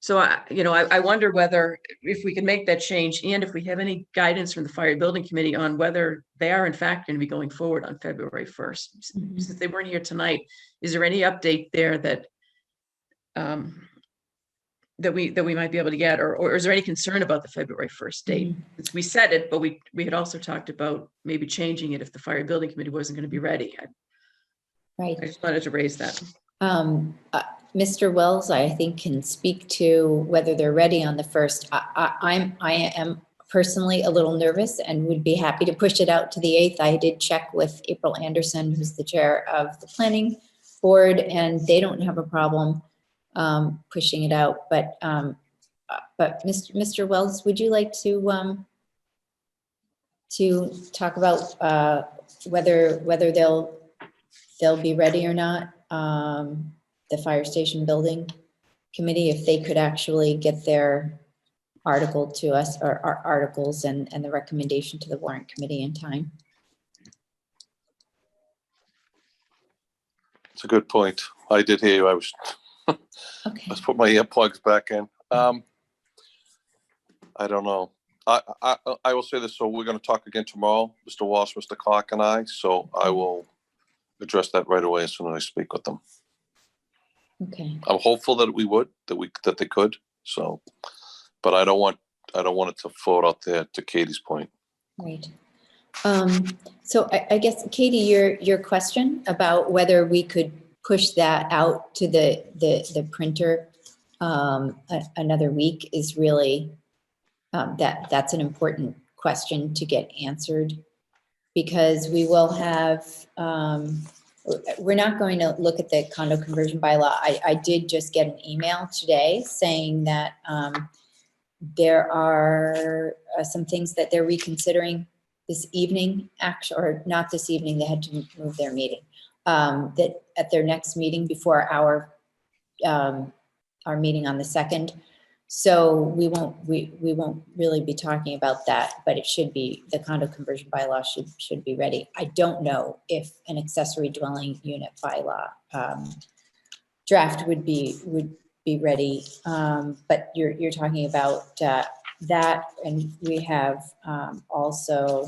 So I wonder whether if we can make that change, and if we have any guidance from the fire building committee on whether they are in fact going to be going forward on February 1st. Since they weren't here tonight, is there any update there that that we might be able to get, or is there any concern about the February 1st date? Since we said it, but we had also talked about maybe changing it if the fire building committee wasn't going to be ready. Right. I just wanted to raise that. Mr. Wells, I think, can speak to whether they're ready on the 1st. I am personally a little nervous and would be happy to push it out to the 8th. I did check with April Anderson, who's the chair of the planning board, and they don't have a problem pushing it out. But Mr. Wells, would you like to to talk about whether they'll be ready or not. The fire station building committee, if they could actually get their article to us, or our articles and the recommendation to the warrant committee in time. It's a good point. I did hear you. Okay. Let's put my earplugs back in. I don't know. I will say this. So we're going to talk again tomorrow, Mr. Walsh, Mr. Clark, and I. So I will address that right away as soon as I speak with them. Okay. I'm hopeful that that they could. So, but I don't want it to float out there, to Katie's point. Right. So I guess, Katie, your question about whether we could push that out to the printer another week is really, that's an important question to get answered, because we will have, we're not going to look at the condo conversion bylaw. I did just get an email today saying that there are some things that they're reconsidering this evening, or not this evening, they had to move their meeting, that at their next meeting before our meeting on the 2nd. So we won't really be talking about that, but it should be, the condo conversion bylaw should be ready. I don't know if an accessory dwelling unit bylaw draft would be ready, but you're talking about that, and we have also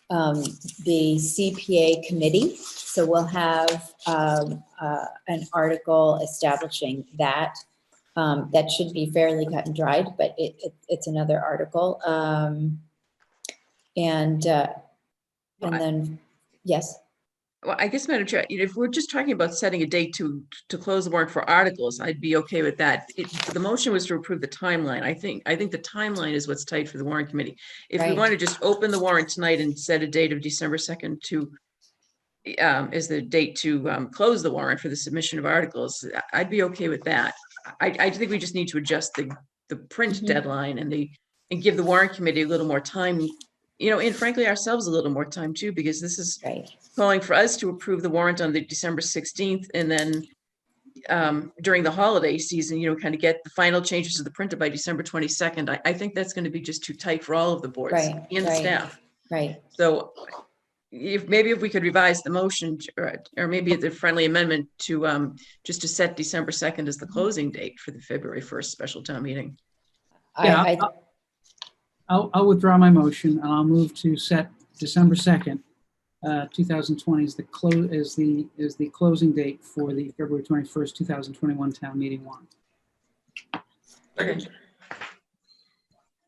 the CPA committee. So we'll have an article establishing that. That should be fairly cut and dried, but it's another article. And then, yes. Well, I guess, Madam Chair, if we're just talking about setting a date to close the warrant for articles, I'd be okay with that. The motion was to approve the timeline. I think the timeline is what's tight for the warrant committee. If we Right. want to just open the warrant tonight and set a date of December 2nd to is the date to close the warrant for the submission of articles, I'd be okay with that. I think we just need to adjust the print deadline and give the warrant committee a little more time, and frankly ourselves a little more time too, because this is right. calling for us to approve the warrant on the December 16th, and then during the holiday season, kind of get the final changes to the printer by December 22nd. I think that's going to be just too tight for all of the boards Right, and right. staff. Right. So if we could revise the motion, or maybe the friendly amendment to just to set December 2nd as the closing date for the February 1st special town meeting. Yeah, I'll withdraw my motion, and I'll move to set December 2nd, 2020 as the closing date for the February 21st, 2021 town meeting warrant.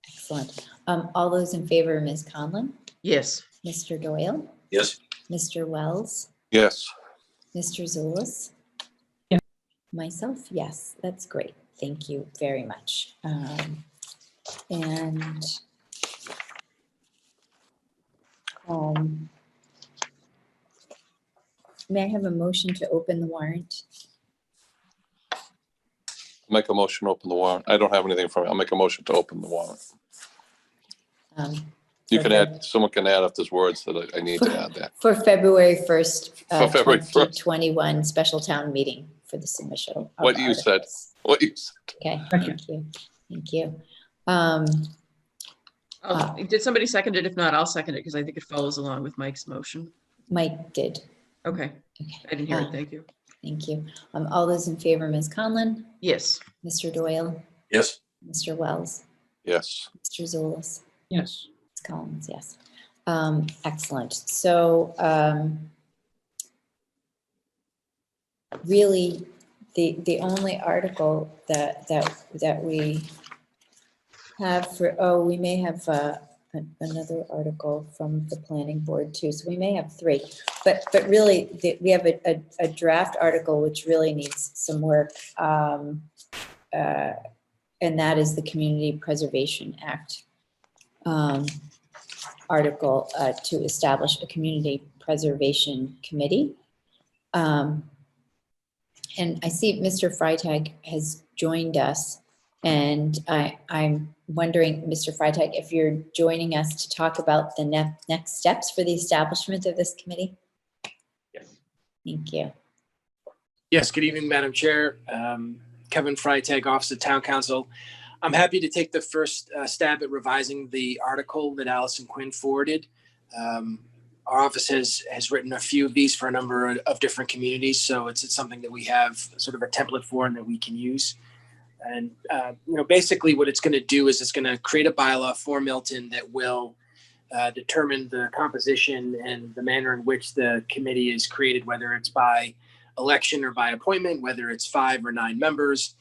Excellent. All those in favor, Ms. Conlon? Yes. Mr. Doyle? Yes. Mr. Wells? Yes. Mr. Zulus? Yeah. Myself, yes, that's great. Thank you very much. And may I have a motion to open the warrant? Make a motion to open the warrant. I don't have anything from it. I'll make a motion to open the warrant. You can add, someone can add if there's words that I need to add there. For February 1st, For February 1st. 2021 special town meeting for the submission of What you said. articles. What you said. Okay, Second. thank you. Thank you. Did somebody second it? If not, I'll second it because I think it follows along with Mike's motion. Mike did. Okay. Okay. I didn't hear it. Thank you. Thank you. All those in favor, Ms. Conlon? Yes. Mr. Doyle? Yes. Mr. Wells? Yes. Mr. Zulus? Yes. Ms. Collins, yes. Excellent. So really, the only article that we have for, we may have another article from the planning board too. So we may have 3, but really we have a draft article which really needs some work. And that is the Community Preservation Act article to establish a community preservation committee. And I see Mr. Freitag has joined us. And I'm wondering, Mr. Freitag, if you're joining us to talk about the next steps for the establishment of this committee? Yes. Thank you. Yes, good evening, Madam Chair. Kevin Freitag, Office of Town Council. I'm happy to take the first stab at revising the article that Allison Quinn forwarded. Our office has written a few of these for a number of different communities, so it's something that we have sort of a template for and that we can use. And basically what it's going to do is it's going to create a bylaw for Milton that will determine the composition and the manner in which the committee is created, whether it's by election or by appointment, whether it's 5 or 9 members.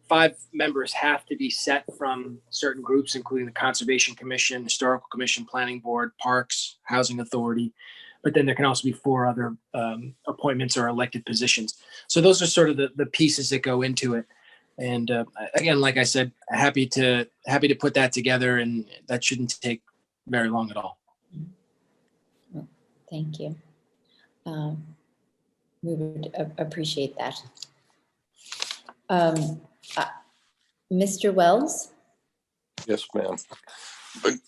5 members have to be set from certain groups, including the Conservation Commission, Historical Commission, Planning Board, Parks, Housing Authority. But then there can also be 4 other appointments or elected positions. So those are sort of the pieces that go into it. And again, like I said, happy to put that together, and that shouldn't take very long at all. Thank you. We would appreciate that. Mr. Wells? Yes, ma'am.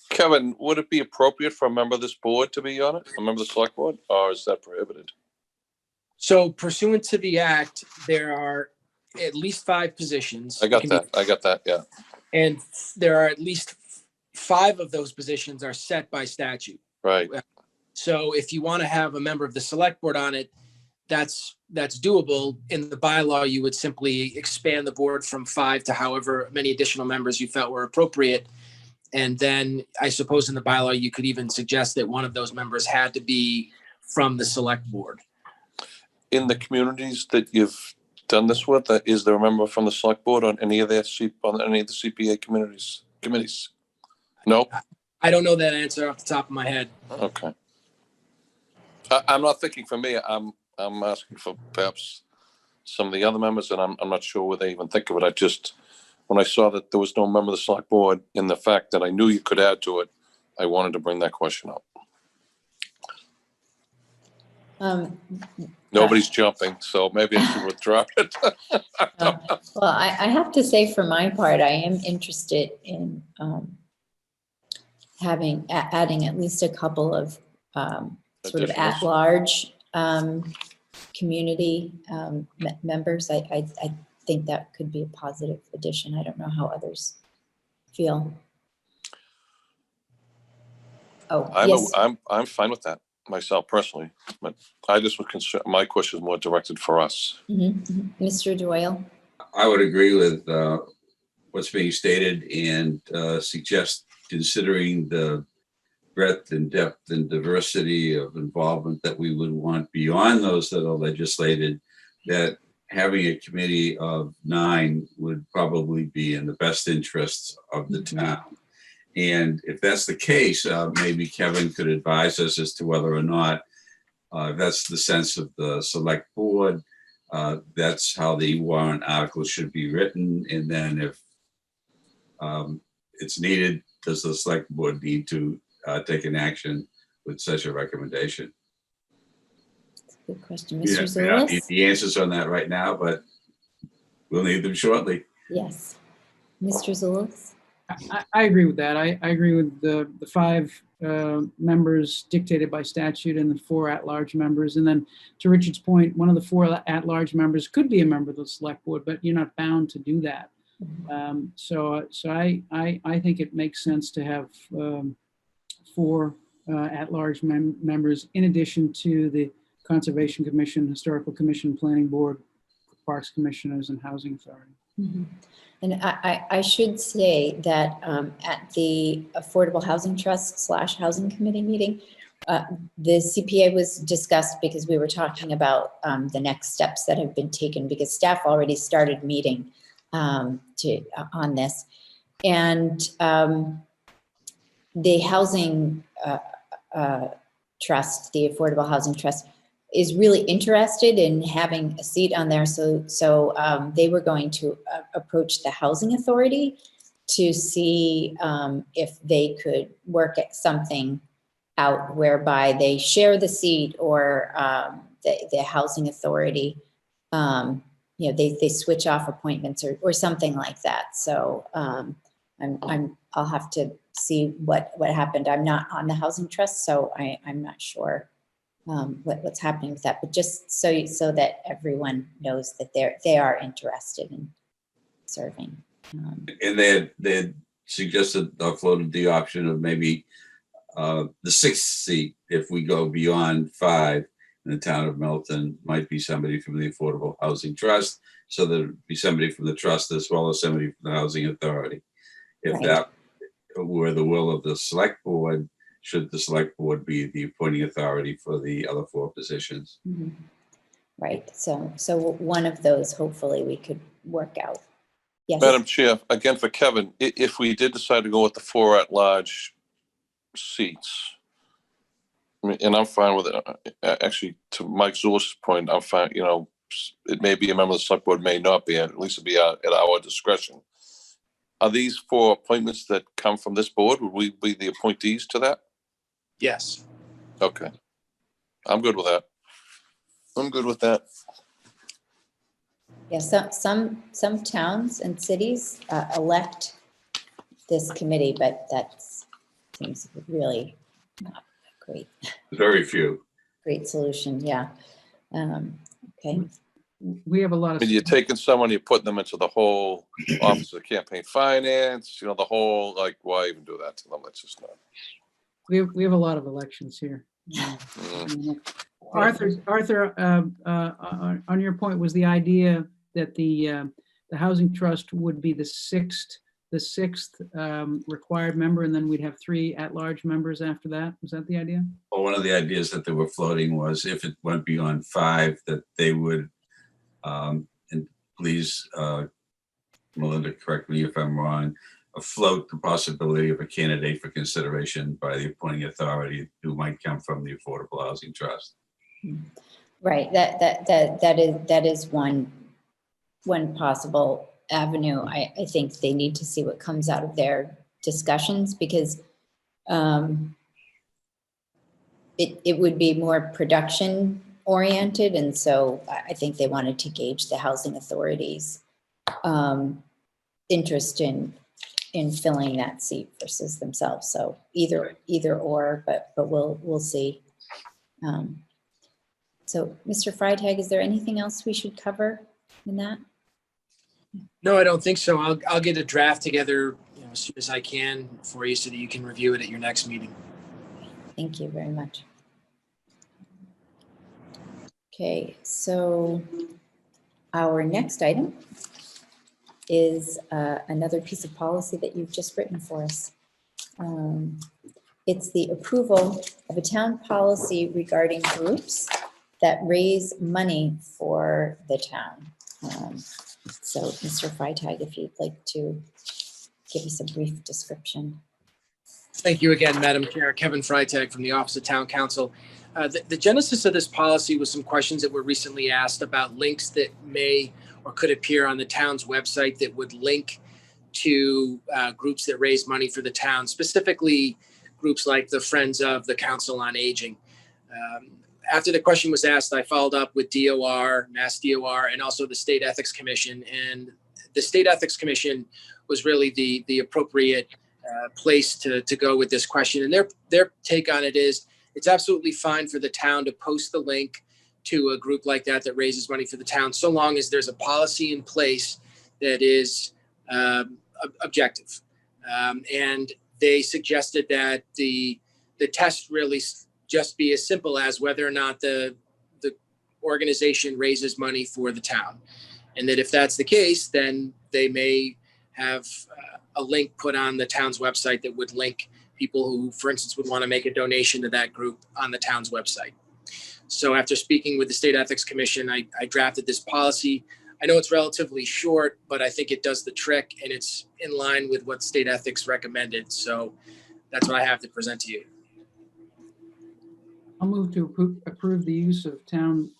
Kevin, would it be appropriate for a member of this board to be on it, a member of the select board, or is that prohibited? So pursuant to the act, there are at least 5 positions. I got that, yeah. And there are at least 5 of those positions are set by statute. Right. So if you want to have a member of the select board on it, that's doable. In the bylaw, you would simply expand the board from 5 to however many additional members you felt were appropriate. And then I suppose in the bylaw, you could even suggest that one of those members had to be from the select board. In the communities that you've done this with, is there a member from the select board on any of the CPA committees? No? I don't know that answer off the top of my head. Okay. I'm not thinking for me. I'm asking for perhaps some of the other members, and I'm not sure what they even think of it. When I saw that there was no member of the select board, and the fact that I knew you could add to it, I wanted to bring that question up. Nobody's jumping, so maybe I should withdraw it. Well, I have to say for my part, I am interested in adding at least a couple of sort of at-large community members. I think that could be a positive addition. I don't know how others feel. Oh, yes. I'm fine with that myself personally, but I just was concerned. My question is more directed for us. Mr. Doyle? I would agree with what's being stated and suggest considering the breadth and depth and diversity of involvement that we would want beyond those that are legislated, that having a committee of 9 would probably be in the best interests of the town. And if that's the case, maybe Kevin could advise us as to whether or not that's the sense of the select board. That's how the warrant article should be written. And then if it's needed, does the select board need to take an action with such a recommendation? That's a good question. Mr. Zulus? Need the answers on that right now, but we'll need them shortly. Yes. Mr. Zulus? I agree with that. I agree with the 5 members dictated by statute and the 4 at-large members. And then to Richard's point, one of the 4 at-large members could be a member of the select board, but you're not bound to do that. So I think it makes sense to have 4 at-large members in addition to the Conservation Commission, Historical Commission, Planning Board, Parks Commissioners, and Housing Authority. And I should say that at the Affordable Housing Trust / Housing Committee meeting, the CPA was discussed because we were talking about the next steps that have been taken, because staff already started meeting on this. And the Housing Trust, the Affordable Housing Trust, is really interested in having a seat on there. So they were going to approach the Housing Authority to see if they could work at something out whereby they share the seat, or the Housing Authority, they switch off appointments or something like that. So I'll have to see what happened. I'm not on the Housing Trust, so I'm not sure what's happening with that. But just so that everyone knows that they are interested in serving. And they had suggested or floated the option of maybe the 6th seat, if we go beyond 5 in the town of Milton, might be somebody from the Affordable Housing Trust. So there'd be somebody from the trust as well as somebody from the Housing Authority. If Right. that were the will of the select board, should the select board be the appointing authority for the other 4 positions? Mm-hmm. Right. So one of those, hopefully, we could work out. Yes. Madam Chair, again for Kevin, if we did decide to go with the 4 at-large seats, I mean, and I'm fine with it. Actually, to Mike Zulus' point, I'm fine. It may be a member of the select board, may not be. At least it'll be at our discretion. Are these 4 appointments that come from this board? Would we be the appointees to that? Yes. Okay, I'm good with that. I'm good with that. Yeah, some towns and cities elect this committee, but that seems really not a Very few. great solution. Yeah. Okay. We have a lot of. I mean, you're taking someone, you're putting them into the whole Office of Campaign Finance, the whole, why even do that to them? Let's just not. We have a lot of elections here. Arthur, on your point, was the idea that the Housing Trust would be the sixth required member, and then we'd have 3 at-large members after that? Was that the idea? Well, one of the ideas that they were floating was if it went beyond 5, that they would, and please, Melinda, correct me if I'm wrong, afloat the possibility of a candidate for consideration by the appointing authority who might come from the Affordable Housing Trust. Right. That is one possible avenue. I think they need to see what comes out of their discussions, because it would be more production oriented, and so I think they wanted to gauge the housing authority's interest in filling that seat versus themselves. So either or, but we'll see. So, Mr. Freitag, is there anything else we should cover in that? No, I don't think so. I'll get a draft together as soon as I can for you so that you can review it at your next meeting. Thank you very much. Okay, so our next item is another piece of policy that you've just written for us. It's the approval of a town policy regarding groups that raise money for the town. So, Mr. Freitag, if you'd like to give us a brief description. Thank you again, Madam Chair. Kevin Freitag from the Office of Town Council. The genesis of this policy was some questions that were recently asked about links that may or could appear on the town's website that would link to groups that raise money for the town, specifically groups like the Friends of the Council on Aging. After the question was asked, I followed up with DOR, Mass DOR, and also the State Ethics Commission. And the State Ethics Commission was really the appropriate place to go with this question. And their take on it is it's absolutely fine for the town to post the link to a group like that raises money for the town, so long as there's a policy in place that is objective. And they suggested that the test really just be as simple as whether or not the organization raises money for the town. And that if that's the case, then they may have a link put on the town's website that would link people who, for instance, would want to make a donation to that group on the town's website. So after speaking with the State Ethics Commission, I drafted this policy. I know it's relatively short, but I think it does the trick, and it's in line with what State Ethics recommended. So that's what I have to present to you. I'll move to approve the use of town's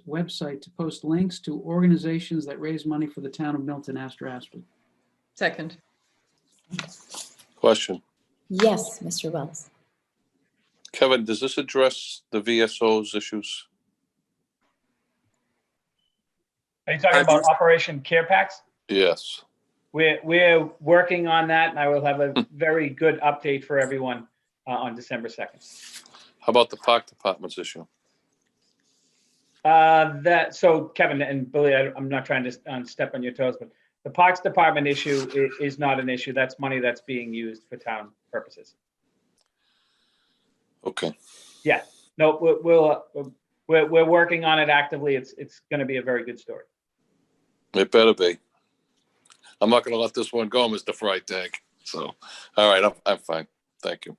website to post links to organizations that raise money for the town of Milton, ***. Second. Question. Yes, Mr. Wells. Kevin, does this address the VSO's issues? Are you talking about Operation Care Packs? Yes. We're working on that, and I will have a very good update for everyone on December 2nd. How about the park department's issue? So Kevin and Billy, I'm not trying to step on your toes, but the Parks Department issue is not an issue. That's money that's being used for town purposes. Okay. Yeah, no, we're working on it actively. It's going to be a very good story. It better be. I'm not going to let this one go, Mr. Freitag. So, all right, I'm fine. Thank you.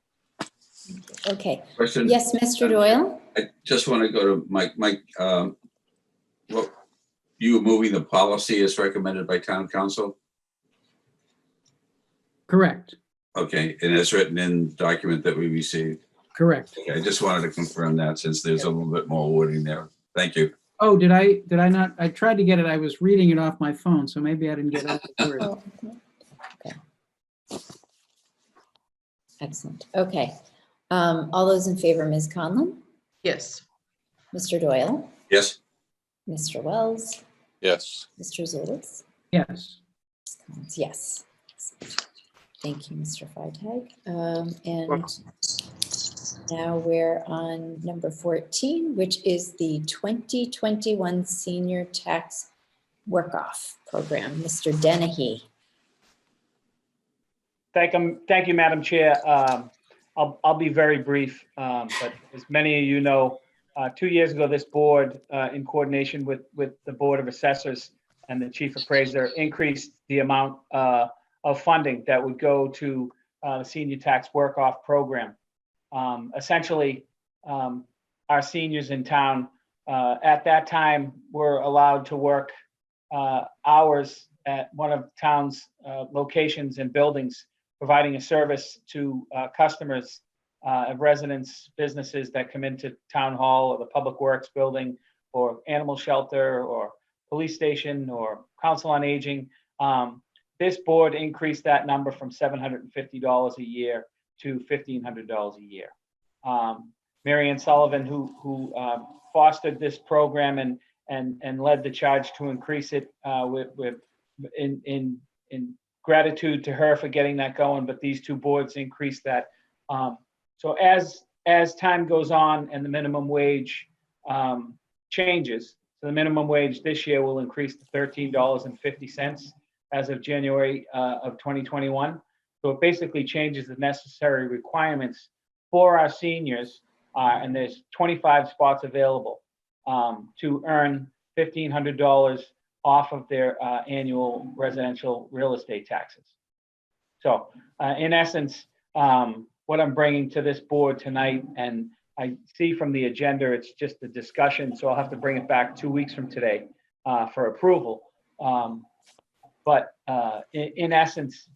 Okay. Question. Yes, Mr. Doyle? I just want to go to Mike. Mike, what, you were moving the policy as recommended by town council? Correct, Okay, and it's written in the document that we received. correct. Okay, I just wanted to confirm that since there's a little bit more wording there. Thank you. Oh, did I not? I tried to get it. I was reading it off my phone, so maybe I didn't get all the words. Oh, okay. Excellent. Okay. All those in favor, Ms. Conlon, Yes. Mr. Doyle, Yes. Mr. Wells, Yes. Mr. Zulus? Yes. Yes. Thank you, Mr. Freitag. And now we're on number 14, which is the 2021 Senior Tax Work-Off Program. Mr. Dennehy. Thank you, Madam Chair. I'll be very brief, but as many of you know, 2 years ago, this board, in coordination with the Board of Assessors and the Chief Appraiser, increased the amount of funding that would go to the Senior Tax Work-Off Program. Essentially, our seniors in town at that time were allowed to work hours at one of town's locations and buildings, providing a service to customers of residents, businesses that come into town hall or the public works building or animal shelter or police station or council on aging. This board increased that number from $750 a year to $1,500 a year. Marianne Sullivan, who fostered this program and led the charge to increase it in gratitude to her for getting that going, but these two boards increased that. So as time goes on and the minimum wage changes, so the minimum wage this year will increase to $13.50 as of January of 2021. So it basically changes the necessary requirements for our seniors, and there's 25 spots available to earn $1,500 off of their annual residential real estate taxes. So in essence, what I'm bringing to this board tonight, and I see from the agenda, it's just a discussion, so I'll have to bring it back 2 weeks from today for approval. But in essence,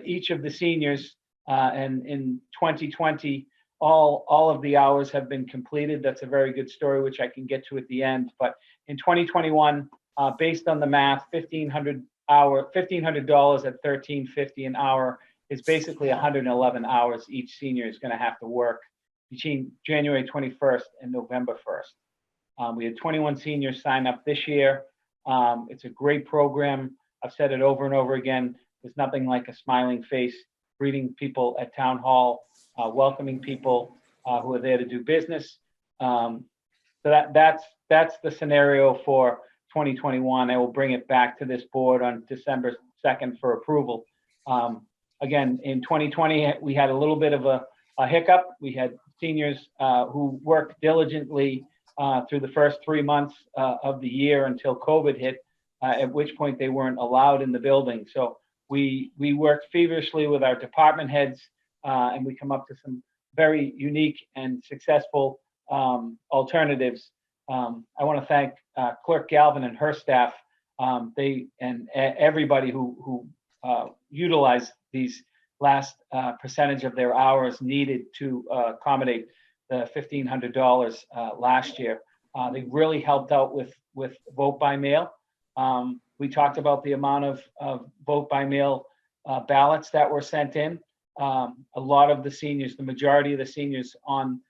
each of the seniors, and in 2020, all of the hours have been completed. That's a very good story, which I can get to at the end. But in 2021, based on the math, $1,500 at $13.50 an hour is basically 111 hours each senior is going to have to work between January 21st and November 1st. We had 21 seniors sign up this year. It's a great program. I've said it over and over again. There's nothing like a smiling face, greeting people at town hall, welcoming people who are there to do business. So that's the scenario for 2021. I will bring it back to this board on December 2nd for approval. Again, in 2020, we had a little bit of a hiccup. We had seniors who worked diligently through the first 3 months of the year until COVID hit, at which point they weren't allowed in the building. So we worked feverishly with our department heads, and we come up to some very unique and successful alternatives. I want to thank Clerk Galvin and her staff. They and everybody who utilized these last percentage of their hours needed to accommodate the $1,500 last year. They really helped out with vote by mail. We talked about the amount of vote by mail ballots that were sent in. A lot of the seniors, the majority of the seniors on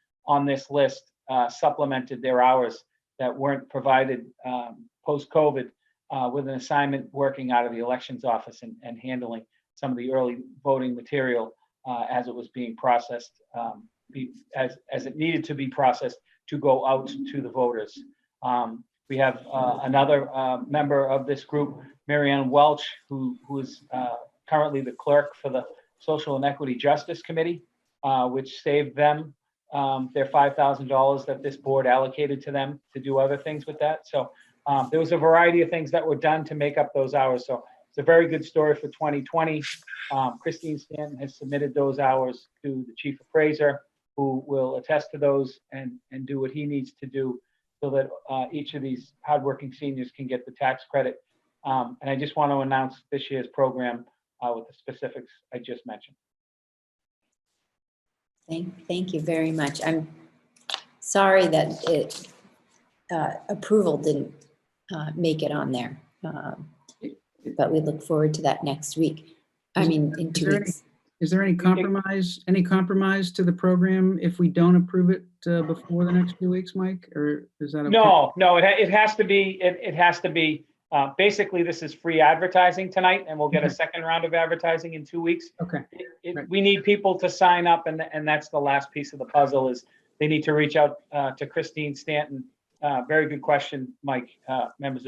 this list supplemented their hours that weren't provided post-COVID with an assignment working out of the elections office and handling some of the early voting material as it was being processed, as it needed to be processed to go out to the voters. We have another member of this group, Marianne Welch, who is currently the clerk for the Social and Equity Justice Committee, which saved them their $5,000 that this board allocated to them to do other things with that. So there was a variety of things that were done to make up those hours. So it's a very good story for 2020. Christine Stanton has submitted those hours to the chief appraiser, who will attest to those and do what he needs to do so that each of these hardworking seniors can get the tax credit. And I just want to announce this year's program with the specifics I just mentioned. Thank you very much. I'm sorry that it approval didn't make it on there, but we look forward to that next week. I mean, in 2 weeks. Is there any compromise to the program if we don't approve it before the next 2 weeks, Mike? Or is that okay? No, it has to be. It has to be. Basically, this is free advertising tonight, and we'll get a second round of advertising in 2 weeks. Okay. We need people to sign up, and that's the last piece of the puzzle. Is they need to reach out to Christine Stanton. Very good question, Mike Members.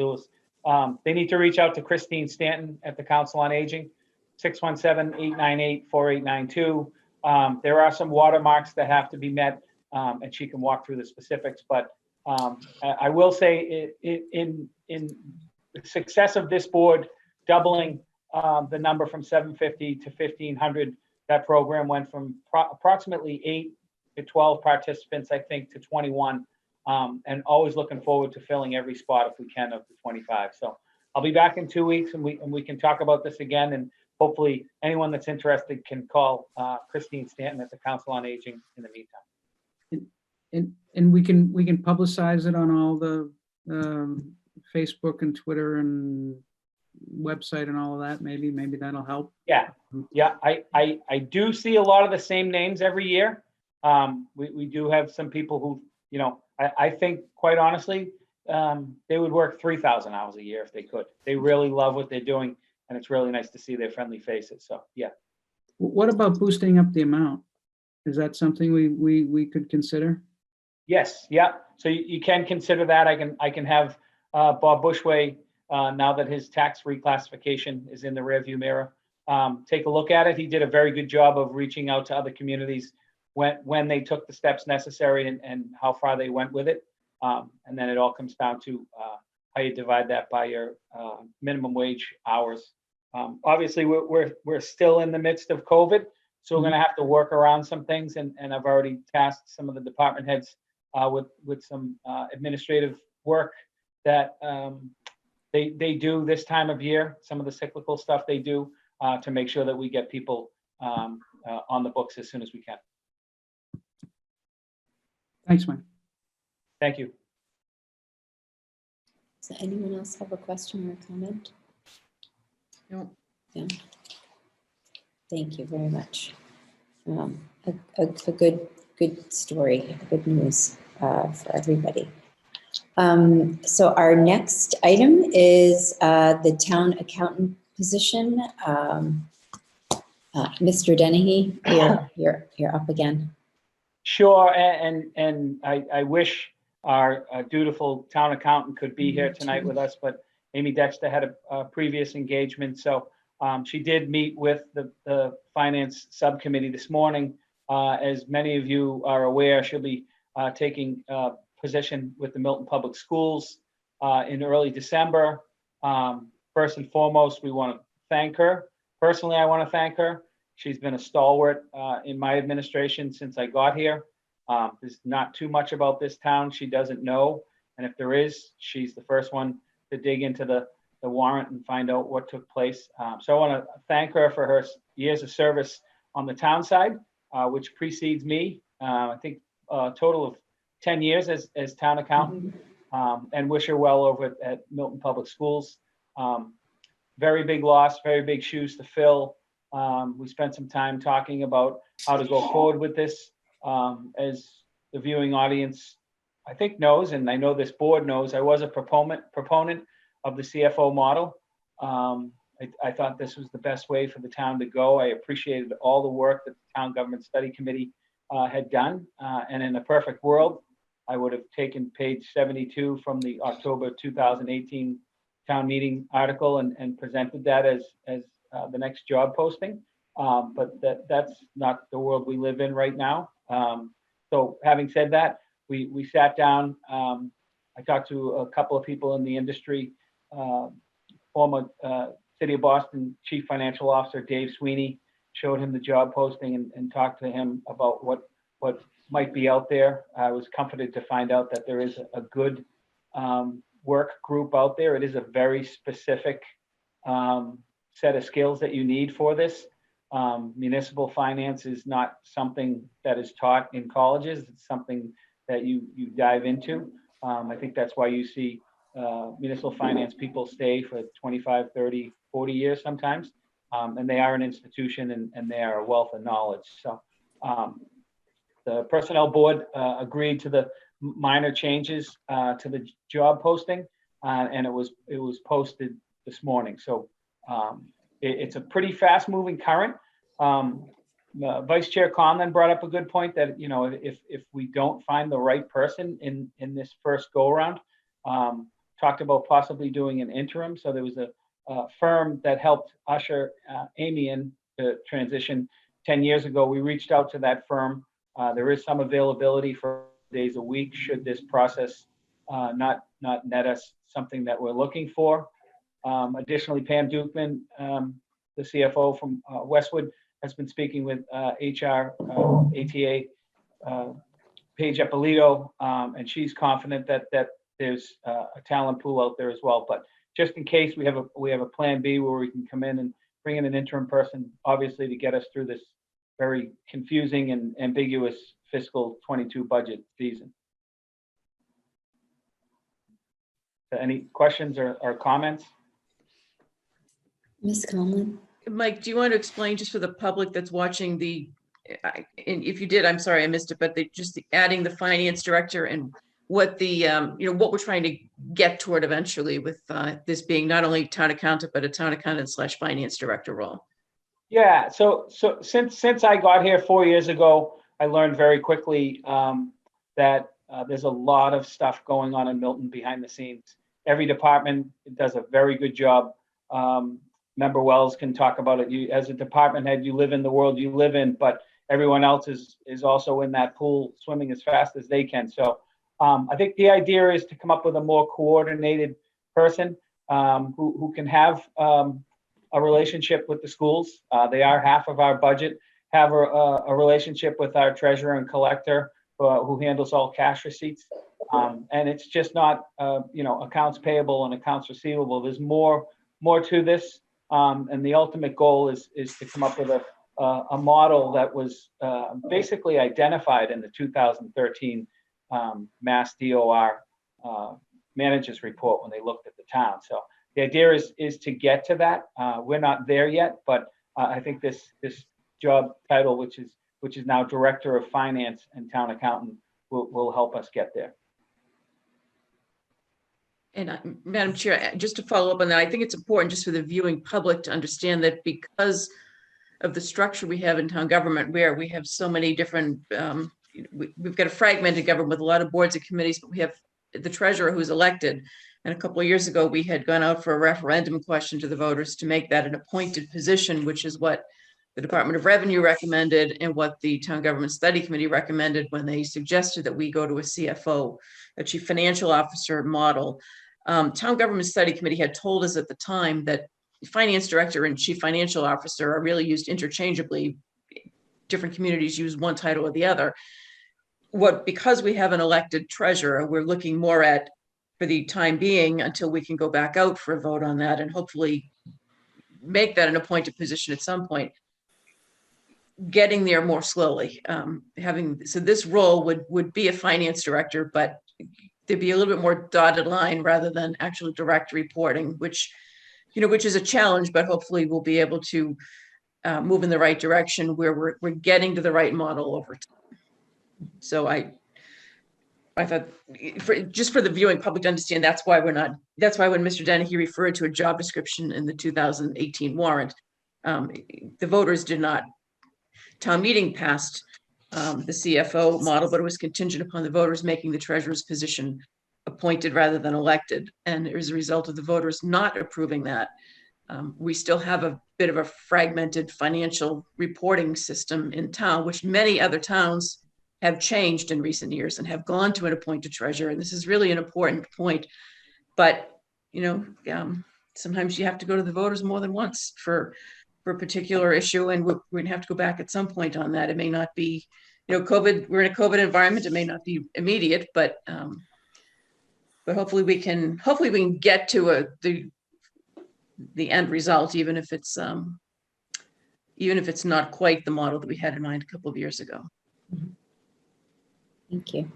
They need to reach out to Christine Stanton at the Council on Aging. 617-898-4892. There are some watermarks that have to be met, and she can walk through the specifics. But I will say, in the success of this board doubling the number from 750 to 1,500, that program went from approximately 8 to 12 participants, I think, to 21. And always looking forward to filling every spot if we can of the 25. So I'll be back in 2 weeks, and we can talk about this again. And hopefully anyone that's interested can call Christine Stanton at the Council on Aging in the meantime. And we can publicize it on all the Facebook and Twitter and website and all of that. Maybe that'll help. Yeah. I do see a lot of the same names every year. We do have some people who, I think, quite honestly, they would work 3,000 hours a year if they could. They really love what they're doing, and it's really nice to see their friendly faces. So, yeah. What about boosting up the amount? Is that something we could consider? Yes. Yeah. So you can consider that. I can have Bob Bushway, now that his tax reclassification is in the rearview mirror, take a look at it. He did a very good job of reaching out to other communities when they took the steps necessary and how far they went with it. And then it all comes down to how you divide that by your minimum wage hours. Obviously, we're still in the midst of COVID, so we're going to have to work around some things. And I've already tasked some of the department heads with some administrative work that they do this time of year, some of the cyclical stuff they do to make sure that we get people on the books as soon as we can. Thanks, Mike. Thank you. Does anyone else have a question or a comment? No. Yeah. Thank you very much. A good story, good news for everybody. So our next item is the town accountant position. Mr. Dennehy, you're up again. Sure, and I wish our dutiful town accountant could be here tonight with us, but Amy Dexter had a previous engagement, so she did meet with the finance subcommittee this morning. As many of you are aware, she'll be taking position with the Milton Public Schools in early December. First and foremost, we want to thank her. Personally, I want to thank her. She's been a stalwart in my administration since I got here. There's not too much about this town she doesn't know. And if there is, she's the first one to dig into the warrant and find out what took place. So I want to thank her for her years of service on the town side, which precedes me. I think a total of 10 years as town accountant, and wish her well over at Milton Public Schools. Very big loss, very big shoes to fill. We spent some time talking about how to go forward with this. As the viewing audience, I think, knows, and I know this board knows, I was a proponent of the CFO model. I thought this was the best way for the town to go. I appreciated all the work that the Town Government Study Committee had done. And in a perfect world, I would have taken page 72 from the October 2018 town meeting article and presented that as the next job posting. But that's not the world we live in right now. So having said that, we sat down. I talked to a couple of people in the industry, former City of Boston Chief Financial Officer Dave Sweeney, showed him the job posting and talked to him about what might be out there. I was comforted to find out that there is a good work group out there. It is a very specific set of skills that you need for this. Municipal finance is not something that is taught in colleges. It's something that you dive into. I think that's why you see municipal finance people stay for 25, 30, 40 years sometimes. And they are an institution and they are a wealth of knowledge. So the personnel board agreed to the minor changes to the job posting, and it was posted this morning. So it's a pretty fast moving current. Vice Chair Conlon brought up a good point that, you know, if we don't find the right person in this first go around, talked about possibly doing an interim. So there was a firm that helped usher Amy in the transition 10 years ago. We reached out to that firm. There is some availability for days a week should this process not net us something that we're looking for. Additionally, Pam Dukeman, the CFO from Westwood, has been speaking with HR, ATA, Paige Eppolito, and she's confident that there's a talent pool out there as well. But just in case, we have a plan B where we can come in and bring in an interim person, obviously to get us through this very confusing and ambiguous fiscal 22 budget season. Any questions or comments? Ms. Conlon? Mike, do you want to explain just for the public that's watching and if you did, I'm sorry, I missed it, but just adding the finance director and what the, what we're trying to get toward eventually with this being not only town accountant, but a town accountant / finance director role? Yeah, so since I got here 4 years ago, I learned very quickly that there's a lot of stuff going on in Milton behind the scenes. Every department does a very good job. Member Wells can talk about it. You, as a department head, you live in the world you live in, but everyone else is also in that pool swimming as fast as they can. So I think the idea is to come up with a more coordinated person who can have a relationship with the schools. They are half of our budget, have a relationship with our treasurer and collector who handles all cash receipts. And it's just not, accounts payable and accounts receivable. There's more to this. And the ultimate goal is to come up with a model that was basically identified in the 2013 Mass DOR managers report when they looked at the town. So the idea is to get to that. We're not there yet, but I think this job title, which is now Director of Finance and Town Accountant, will help us get there. And Madam Chair, just to follow up on that, I think it's important just for the viewing public to understand that because of the structure we have in town government, where we have so many different, we've got a fragmented government with a lot of boards and committees, but we have the treasurer who's elected. And a couple of years ago, we had gone out for a referendum question to the voters to make that an appointed position, which is what the Department of Revenue recommended and what the Town Government Study Committee recommended when they suggested that we go to a CFO, a Chief Financial Officer model. Town Government Study Committee had told us at the time that Finance Director and Chief Financial Officer are really used interchangeably. Different communities use one title or the other. Because we have an elected treasurer, we're looking more at, for the time being, until we can go back out for a vote on that and hopefully make that an appointed position at some point, getting there more slowly. So this role would be a finance director, but there'd be a little bit more dotted line rather than actual direct reporting, which is a challenge, but hopefully we'll be able to move in the right direction where we're getting to the right model over time. So I thought, just for the viewing public to understand, that's why when Mr. Dennehy referred to a job description in the 2018 warrant, the voters did not, town meeting passed the CFO model, but it was contingent upon the voters making the treasurer's position appointed rather than elected. And as a result of the voters not approving that, we still have a bit of a fragmented financial reporting system in town, which many other towns have changed in recent years and have gone to an appointed treasurer. And this is really an important point. But, sometimes you have to go to the voters more than once for a particular issue. And we're going to have to go back at some point on that. It may not be, COVID, we're in a COVID environment. It may not be immediate, but hopefully we can get to the end result, even if it's not quite the model that we had in mind a couple of years ago. Thank you.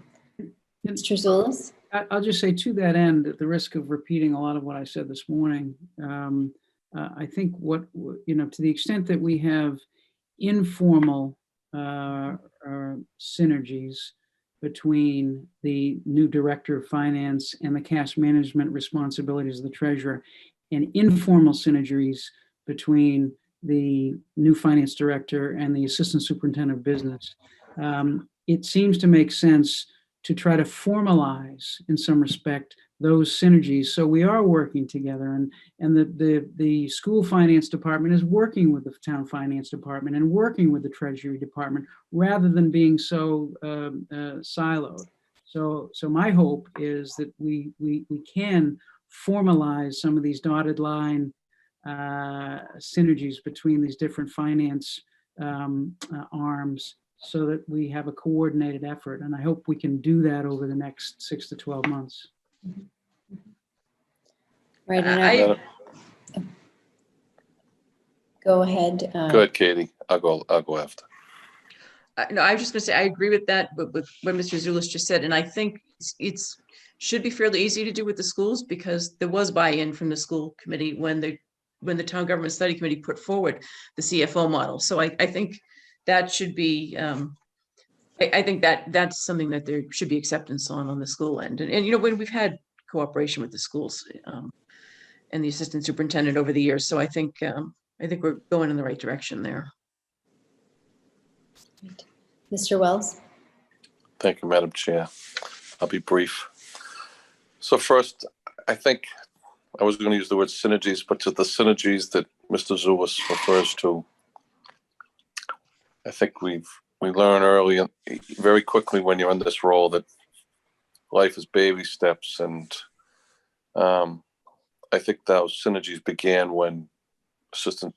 Mr. Zulus? I'll just say to that end, at the risk of repeating a lot of what I said this morning, I think to the extent that we have informal synergies between the new director of finance and the cash management responsibilities of the treasurer, and informal synergies between the new finance director and the assistant superintendent of business, it seems to make sense to try to formalize, in some respect, those synergies. So we are working together, and the school finance department is working with the town finance department and working with the treasury department rather than being so siloed. So my hope is that we can formalize some of these dotted line synergies between these different finance arms, so that we have a coordinated effort. And I hope we can do that over the next 6 to 12 months. Right. And go ahead. Go ahead, Katie. I'll go after. No, I was just going to say, I agree with that, with what Mr. Zulus just said. And I think it's should be fairly easy to do with the schools, because there was buy-in from the school committee when the town government study committee put forward the CFO model. So I think that should be, I think that's something that there should be acceptance on the school end. And when we've had cooperation with the schools and the assistant superintendent over the years. So I think we're going in the right direction there. Mr. Wells? Thank you, Madam Chair. I'll be brief. So first, I think I was going to use the word synergies, but to the synergies that Mr. Zulus refers to, I think we learn early and very quickly when you're in this role that life is baby steps. And I think those synergies began when Assistant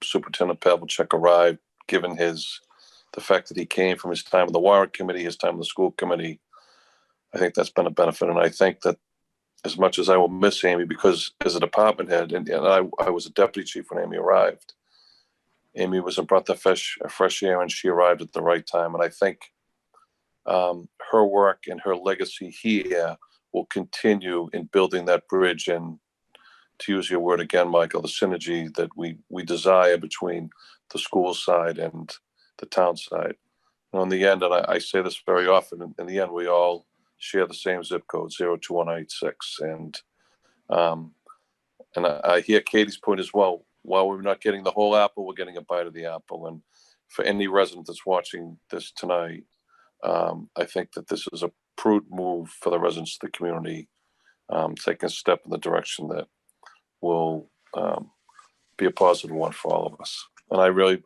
Superintendent Pavlicek arrived, given the fact that he came from his time in the warrant committee, his time in the school committee. I think that's been a benefit. And I think that as much as I will miss Amy, because as a department head, and I was a deputy chief when Amy arrived, Amy was a breath of fresh air, and she arrived at the right time. And I think her work and her legacy here will continue in building that bridge, and to use your word again, Michael, the synergy that we desire between the school side and the town side. And in the end, and I say this very often, in the end, we all share the same zip code, 02186. And I hear Katie's point as well. While we're not getting the whole apple, we're getting a bite of the apple. And for any resident that's watching this tonight, I think that this is a prudent move for the residents of the community, taking a step in the direction that will be a positive one for all of us. And I really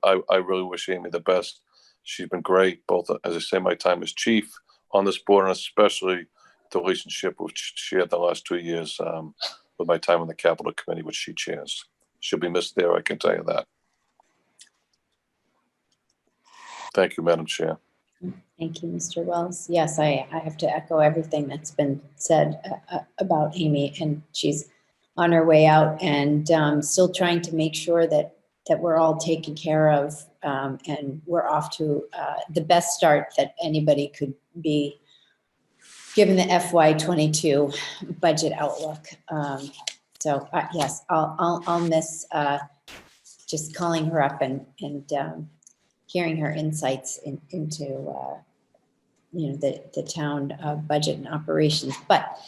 wish Amy the best. She's been great, both, as I say, my time as chief on this board, and especially the relationship which she had the last 2 years with my time on the capital committee, which she chairs. She'll be missed there, I can tell you that. Thank you, Madam Chair. Thank you, Mr. Wells. Yes, I have to echo everything that's been said about Amy, and she's on her way out, and still trying to make sure that we're all taken care of, and we're off to the best start that anybody could be, given the FY22 budget outlook. So yes, I'll miss just calling her up and hearing her insights into the town budget and operations. But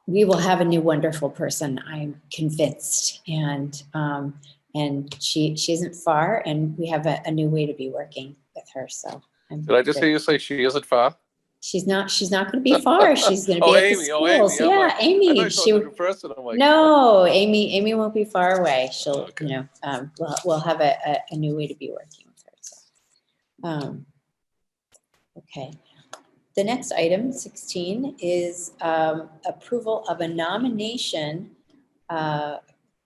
we will have a new wonderful person, I'm convinced. And she isn't far, and we have a new way to be working with her. So Did I just hear you say she isn't far? she's not going to be far. She's going to be Oh, at Amy, the schools. I'm Yeah, like, I Amy. thought you saw the new person. I'm like, No, Amy won't be far away. She'll, Okay. we'll have a new way to be working with her. So, okay. The next item, 16, is approval of a nomination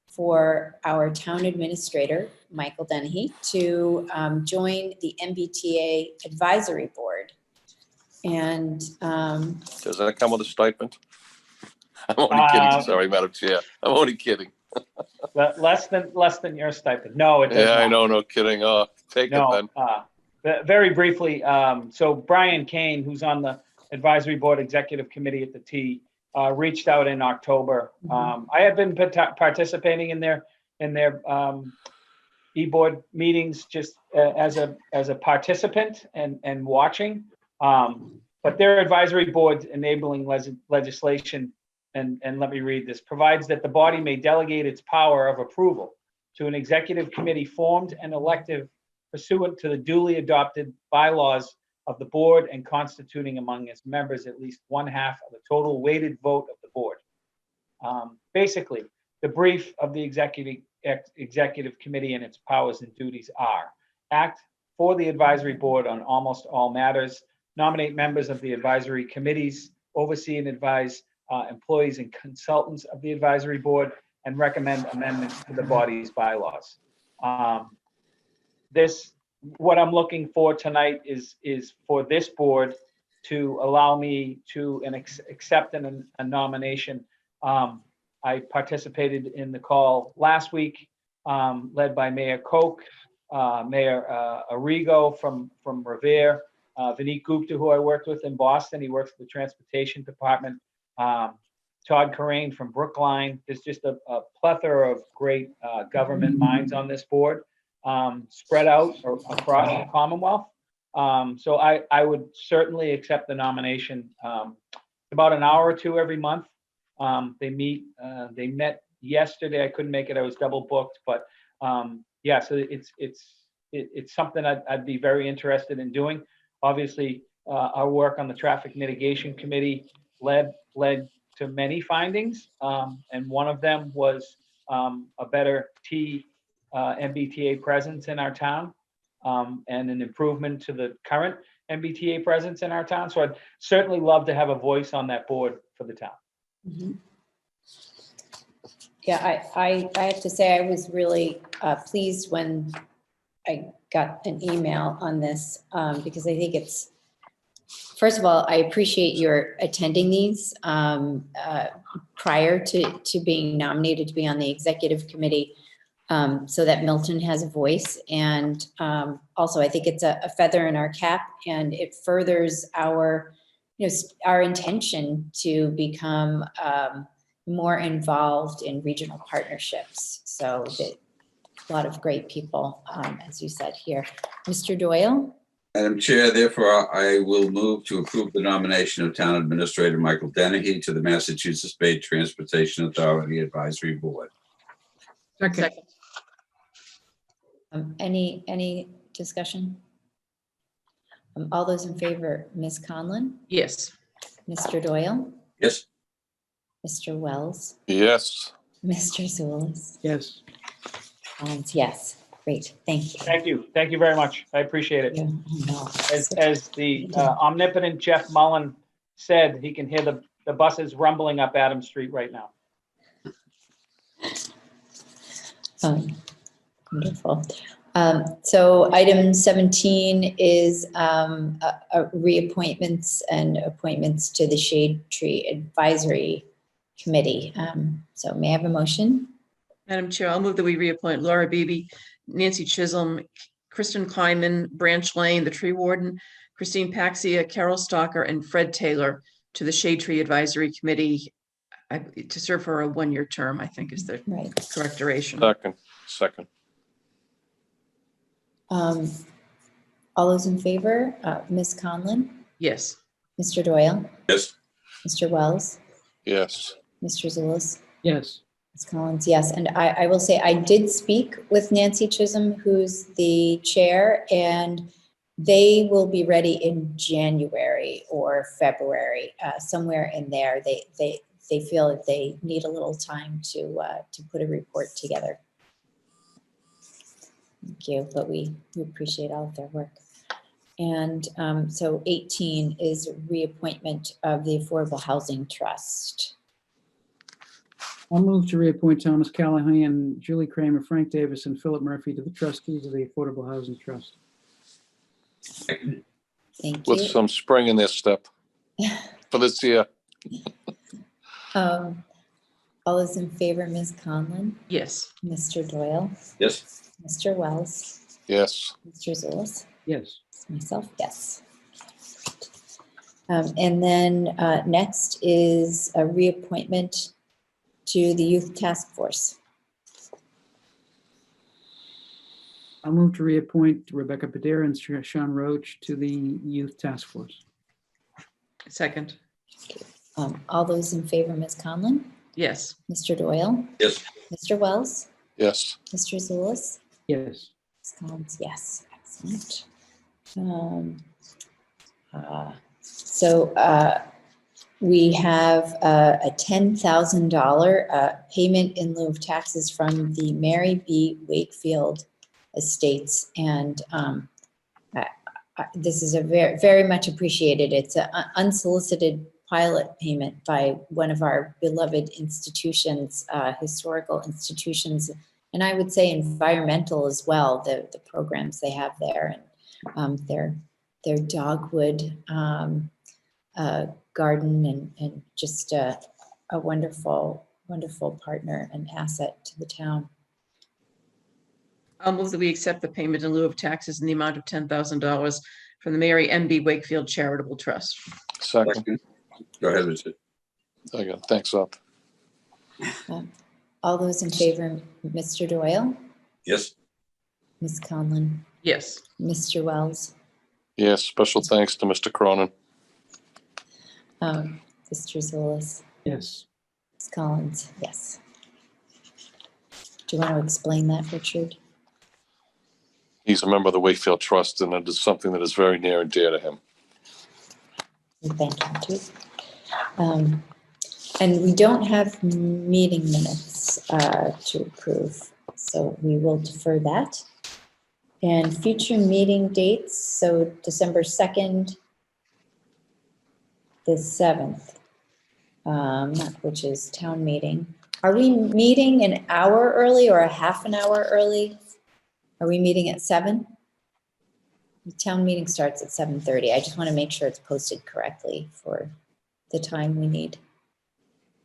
for our town administrator, Michael Dennehy, to join the MBTA advisory board. And does that come with a stipend? I'm only kidding. Sorry, Madam Chair. I'm only kidding. Less than your stipend. No, it does Yeah, not. I know. No kidding. Take it then. Very briefly, so Brian Kane, who's on the advisory board executive committee at the T, reached out in October. I have been participating in their e-board meetings just as a participant and watching. But their advisory board's enabling legislation, and let me read this, provides that the body may delegate its power of approval to an executive committee formed and elected pursuant to the duly adopted bylaws of the board and constituting among its members at least 1/2 of the total weighted vote of the board. Basically, the brief of the executive committee and its powers and duties are: act for the advisory board on almost all matters, nominate members of the advisory committees, oversee and advise employees and consultants of the advisory board, and recommend amendments to the body's bylaws. What I'm looking for tonight is for this board to allow me to accept a nomination. I participated in the call last week, led by Mayor Koch, Mayor Arrigo from Revere, Vineet Gupta, who I worked with in Boston. He works for the transportation department. Todd Corain from Brookline. There's just a plethora of great government minds on this board, spread out across the Commonwealth. So I would certainly accept the nomination. About an hour or two every month. They met yesterday. I couldn't make it. I was double booked, but yeah, so it's something I'd be very interested in doing. Obviously, our work on the traffic mitigation committee led to many findings, and one of them was a better MBTA presence in our town, and an improvement to the current MBTA presence in our town. So I'd certainly love to have a voice on that board for the town. Mm-hmm. Yeah, I have to say I was really pleased when I got an email on this, because I think it's, first of all, I appreciate your attending these prior to being nominated to be on the executive committee, so that Milton has a voice. And also, I think it's a feather in our cap, and it furthers our intention to become more involved in regional partnerships. So a lot of great people, as you said here. Mr. Doyle? Madam Chair, therefore, I will move to approve the nomination of Town Administrator Michael Dennehy to the Massachusetts Bay Transportation Authority Advisory Board. Second. Any discussion? All those in favor, Ms. Conlon? Yes. Mr. Doyle? Yes. Mr. Wells? Yes. Mr. Zulus? Yes. Yes. Great. Thank you. Thank you very much. I appreciate it. Yeah, As the omnipotent Jeff Mullen said, he can hear the buses rumbling up Adams Street right now. Wonderful. So item 17 is reappointments and appointments to the Shade Tree Advisory Committee. So may I have a motion? Madam Chair, I'll move that we reappoint Laura Beebe, Nancy Chisholm, Kristen Kleinman, Branch Lane, the tree warden, Christine Paxia, Carol Stalker, and Fred Taylor to the Shade Tree Advisory Committee to serve for a one-year term, I think is the correct duration. Second. All those in favor, Ms. Conlon? Yes. Mr. Doyle, Yes. Mr. Wells, Yes. Mr. Zulus. Yes. Ms. Collins, yes. And I will say, I did speak with Nancy Chisholm, who's the chair, and they will be ready in January or February, somewhere in there. They feel that they need a little time to put a report together. Thank you, but we appreciate all of their work. And so 18 is reappointment of the Affordable Housing Trust. I'll move to reappoint Thomas Callahan, Julie Kramer, Frank Davis, and Philip Murphy to the trustees of the Affordable Housing Trust. Thank With you. some spring in their step for this year. All those in favor, Ms. Conlon, Yes. Mr. Doyle, Yes. Mr. Wells, Yes. Mr. Zulus, Yes. myself, yes. And then next is a reappointment to the Youth Task Force. I'll move to reappoint Rebecca Padera and Sean Roach to the Youth Task Force. Second. All those in favor, Ms. Conlon, Yes. Mr. Doyle, Yes. Mr. Wells, Yes. Mr. Zulus, Yes. Ms. Collins, yes, excellent. We have a $10,000 payment in lieu of taxes from the Mary B. Wakefield Estates, and this is a very, very much appreciated. It's an unsolicited pilot payment by one of our beloved institutions, historical institutions, and I would say environmental as well. The programs they have there, and their dogwood garden, and just a wonderful, wonderful partner and asset to the town. I'll move that we accept the payment in lieu of taxes in the amount of $10,000 from the Mary M.B. Wakefield Charitable Trust. Second. Go ahead, Richard. Again, thanks up. All those in favor, Mr. Doyle, Yes. Ms. Conlon, Yes. Mr. Wells, Yes, special thanks to Mr. Cronin. Mr. Zulus, Yes. Ms. Collins, yes. Do you want to explain that, Richard? He's a member of the Wakefield Trust, and it is something that is very near and dear to him. Thank you, too. And we don't have meeting minutes to approve, so we will defer that. And future meeting dates, so December 2nd, the 7th, which is town meeting. Are we meeting an hour early or a half an hour early? Are we meeting at 7? The town meeting starts at 7:30. I just want to make sure it's posted correctly for the time we need.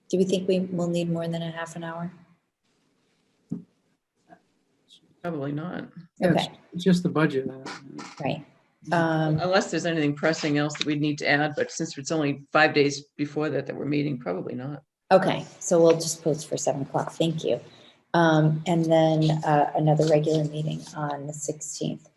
Do we think we will need more than a half an hour? Probably not. Yeah, Okay, it's just the budget. right. Unless there's anything pressing else that we'd need to add, but since it's only 5 days before that we're meeting, probably not. Okay, so we'll just post for 7 o'clock. Thank you. And then another regular meeting on the 16th.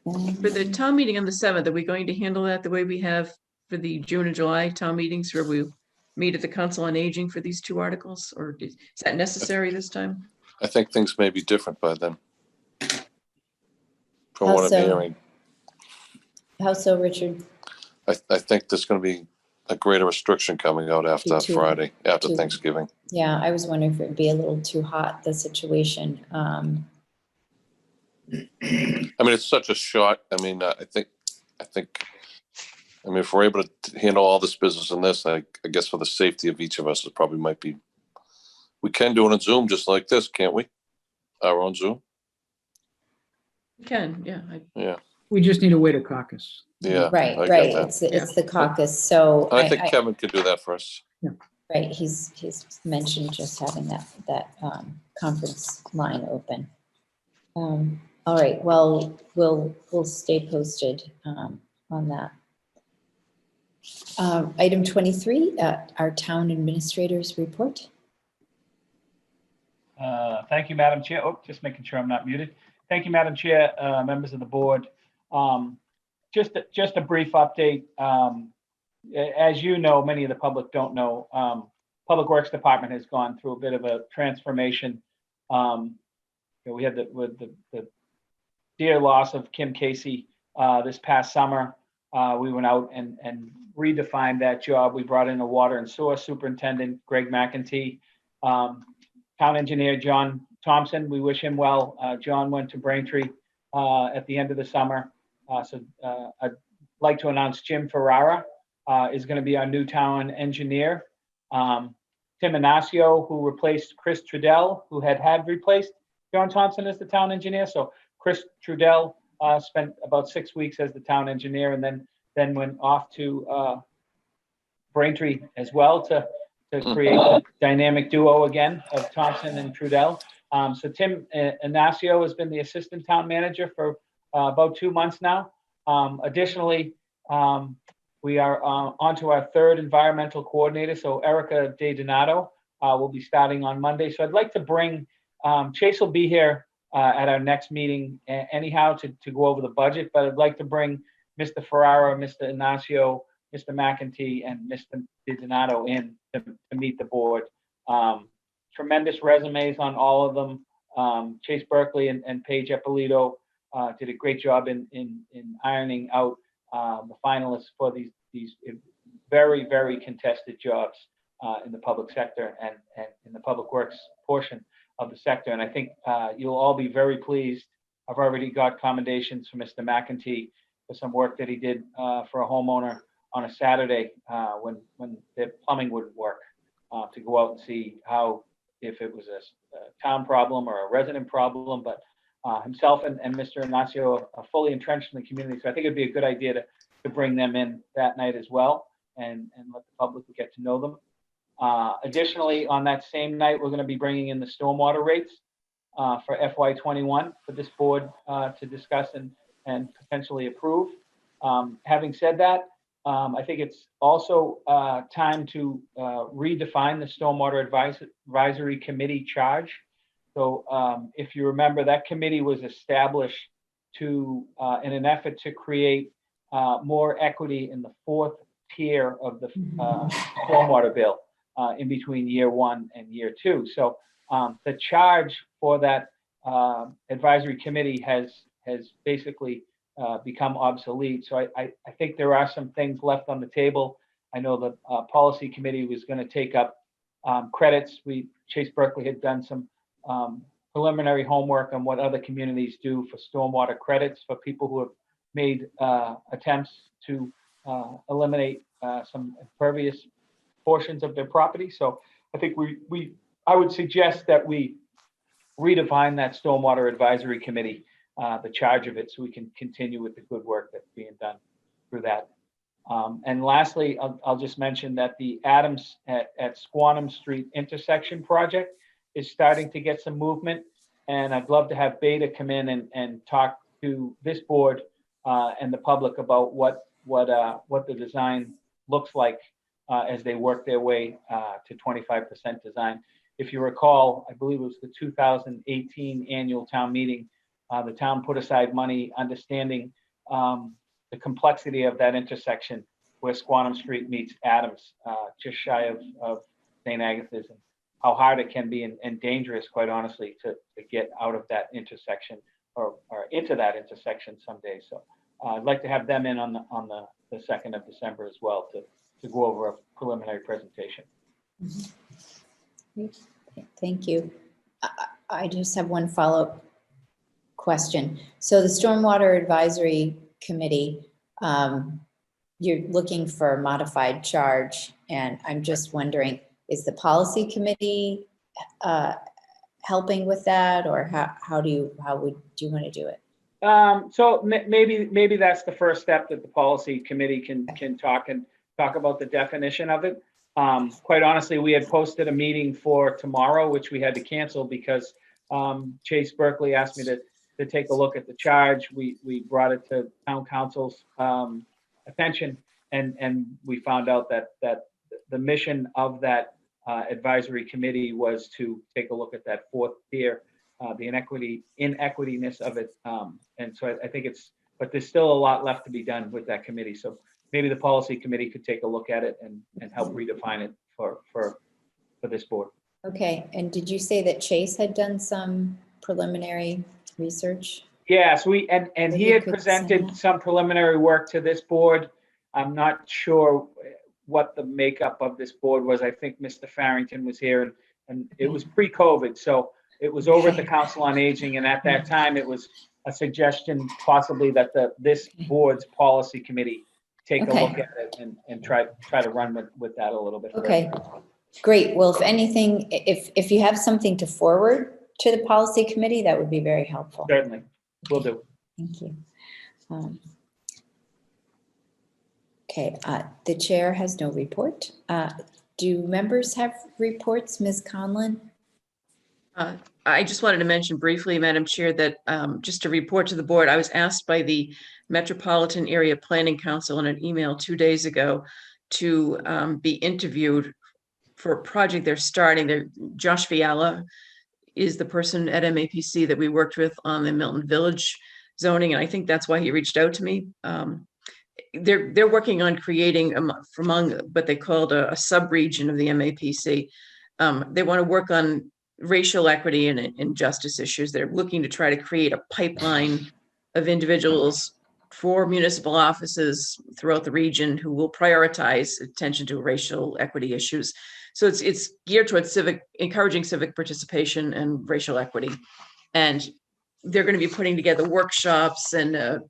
For the town meeting on the 7th, are we going to handle that the way we have for the June and July town meetings, where we meet at the Council on Aging for these 2 articles, or is that necessary this time? I think things may be different by then. From what Also- I'm hearing. How so, Richard? I think there's going to be a greater restriction coming out after Too- Friday, after too- Thanksgiving. Yeah, I was wondering if it'd be a little too hot, the situation. I mean, it's such a short, I mean, I think, if we're able to handle all this business in this, I guess for the safety of each of us, it probably might be, we can do it on Zoom just like this, can't we? Our own Zoom? We can, yeah. Yeah, We just need a way to caucus. yeah. Right, I get right. that. It's the caucus, so. I think Kevin could do that for us. Right, he's mentioned just having that conference line open. All right, well, we'll stay posted on that. Item 23, our town administrators report. Thank you, Madam Chair. Oh, just making sure I'm not muted. Thank you, Madam Chair, members of the board. just a brief update. As you know, many of the public don't know, Public Works Department has gone through a bit of a transformation. We had the dear loss of Kim Casey this past summer. We went out and redefined that job. We brought in a water and sewer superintendent, Greg McEntee, town engineer, John Thompson. We wish him well. John went to Braintree at the end of the summer. I'd like to announce Jim Ferrara is going to be our new town engineer. Tim Inacio, who replaced Chris Trudell, who had replaced John Thompson as the town engineer. So Chris Trudell spent about 6 weeks as the town engineer, and then went off to Braintree as well to create the dynamic duo again of Thompson and Trudell. So Tim Inacio has been the assistant town manager for about 2 months now. Additionally, we are on to our third environmental coordinator. So Erica De Donato will be starting on Monday. So I'd like to bring, Chase will be here at our next meeting anyhow to go over the budget, but I'd like to bring Mr. Ferrara, Mr. Inacio, Mr. McEntee, and Mr. De Donato in to meet the board. Tremendous resumes on all of them. Chase Berkeley and Paige Eppolito did a great job in ironing out the finalists for these very, very contested jobs in the public sector and in the public works portion of the sector. And I think you'll all be very pleased. I've already got commendations from Mr. McEntee for some work that he did for a homeowner on a Saturday when their plumbing wouldn't work, to go out and see how, if it was a town problem or a resident problem, but himself and Mr. Inacio are fully entrenched in the community. So I think it'd be a good idea to bring them in that night as well and let the public get to know them. Additionally, on that same night, we're going to be bringing in the stormwater rates for FY21 for this board to discuss and potentially approve. Having said that, I think it's also time to redefine the Stormwater Advisory Committee charge. So if you remember, that committee was established in an effort to create more equity in the fourth tier of the stormwater bill in between year 1 and year 2. So the charge for that advisory committee has basically become obsolete. So I think there are some things left on the table. I know the policy committee was going to take up credits. Chase Berkeley had done some preliminary homework on what other communities do for stormwater credits for people who have made attempts to eliminate some impervious portions of their property. So I think I would suggest that we redefine that Stormwater Advisory Committee, the charge of it, so we can continue with the good work that's being done through that. And lastly, I'll just mention that the Adams at Squantum Street intersection project is starting to get some movement. And I'd love to have Beta come in and talk to this board and the public about what the design looks like as they work their way to 25% design. If you recall, I believe it was the 2018 annual town meeting, the town put aside money understanding the complexity of that intersection where Squantum Street meets Adams, just shy of St. Agatha's, and how hard it can be and dangerous, quite honestly, to get out of that intersection or into that intersection someday. So I'd like to have them in on the 2nd of December as well to go over a preliminary presentation. Thank you. I just have one follow-up question. So the Stormwater Advisory Committee, you're looking for a modified charge, and I'm just wondering, is the policy committee helping with that, or how would you want to do it? So maybe that's the first step, that the policy committee can talk about the definition of it. Quite honestly, we had posted a meeting for tomorrow, which we had to cancel because Chase Berkeley asked me to take a look at the charge. We brought it to town council's attention, and we found out that the mission of that advisory committee was to take a look at that fourth tier, the inequityness of it. And so I think it's but there's still a lot left to be done with that committee. So maybe the policy committee could take a look at it and help redefine it for this board. Okay, and did you say that Chase had done some preliminary research? Yes, he had Maybe you could send presented that. some preliminary work to this board. I'm not sure what the makeup of this board was. I think Mr. Farrington was here, and it was pre-COVID, so it was over at the Council on Aging, and at that time, it was a suggestion possibly that this board's policy committee take a Okay. look at it and try to run with that a little bit further. Okay, great. Well, if anything, if you have something to forward to the policy committee, that would be very helpful. Certainly, will do. Thank you. Okay, the chair has no report. Do members have reports? Ms. Conlon? I just wanted to mention briefly, Madam Chair, that just to report to the board, I was asked by the Metropolitan Area Planning Council in an email 2 days ago to be interviewed for a project they're starting. Josh Fiala is the person at MAPC that we worked with on the Milton Village zoning, and I think that's why he reached out to me. They're working on creating among what they called a sub-region of the MAPC. They want to work on racial equity and justice issues. They're looking to try to create a pipeline of individuals for municipal offices throughout the region who will prioritize attention to racial equity issues. So it's geared towards encouraging civic participation and racial equity. And they're going to be putting together workshops and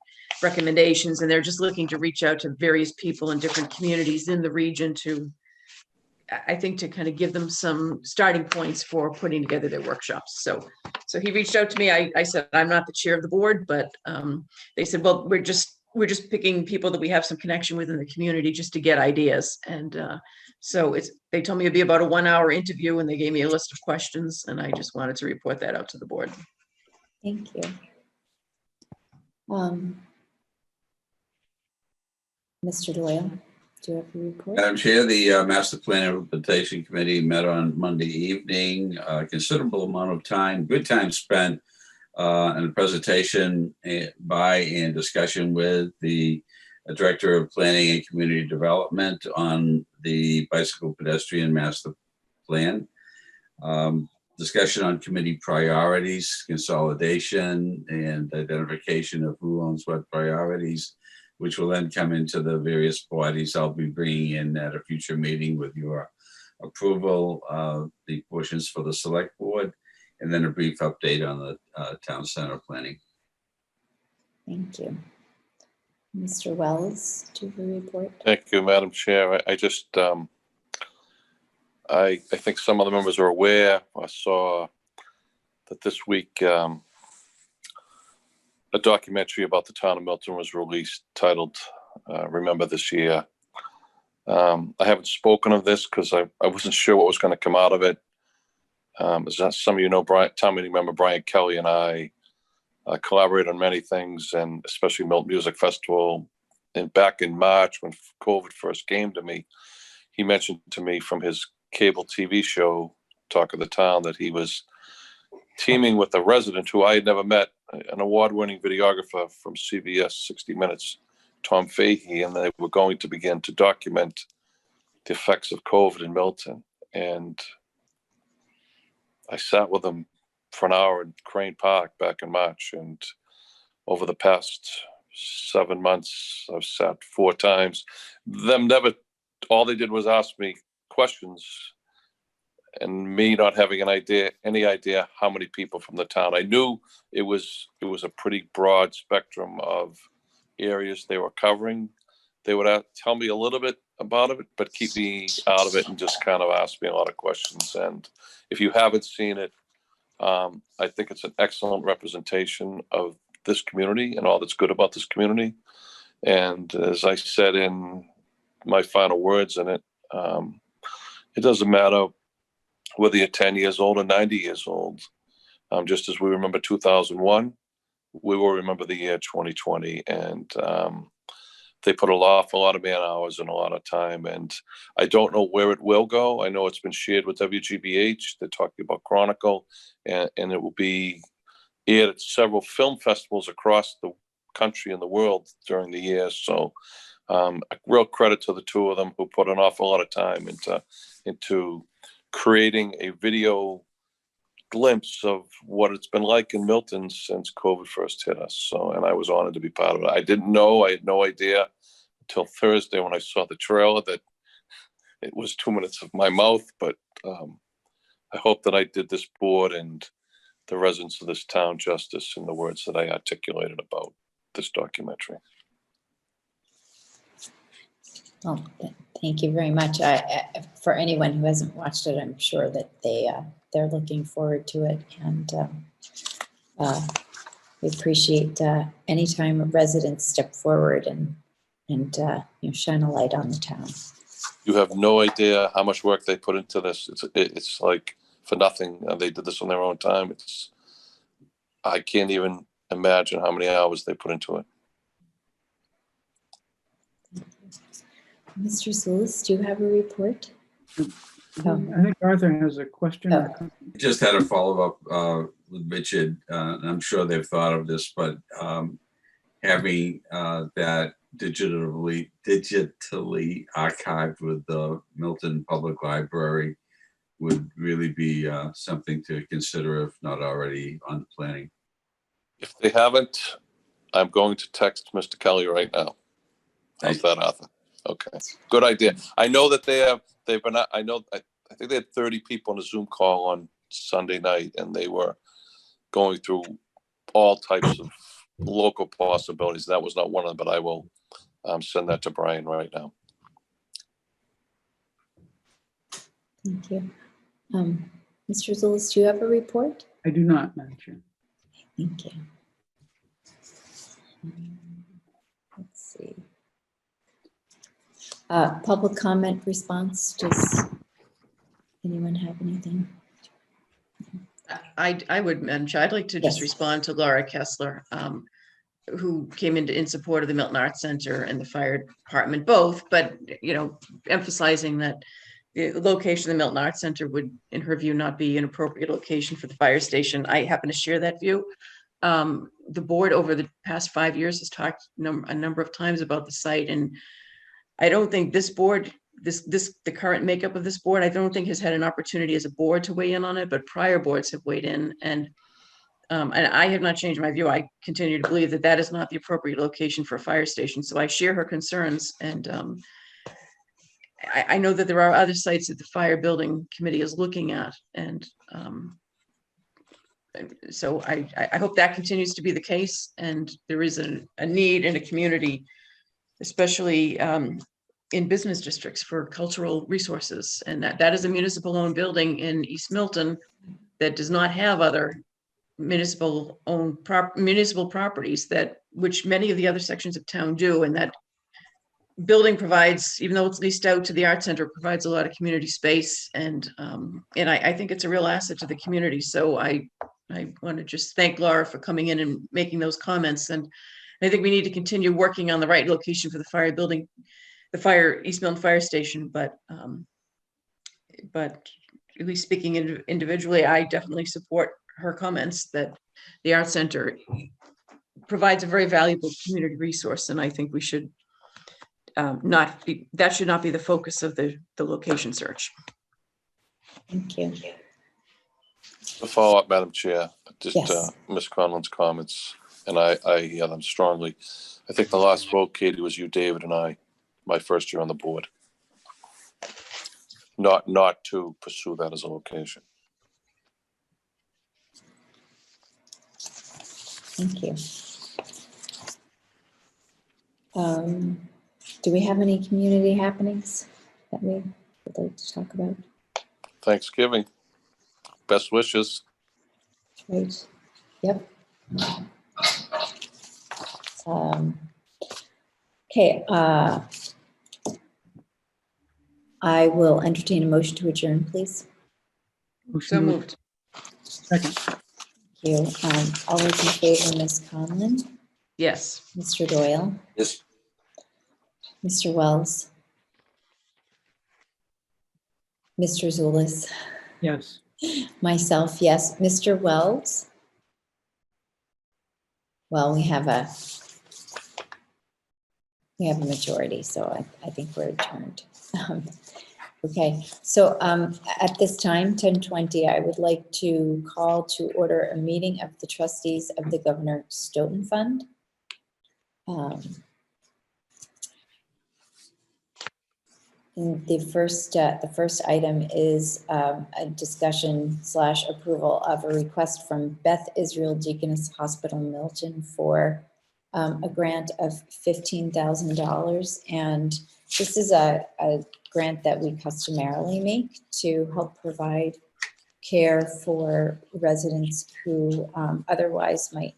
recommendations, and they're just looking to reach out to various people in different communities in the region to, I think, to kind of give them some starting points for putting together their workshops. So he reached out to me. I said, I'm not the chair of the board, but they said, well, we're just picking people that we have some connection with in the community just to get ideas. And so they told me it'd be about a 1-hour interview, and they gave me a list of questions, and I just wanted to report that out to the board. Thank you. Mr. Doyle, do you have a report? Madam Chair, the Master Plan Implementation Committee met on Monday evening. A considerable amount of time, good time spent in a presentation by and discussion with the Director of Planning and Community Development on the Bicycle Pedestrian Master Plan. Discussion on committee priorities, consolidation, and identification of who owns what priorities, which will then come into the various bodies. I'll be bringing in at a future meeting with your approval of the portions for the select board, and then a brief update on the town center planning. Thank you. Mr. Wells, do you have a report? Thank you, Madam Chair. I just, I think some of the members are aware. I saw that this week a documentary about the town of Milton was released titled Remember This Year. I haven't spoken of this because I wasn't sure what was going to come out of it. As some of you know, town meeting member Brian Kelly and I collaborate on many things, and especially Milton Music Festival. And back in March, when COVID first came to me, he mentioned to me from his cable TV show, Talk of the Town, that he was teaming with a resident who I had never met, an award-winning videographer from CBS 60 Minutes, Tom Fahey, and they were going to begin to document the effects of COVID in Milton. And I sat with them for an hour in Crane Park back in March, and over the past 7 months, I've sat 4 times. All they did was ask me questions, and me not having any idea how many people from the town. I knew it was a pretty broad spectrum of areas they were covering. They would tell me a little bit about it, but keep me out of it and just kind of ask me a lot of questions. And if you haven't seen it, I think it's an excellent representation of this community and all that's good about this community. And as I said in my final words in it, it doesn't matter whether you're 10 years old or 90 years old. Just as we remember 2001, we will remember the year 2020. And they put a lot of man hours and a lot of time. And I don't know where it will go. I know it's been shared with WGBH. They're talking about Chronicle, and it will be aired at several film festivals across the country and the world during the year. So a real credit to the two of them who put an awful lot of time into creating a video glimpse of what it's been like in Milton since COVID first hit us. So, and I was honored to be part of it. I had no idea until Thursday when I saw the trailer that it was 2 minutes of my mouth, but I hope that I did this board and the residents of this town justice in the words that I articulated about this documentary. Well, thank you very much. For anyone who hasn't watched it, I'm sure that they're looking forward to it, and we appreciate any time residents step forward and shine a light on the town. You have no idea how much work they put into this. It's like for nothing. They did this on their own time. I can't even imagine how many hours they put into it. Mr. Zulus, do you have a report? I think Arthur has a question. Oh. Just had a follow-up with Richard, and I'm sure they've thought of this, but having that digitally archived with the Milton Public Library would really be something to consider, if not already on the planning. If they haven't, I'm going to text Mr. Kelly right now. How's that, Arthur? Okay, good idea. I know that I think they had 30 people on a Zoom call on Sunday night, and they were going through all types of local possibilities. That was not one of them, but I will send that to Brian right now. Thank you. Mr. Zulus, do you have a report? I do not, Madam Chair. Thank you. Let's see. Public comment response. Does anyone have anything? I would mention, I'd like to just respond to Laura Kessler, who came in support of the Milton Arts Center and the fire department both, but, emphasizing that the location of the Milton Arts Center would, in her view, not be an appropriate location for the fire station. I happen to share that view. The board over the past 5 years has talked a number of times about the site, and I don't think this board, the current makeup of this board, I don't think has had an opportunity as a board to weigh in on it, but prior boards have weighed in, and I have not changed my view. I continue to believe that is not the appropriate location for a fire station. So I share her concerns, and I know that there are other sites that the fire building committee is looking at, and so I hope that continues to be the case, and there is a need in a community, especially in business districts, for cultural resources, and that is a municipal owned building in East Milton that does not have other municipal properties which many of the other sections of town do, and that building provides, even though it's leased out to the Art Center, provides a lot of community space, and I think it's a real asset to the community. So I want to just thank Laura for coming in and making those comments, and I think we need to continue working on the right location for the fire building, the East Milton Fire Station, but at least speaking individually, I definitely support her comments that the Art Center provides a very valuable community resource, and I think we should that should not be the focus of the location search. Thank you. To follow up, Madam Chair, just Yes. Ms. Conlon's comments, and I hear them strongly. I think the last vote, Katie, was you, David, and I, my first year on the board. Not to pursue that as a location. Thank you. Do we have any community happenings that we would like to talk about? Thanksgiving. Best wishes. Right. Yep. Okay. I will entertain a motion to adjourn, please. So moved. Second. Thank you. All those in favor, Ms. Conlon? Yes. Mr. Doyle? Yes. Mr. Wells? Mr. Zulus? Yes. Myself, yes. Mr. Wells? Well, we have a We have a majority, so I think we're adjourned. Okay, so at this time, 10:20, I would like to call to order a meeting of the trustees of the Governor Stoughton Fund. And the first item is a discussion / approval of a request from Beth Israel Deaconess Hospital Milton for a grant of $15,000. And this is a grant that we customarily make to help provide care for residents who otherwise might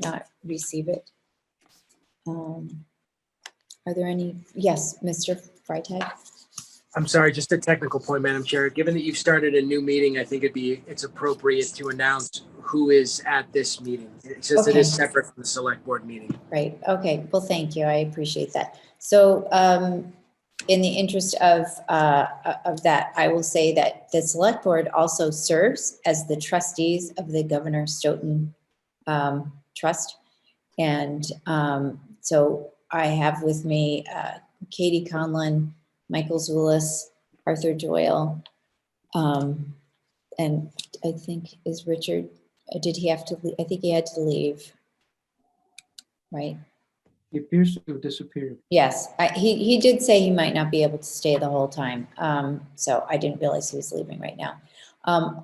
not receive it. Are there any? Yes, Mr. Freitag. I'm sorry, just a technical point, Madam Chair. Given that you've started a new meeting, I think it's appropriate to announce who is at this meeting, since it is separate from the select board meeting. Right. Okay. Well, thank you. I appreciate that. So, in the interest of that, I will say that the select board also serves as the trustees of the Governor Stoughton Trust, and so I have with me Katie Conlon, Michael Zulis, Arthur Doyle, and I think is Richard. Did he have to leave? I think he had to leave. Right. He appears to have disappeared. Yes, he did say he might not be able to stay the whole time. So I didn't realize he was leaving right now.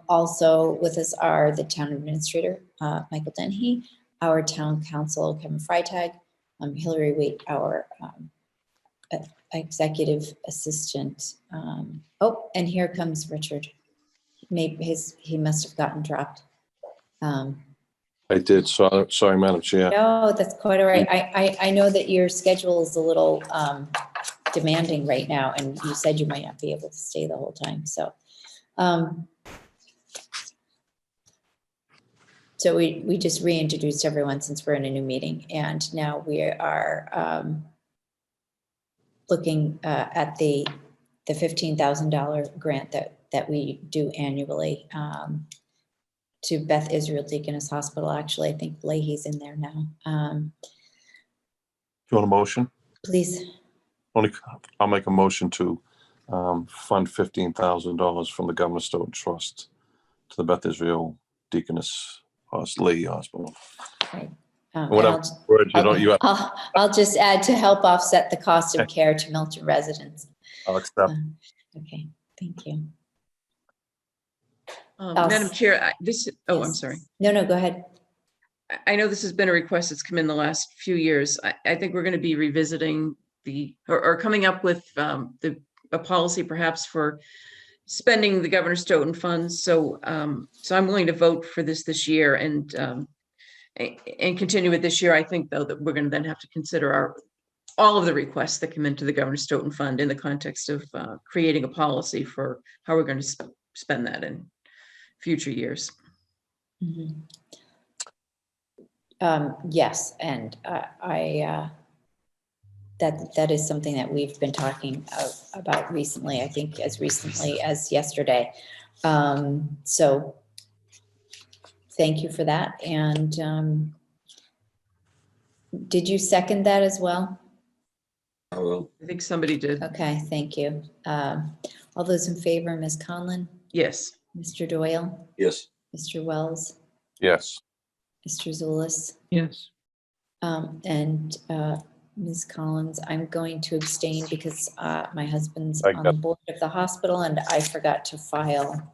Also with us are the town administrator, Michael Dennehy, our town council, Kevin Freitag, Hillary Waite, our executive assistant. Oh, and here comes Richard. Maybe he must have gotten dropped. I did. Sorry, Madam Chair. No, that's quite all right. I know that your schedule is a little demanding right now, and you said you might not be able to stay the whole time. So, so we just reintroduced everyone since we're in a new meeting, and now we are looking at the $15,000 grant that we do annually. To Beth Israel Deaconess Hospital. Actually, I think Leahy's in there now. Do you want a motion? Please. I'll make a motion to fund $15,000 from the Governor Stoughton Trust to the Beth Israel Deaconess Leahy Hospital. Right. Whatever word you have. I'll just add to help offset the cost of care to Milton residents. I'll accept. Okay, thank you. Madam Chair, I'm sorry. No, go ahead. I know this has been a request that's come in the last few years. I think we're going to be revisiting or coming up with a policy perhaps for spending the Governor Stoughton funds. So I'm willing to vote for this year and continue it this year. I think though that we're going to then have to consider all of the requests that come into the Governor Stoughton Fund in the context of creating a policy for how we're going to spend that in future years. Mm-hmm. Yes, and that is something that we've been talking about recently. I think as recently as yesterday. So thank you for that. And did you second that as well? I will. I think somebody did. Okay, thank you. All those in favor, Ms. Conlon? Yes. Mr. Doyle? Yes. Mr. Wells? Yes. Mr. Zulus? Yes. And Ms. Collins, I'm going to abstain because my husband's on the board of the hospital and I forgot to file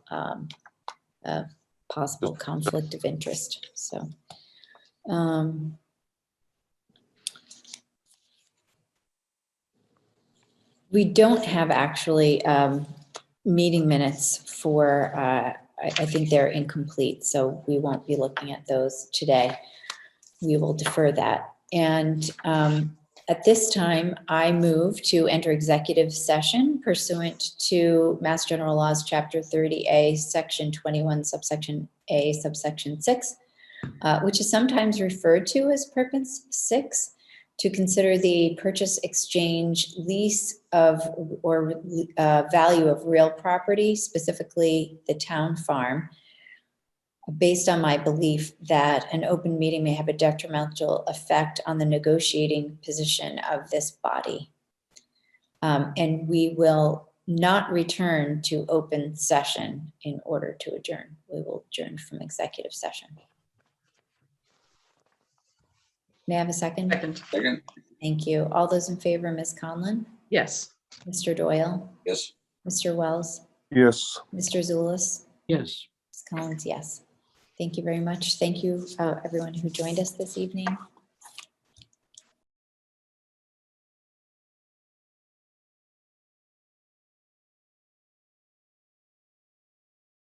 a possible conflict of interest. So, we don't have actually meeting minutes for, I think they're incomplete, so we won't be looking at those today. We will defer that. And at this time, I move to enter executive session pursuant to Mass General Laws, Chapter 30A, Section 21, Subsection A, Subsection 6, which is sometimes referred to as Purpose 6, to consider the purchase, exchange, lease of, or value of real property, specifically the town farm, based on my belief that an open meeting may have a detrimental effect on the negotiating position of this body. And we will not return to open session in order to adjourn. We will adjourn from executive session. May I have a second? Second. Thank you. All those in favor, Ms. Conlon, Yes. Mr. Doyle, Yes. Mr. Wells, Yes. Mr. Zulus, Yes. Ms. Collins, yes. Thank you very much. Thank you, everyone who joined us this evening.